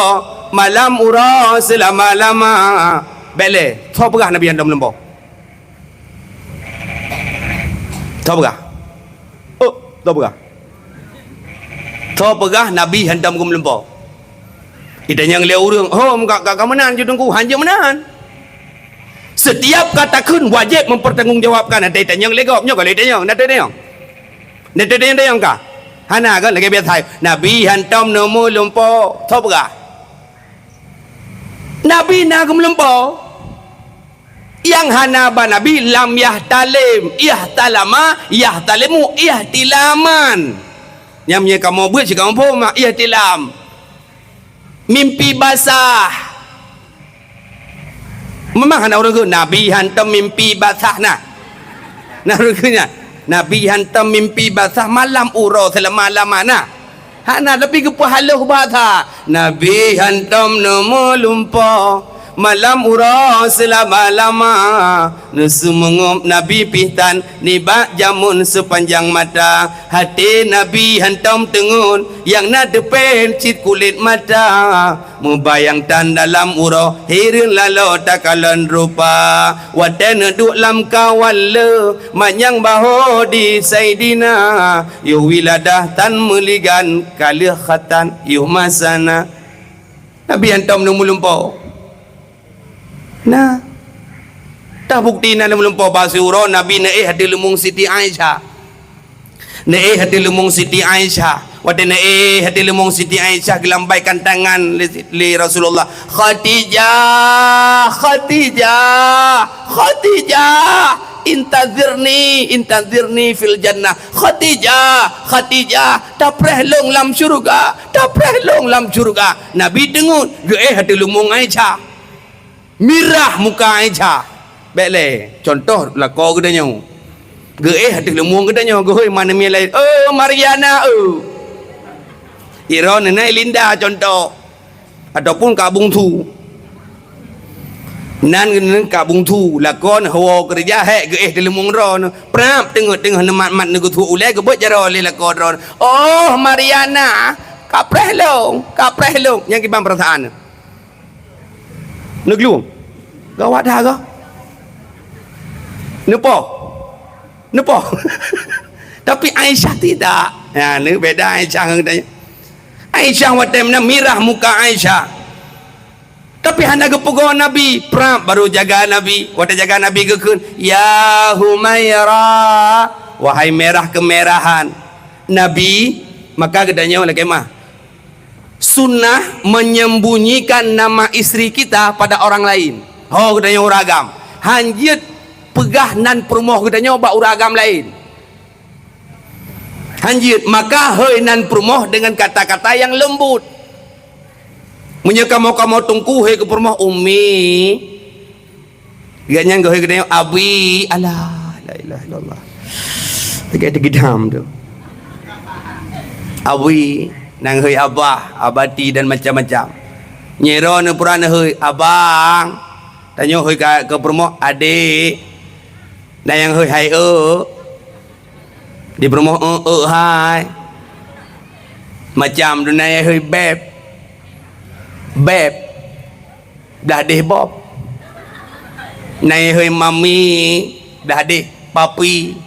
malam ura selama lama bele tho pegah nabi hantam lumpo tho pegah nabi hantam kum lumpo kita yang lihat orang kak menan je tunggu hanya menan setiap katakan wajib mempertanggungjawabkan ada yang legok nyok kalau yang nada yang kah hana kan lagi biasa nabi hantam nomo lumpo tahu gak nabi nagum lumpo yang hana ba nabi lam yahtalim yahtalimu ihtilaman nyamnya kamu buat jika kamu mak ihtilam mimpi basah memang ada orang ke nabi hantam mimpi basah nah orangnya nabi hantam mimpi basah malam uro selama lama nah hana lebih ke pahala basah nabi hantam nomo lumpo malam ura selama lama nusu mengum nabi pihtan nibak jamun sepanjang mata hati nabi hantam tengun yang nadepen cit kulit mata membayangkan dalam ura hirin lalu takalan rupa wadan duk lam kawal manyang baho di saidina yuh wiladah tan meligan kalih khatan yuh masana nabi hantam numulumpo nah dah bukti na lumpau basuro nabi nae hati lumung Siti Aisyah wada nae hati lumung Siti Aisyah gelambaikan tangan li Rasulullah Khadijah intazirni fil jannah Khadijah tapreh long lam syurga nabi dengut hati lumung Aisyah mirah muka Aisyah baiklah contoh lah kau gedanya hati lemung gedanya gehoi mana mi lain Mariana Iron naik Linda contoh ataupun kabung tu nan ka bung thu lakon hawa kerja hek ge dalam mungro prap tengok mat nu thu ulai ke bot jaro le lakon ron oh Mariana kapreh long yang kibang perasaan neglu gawat dah ke nepo tapi Aisyah tidak ya ni beda Aisyah dengan Aisyah watemna mirah muka Aisyah tapi hendak kepegawan Nabi prap baru jaga Nabi wata jaga Nabi gekun ya Humaira wahai merah kemerahan Nabi maka gedanya oleh kemah sunnah menyembunyikan nama istri kita pada orang lain oh gedanya uragam hanjit pegah nan permoh gedanya bak uragam lain hanjit maka hei nan permoh dengan kata-kata yang lembut menyekam-kamu tungku hei ke permoh umi ganyang ke hei gedanya abi alah la ilaha illallah tegak gedam tu abi nang hei abah abati dan macam-macam nyero ne purana hei abang tanya hei ke permoh adik dan yang hei hai di permoh hai macam dunia hei beb dah deh bob nai hei mami dah deh papi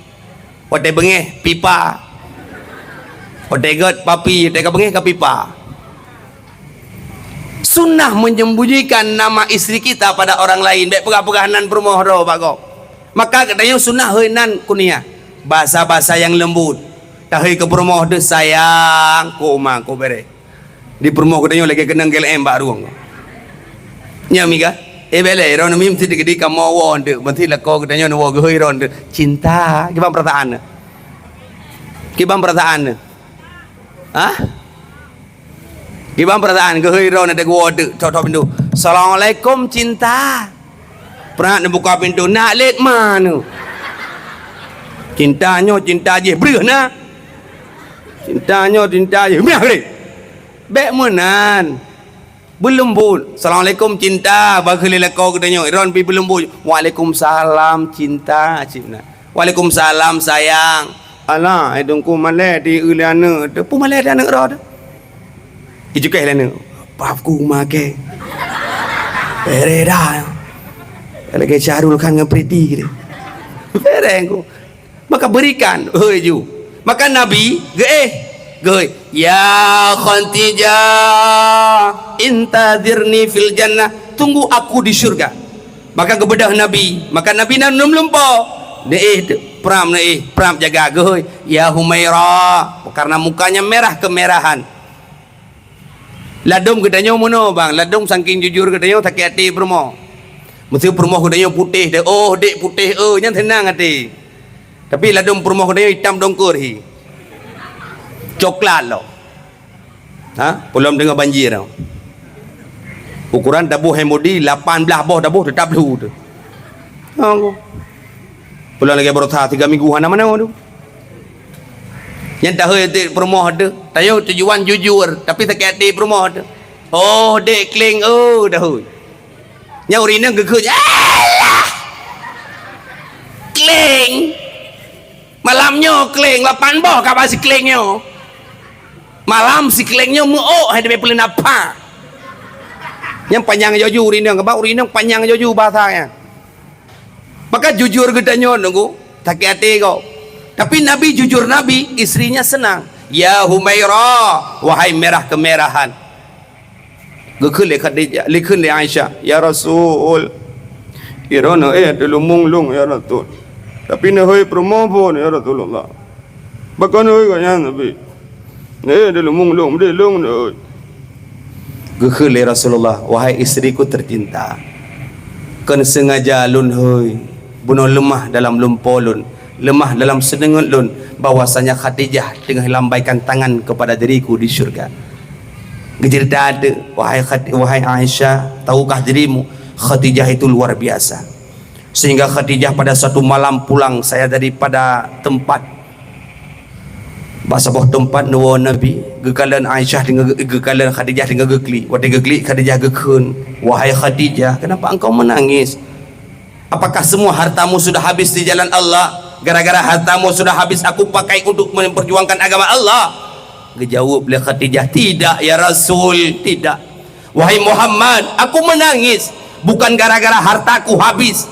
wate bengeh pipa wate got papi wate ka bengeh ka pipa sunnah menyembunyikan nama istri kita pada orang lain baik pegah-pegahanan permoh ro bagok maka katanya sunnah hei nan kunia bahasa-bahasa yang lembut dah hei ke permoh de sayang ko ma ko bere di permoh katanya lagi kenang GLM bak ruang nyami ka bele ron mim ti di kamawon de banti la ko katanya no ge hei ron de cinta kibang perasaan ah kibang perasaan ge hei ron de go de tok pintu assalamualaikum cinta pernah buka pintu nak let mana cintanya cinta je breh na cintanya cinta je miah le bek menan belum pun assalamualaikum cinta bagi lelako katanya iron pi belum pun waalaikumsalam cinta cina waalaikumsalam sayang alah idungku male di uliana tu pu male dan ro tu ijukai lana papku make ereda lagi Syahrul Khan dengan Priti gitu berengku maka berikan ju maka Nabi ge ya Khadijah intadirni fil jannah tunggu aku di surga maka kebedah Nabi maka Nabi nan lumpo pram jaga ge ya Humaira karena mukanya merah kemerahan ladum gedanya mono bang ladum saking jujur gedanya tak hati permo mesti permo gedanya putih de oh dek putih nya tenang hati tapi ladum permo gedanya hitam dongkur hi coklat lo belum dengar banjir tau ukuran dabuh hemodi 18 boh dabuh tetap lu tu pulang lagi berotha 3 mingguan mana tu yang tak hei permoh ada tayo tujuan jujur tapi tak hati permoh ada oh dek kling dah hei nya urina gegej alah kling malamnya kling 8 boh ka basi klingnya malam si kelengnya muok hai dia boleh napa yang panjang joju urina ke urina panjang joju bahasanya maka jujur gedanya nunggu tak hati kau tapi Nabi jujur Nabi istrinya senang ya Humaira wahai merah kemerahan gekul le Khadijah likun le Aisyah ya Rasul irona delumung ya Rasul tapi ne hoi promo ya Rasulullah bakon hoi kaya Nabi delumung gekul le Rasulullah wahai istriku tercinta kan sengaja lun hoi bunuh lemah dalam lumpolun lemah dalam sedengut lun bahwasanya Khadijah tengah lambaikan tangan kepada diriku di syurga gejerita ada wahai Aisyah tahukah dirimu Khadijah itu luar biasa sehingga Khadijah pada suatu malam pulang saya daripada tempat Bahasa boh tempat nuwa Nabi gekalan Aisyah dengan gekalan Khadijah dengan gekli. Wate gekli Khadijah gekun. Wahai Khadijah, kenapa engkau menangis? Apakah semua hartamu sudah habis di jalan Allah? Gara-gara hartamu sudah habis aku pakai untuk memperjuangkan agama Allah. Dijawab oleh Khadijah, tidak ya Rasul, tidak. Wahai Muhammad, aku menangis bukan gara-gara hartaku habis,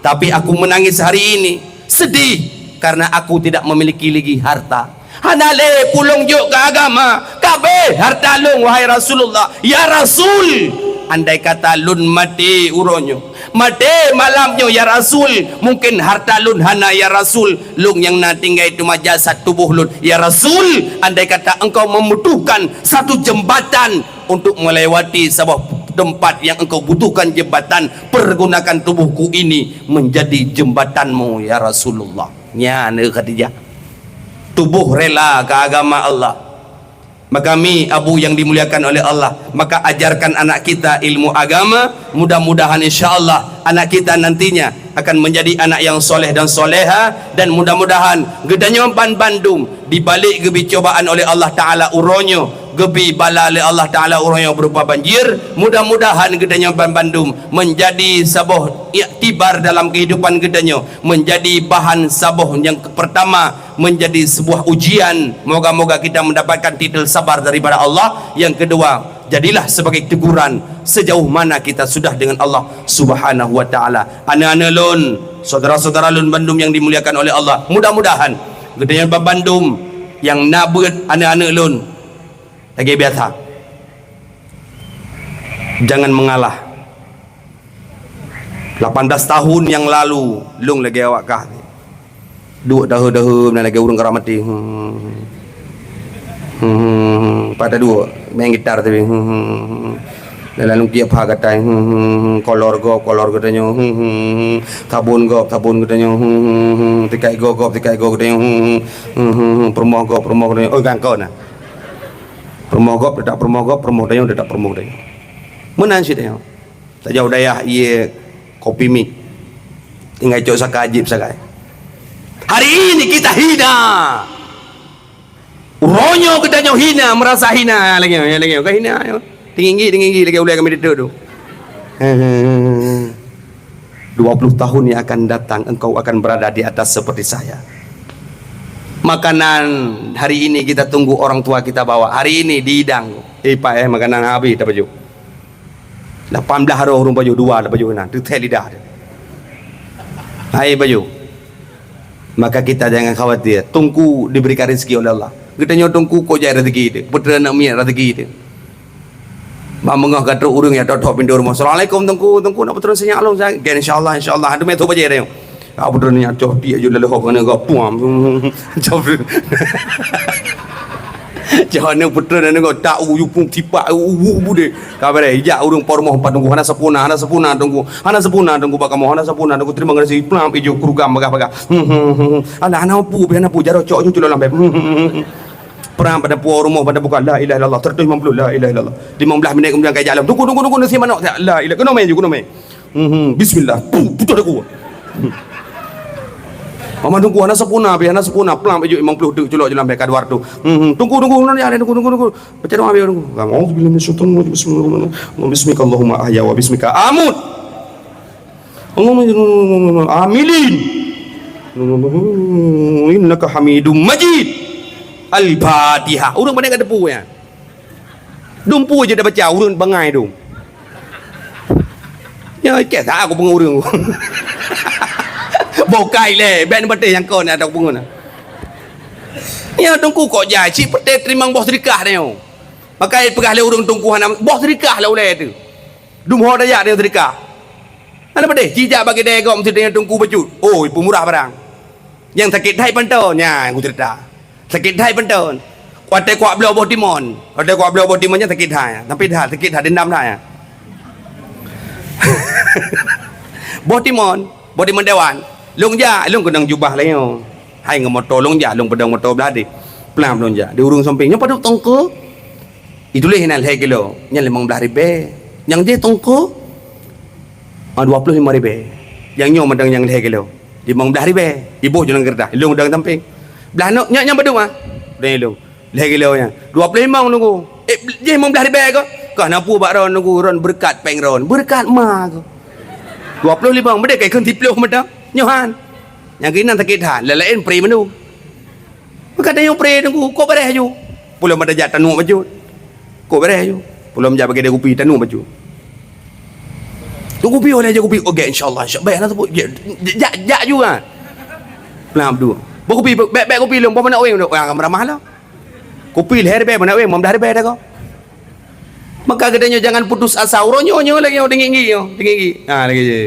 tapi aku menangis hari ini sedih karena aku tidak memiliki lagi harta. Hanale pulung juk ke agama kabeh harta lung wahai Rasulullah. Ya Rasul, andai kata lun mati uronyo, mati malamnya ya Rasul, mungkin harta lun hana ya Rasul, lung yang na tinggal itu majasad tubuh lun ya Rasul. Andai kata engkau membutuhkan satu jembatan untuk melewati sebuah tempat yang engkau butuhkan jembatan, pergunakan tubuhku ini menjadi jembatanmu ya Rasulullah. Nya Khadijah tubuh rela ke agama Allah. Maka kami abu yang dimuliakan oleh Allah, maka ajarkan anak kita ilmu agama. Mudah-mudahan insyaallah anak kita nantinya akan menjadi anak yang soleh dan soleha, dan mudah-mudahan gedanya Bandung dibalik gebi cobaan oleh Allah Ta'ala uronyo, gebi bala oleh Allah Ta'ala uronyo berupa banjir. Mudah-mudahan gedanya Bandung menjadi sabuh iktibar dalam kehidupan gedanya, menjadi bahan sabuh yang pertama, menjadi sebuah ujian. Moga-moga kita mendapatkan titel sabar daripada Allah. Yang kedua, jadilah sebagai teguran sejauh mana kita sudah dengan Allah Subhanahu wa Ta'ala. Anak-anak lun, saudara-saudara lun Bandung yang dimuliakan oleh Allah, mudah-mudahan gedenya Bandung yang nabut anak-anak lun lagi biasa, jangan mengalah. 18 tahun yang lalu lung lagi awak kah duk dah lagi urung kerap mati. Pada dua main gitar tapi lalu tiap hari kata kolor gop katanya, tabun katanya, tikai gop katanya, promoh katanya. Oh kan kau nah promoh gop katanya tidak promoh katanya. Menan sih dia tak jauh daya ia kopi mik tinggal cok sakajib sakai. Hari ini kita hina uronyo katanya, hina, merasa hina lagi ke hina tinggi lagi ulai kami tu 20 tahun yang akan datang engkau akan berada di atas seperti saya. Makanan hari ini kita tunggu orang tua kita bawa hari ini di hidang pak makanan habis tak baju 18 hari orang baju 2 tak baju nah tu teh lidah hai baju. Maka kita jangan khawatir, tunggu diberikan rezeki oleh Allah. Kita nyo tunggu ko jaya rezeki itu, putra nak miat rezeki itu. Mamengah kata urang ya tok pintu rumah. Assalamualaikum tunggu nak putra senyap long saya. Insyaallah ada metode baca dia. Apa putra ni acoh dia je lalu hok kena gapuam. Jangan putra dan engkau tak upung tipak bude. Kabar ya urang pormoh empat tunggu hana sepuna tunggu bakal mohon sepuna tunggu terima kasih pelam ijo kurugam bagah. Anak pu jaro cok culo lambe. Perang pada puau rumah pada buka la ilaha illallah 350 la ilaha illallah 15 minit kemudian kai jalan tunggu nasi mana la ilaha kena main bismillah putar aku. Mama tunggu anak sepuna pelam ijo 50 duk culok jalan beka dua tu. Tunggu nanti ada tunggu. Baca doa biar tunggu. A'udzubillahi minasyaitonir rajim. Bismillahirrahmanirrahim. Bismikallahumma ahya wa bismika amut. Allahumma amilin. Innaka Hamidum Majid. Al-Fatihah. Urang pandai kat depu ya. Dumpu je dah baca urang bangai dum. Ya ke tak aku pengurang. Bokai le ben betul yang kau ni ada pungun. Ya tungku kok jai cik pete terimang bos rikah dia. Pakai pegah le urang tungku hana bos rikah lah ulai tu. Dum ho daya dia rikah. Ada pete jijak bagi dia kau mesti dengan tungku baju. Oh ibu murah barang. Yang sakit hai panton nya aku cerita. Sakit hai panton. Kuat kuat belau bos timon. Ada kuat belau bos timonnya sakit hai. Tapi dah sakit dah dendam dah ya. Bos timon dewan. Long kena jubah lain. Hai ngam motor long pedang motor beladi. Pelam long ja. Di urung sampingnya pada tongko. Itulah yang hai kilo. Yang 15,000. Yang dia tongko 25,000. Yang nyo madang yang hai kilo. 15,000. Ibu jangan kerja. Long dang samping. Belah nok nya badung ah. Dia lu. Lagi nya. 25 nunggu. Dia 15 ribu ke? Kah nampu bak ron nunggu ron berkat peng ron. Berkat ma ke. 25 benda kai kan tiploh meda. Nyohan. Yang kini tak kita lain pre menu. Maka ada yang pre nunggu kok beres ju. Pulau mada jat tanu baju. Kok beres ju. Pulau menjak bagi dia kopi tanu baju. Tu kopi oleh je kopi. Okey insya-Allah. Baiklah tu. Jak juga. Pelam tu. Kopi baik kopi lu apa nak weng orang ramah lah. Kopi leher baik nak weng mam dah baik dah kau. Maka katanya jangan putus asa. Uronyo lagi dengi. Ha lagi je.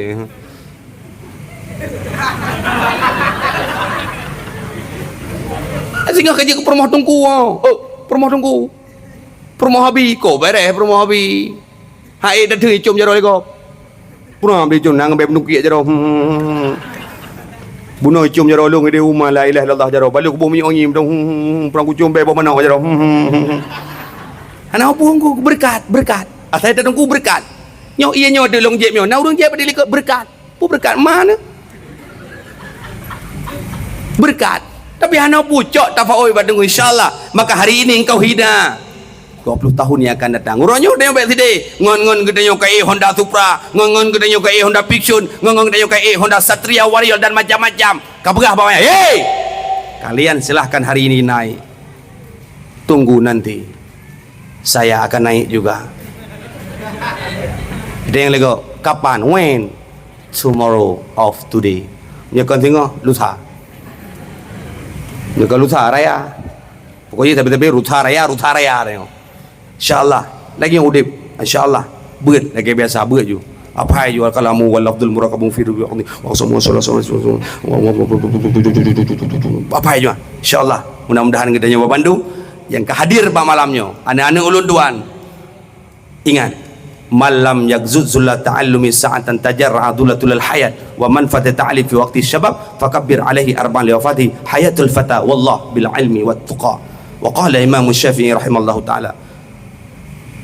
Sehingga kerja ke permoh tungku. Permoh tungku. Permoh habis kau beres permoh habis. Hai dah tu cum jaro lego. Pura ambil cum nang ambil penukik jaro. Bunuh cum jaro lu ngide rumah la ilaha illallah jaro. Balik kubur minyak angin dong. Perang ku cum be mana jaro. Ana apa ku berkat. Asal tak tunggu berkat. Nyo iya nyo de long jep nyo. Na urang jep dia berkat. Pu berkat mana? Berkat. Tapi hana pucuk tafaoi badung insyaallah. Maka hari ini engkau hina. 20 tahun yang akan datang. Uronyo dia baik sini. Ngon gedenya kai Honda Supra, ngon gedenya kai Honda Fiction, ngon gedenya kai Honda Satria Warrior dan macam-macam. Kaberah bawahnya. Hey! Kalian silahkan hari ini naik. Tunggu nanti. Saya akan naik juga. Dia yang lego, kapan? When? Tomorrow of today. Dia kan tengok lusa. Dia kan lusa raya. Pokoknya tapi ruta raya tengok. InsyaAllah lagi yang udip InsyaAllah berat lagi biasa berat je apa yang jual kalamu walafdul murakabung firu wa semua apa yang jual InsyaAllah mudah-mudahan kita nyoba Bandung yang kehadir pada malamnya anak-anak ulun tuan ingat malam yakzud zullat ta'allumi sa'atan tajarra'a dhulatul hayat wa manfat ta'alif fi waqti syabab fakabbir alaihi arba'an liwafati hayatul fata wallah bil ilmi wat tuqa wa qala imam syafi'i rahimallahu ta'ala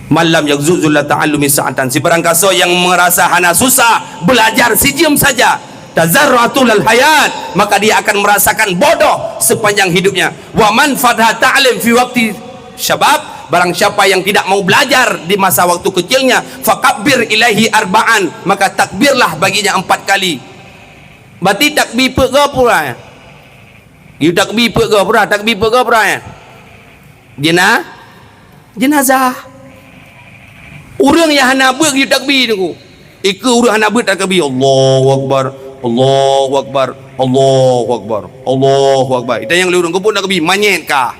malam yakzuzul la ta'allumi sa'atan si barang kaso yang merasa hana susah belajar sejam saja tazarratul hayat maka dia akan merasakan bodoh sepanjang hidupnya wa man fadha ta'lim fi waqti syabab barang siapa yang tidak mau belajar di masa waktu kecilnya fakabbir ilahi arba'an maka takbirlah baginya 4 kali berarti takbir pe ke pura you takbir pe ke pura takbir pe ke pura jenazah orang yang hana buat dia takbir tu. Ikut orang hana buat takbir. Allahu akbar. Allahu akbar. Allahu akbar. Allahu akbar. Itu yang orang kau takbir manyet kah?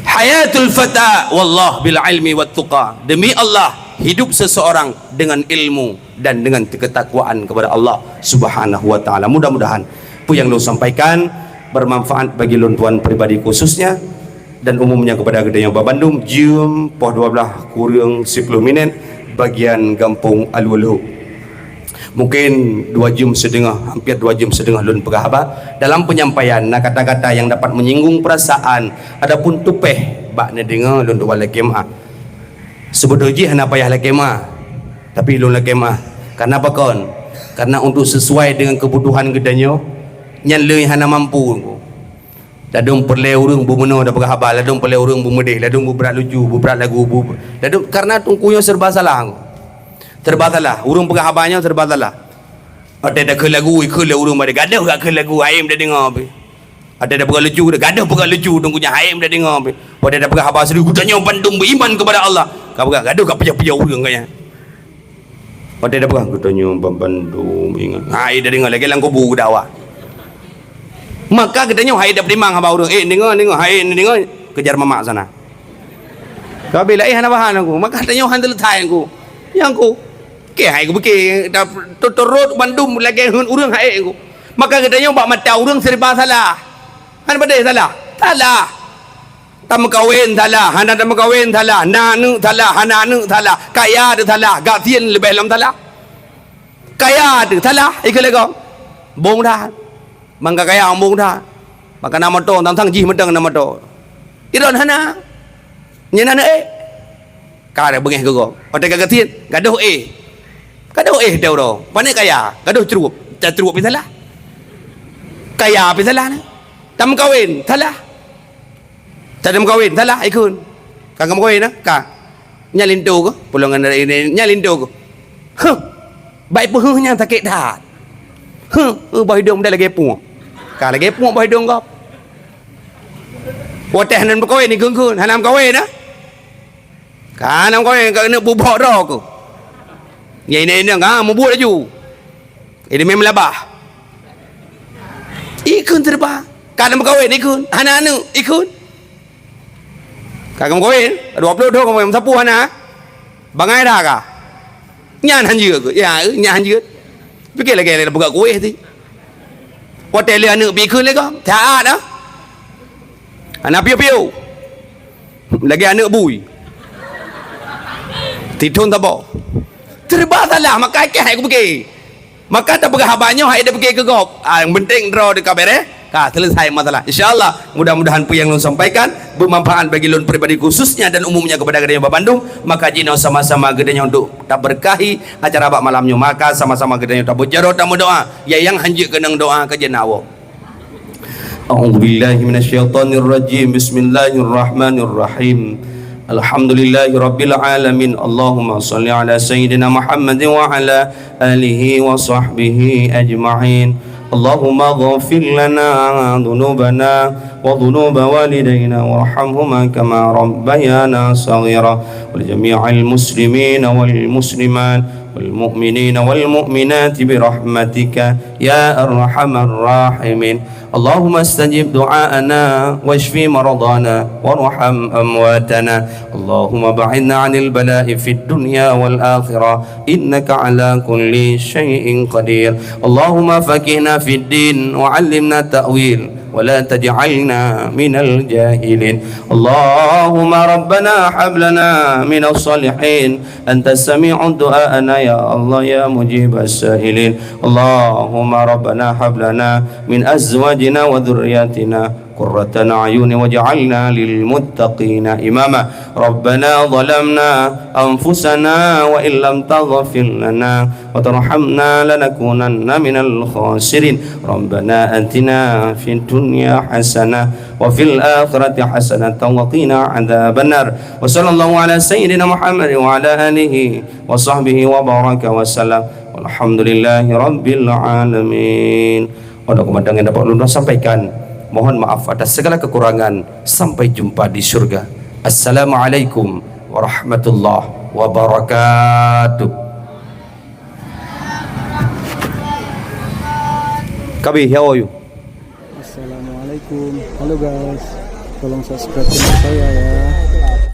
Hayatul fata wallah bil ilmi wat tuqa. Demi Allah, hidup seseorang dengan ilmu dan dengan ketakwaan kepada Allah Subhanahu wa taala. Mudah-mudahan apa yang lu sampaikan bermanfaat bagi lu tuan pribadi khususnya dan umumnya kepada gedenya Bandung jam 12 kurang 10 minit bagian Kampung Al-Wulu mungkin 2 jam setengah hampir 2 jam setengah lun pegahaba dalam penyampaian kata-kata yang dapat menyinggung perasaan adapun tupeh baknya dengar lun tuan lekemah sebetulnya hana payah lekemah tapi lun lekemah karena apa kon karena untuk sesuai dengan kebutuhan gedenya nyan leuy hana mampu dadung perle urang bumeno da pegahaba ladung perle urang bumedeh ladung berat lucu berat lagu ladung karena tungkunya serba salah urang pegahabanya serba salah ada ke lagu ikut urang pada gadah gak ke lagu aim dah dengar ada pegang lucu dah gadah pegang lucu tungkunya aim dah dengar pada ada pegahaba sendiri gudanya Bandung beriman kepada Allah kau pegang gadah gak pejah-pejah urang kaya pada ada pegang gudanya Bandung ingat ai dah dengar lagi lang kubu dakwah maka katanya hai dah perimang haba urang dengar hai dengar kejar mamak sana kau bila hana bahan aku maka katanya han teletai aku yang aku ke hai aku fikir dah turut Bandung lagi urang hai aku maka katanya bak mata urang serba salah han bade salah tam kawin salah hana tam kawin salah nanu salah hana nu salah kaya ada salah gak tien lebih lam salah kaya ada salah ikut lego bong dah mangga kaya ambung dah maka nama to tang ji medang nama to iron hana nyana ka ada bengeh go pada gagatien gaduh dah ro pane kaya gaduh cerup pisalah kaya pisalah tam kawin salah Tak ada kahwin, salah ikut. Kagak kahwin nah, ka. Nya lindu ko, pulungan dari ini nya lindu ko. Huh. Baik puhnya tak dah. Huh, bah hidung dah lagi puang. Ka lagi puang bah hidung kau. Wateh nan kahwin ni kun, hanam kahwin nah. Ka nam kahwin ka nak bubak dah ko. Ya ini ngah mau buat laju. Ini memang labah. Ikut terbang. Kadang berkahwin ikut. Anak-anak ikut. Kadang berkahwin. 20 kamu yang sapu anak. Bangai dah kah? Nyan hanjir ke? Ya, nyan hanjir. Fikir lagi ada buka kuih tu. Hotel anak ikut lagi kah? Tak dah. Anak piu-piu. Lagi anak bui. Titun tak apa. Terbang salah. Maka aku pergi. Maka tak pergi banyak. Hai dia pergi ke gop. Yang penting draw dekat beres. Selesai masalah. InsyaAllah mudah-mudahan apa yang Lun sampaikan bermanfaat bagi Lun pribadi khususnya dan umumnya kepada Gedenya Bandung. Maka jino sama-sama Gedenya untuk tak berkahi acara abad malamnya. Maka sama-sama Gedenya tak berjarut dan berdoa. Ya yang hanjik kenang doa ke jenawa. A'udzubillahi minasyaitonirrajim. Bismillahirrahmanirrahim. Alhamdulillahi Rabbil Alamin. Allahumma salli ala Sayyidina Muhammad wa ala alihi wa sahbihi ajma'in. اللهم اغفر لنا ذنوبنا وذنوب والدينا وارحمهما كما ربيانا صغيرا ولجميع المسلمين والمسلمات والمؤمنين والمؤمنات برحمتك يا أرحم الراحمين اللهم استجب دعاءنا واشف مرضانا وارحم أمواتنا اللهم بعدنا عن البلاء في الدنيا والآخرة إنك على كل شيء قدير اللهم فقهنا في الدين وعلمنا التأويل ولا تجعلنا من الجاهلين اللهم ربنا هب لنا من الصالحين أنت السميع دعاءنا يا الله يا مجيب السائلين اللهم ربنا هب لنا من أزواجنا وذرياتنا قرة أعين واجعلنا للمتقين إماما ربنا ظلمنا أنفسنا وإن لم تغفر لنا وترحمنا لنكونن من الخاسرين ربنا آتنا في الدنيا حسنة وفي الآخرة حسنة وقنا عذاب النار وصلى الله على سيدنا محمد وعلى آله وصحبه وبارك وسلم والحمد لله رب العالمين. Pada komandan yang dapat Lun sampaikan, mohon maaf atas segala kekurangan. Sampai jumpa di surga. Assalamualaikum warahmatullahi wabarakatuh. Kabi, how are you? Assalamualaikum. Halo guys. Tolong subscribe channel saya ya.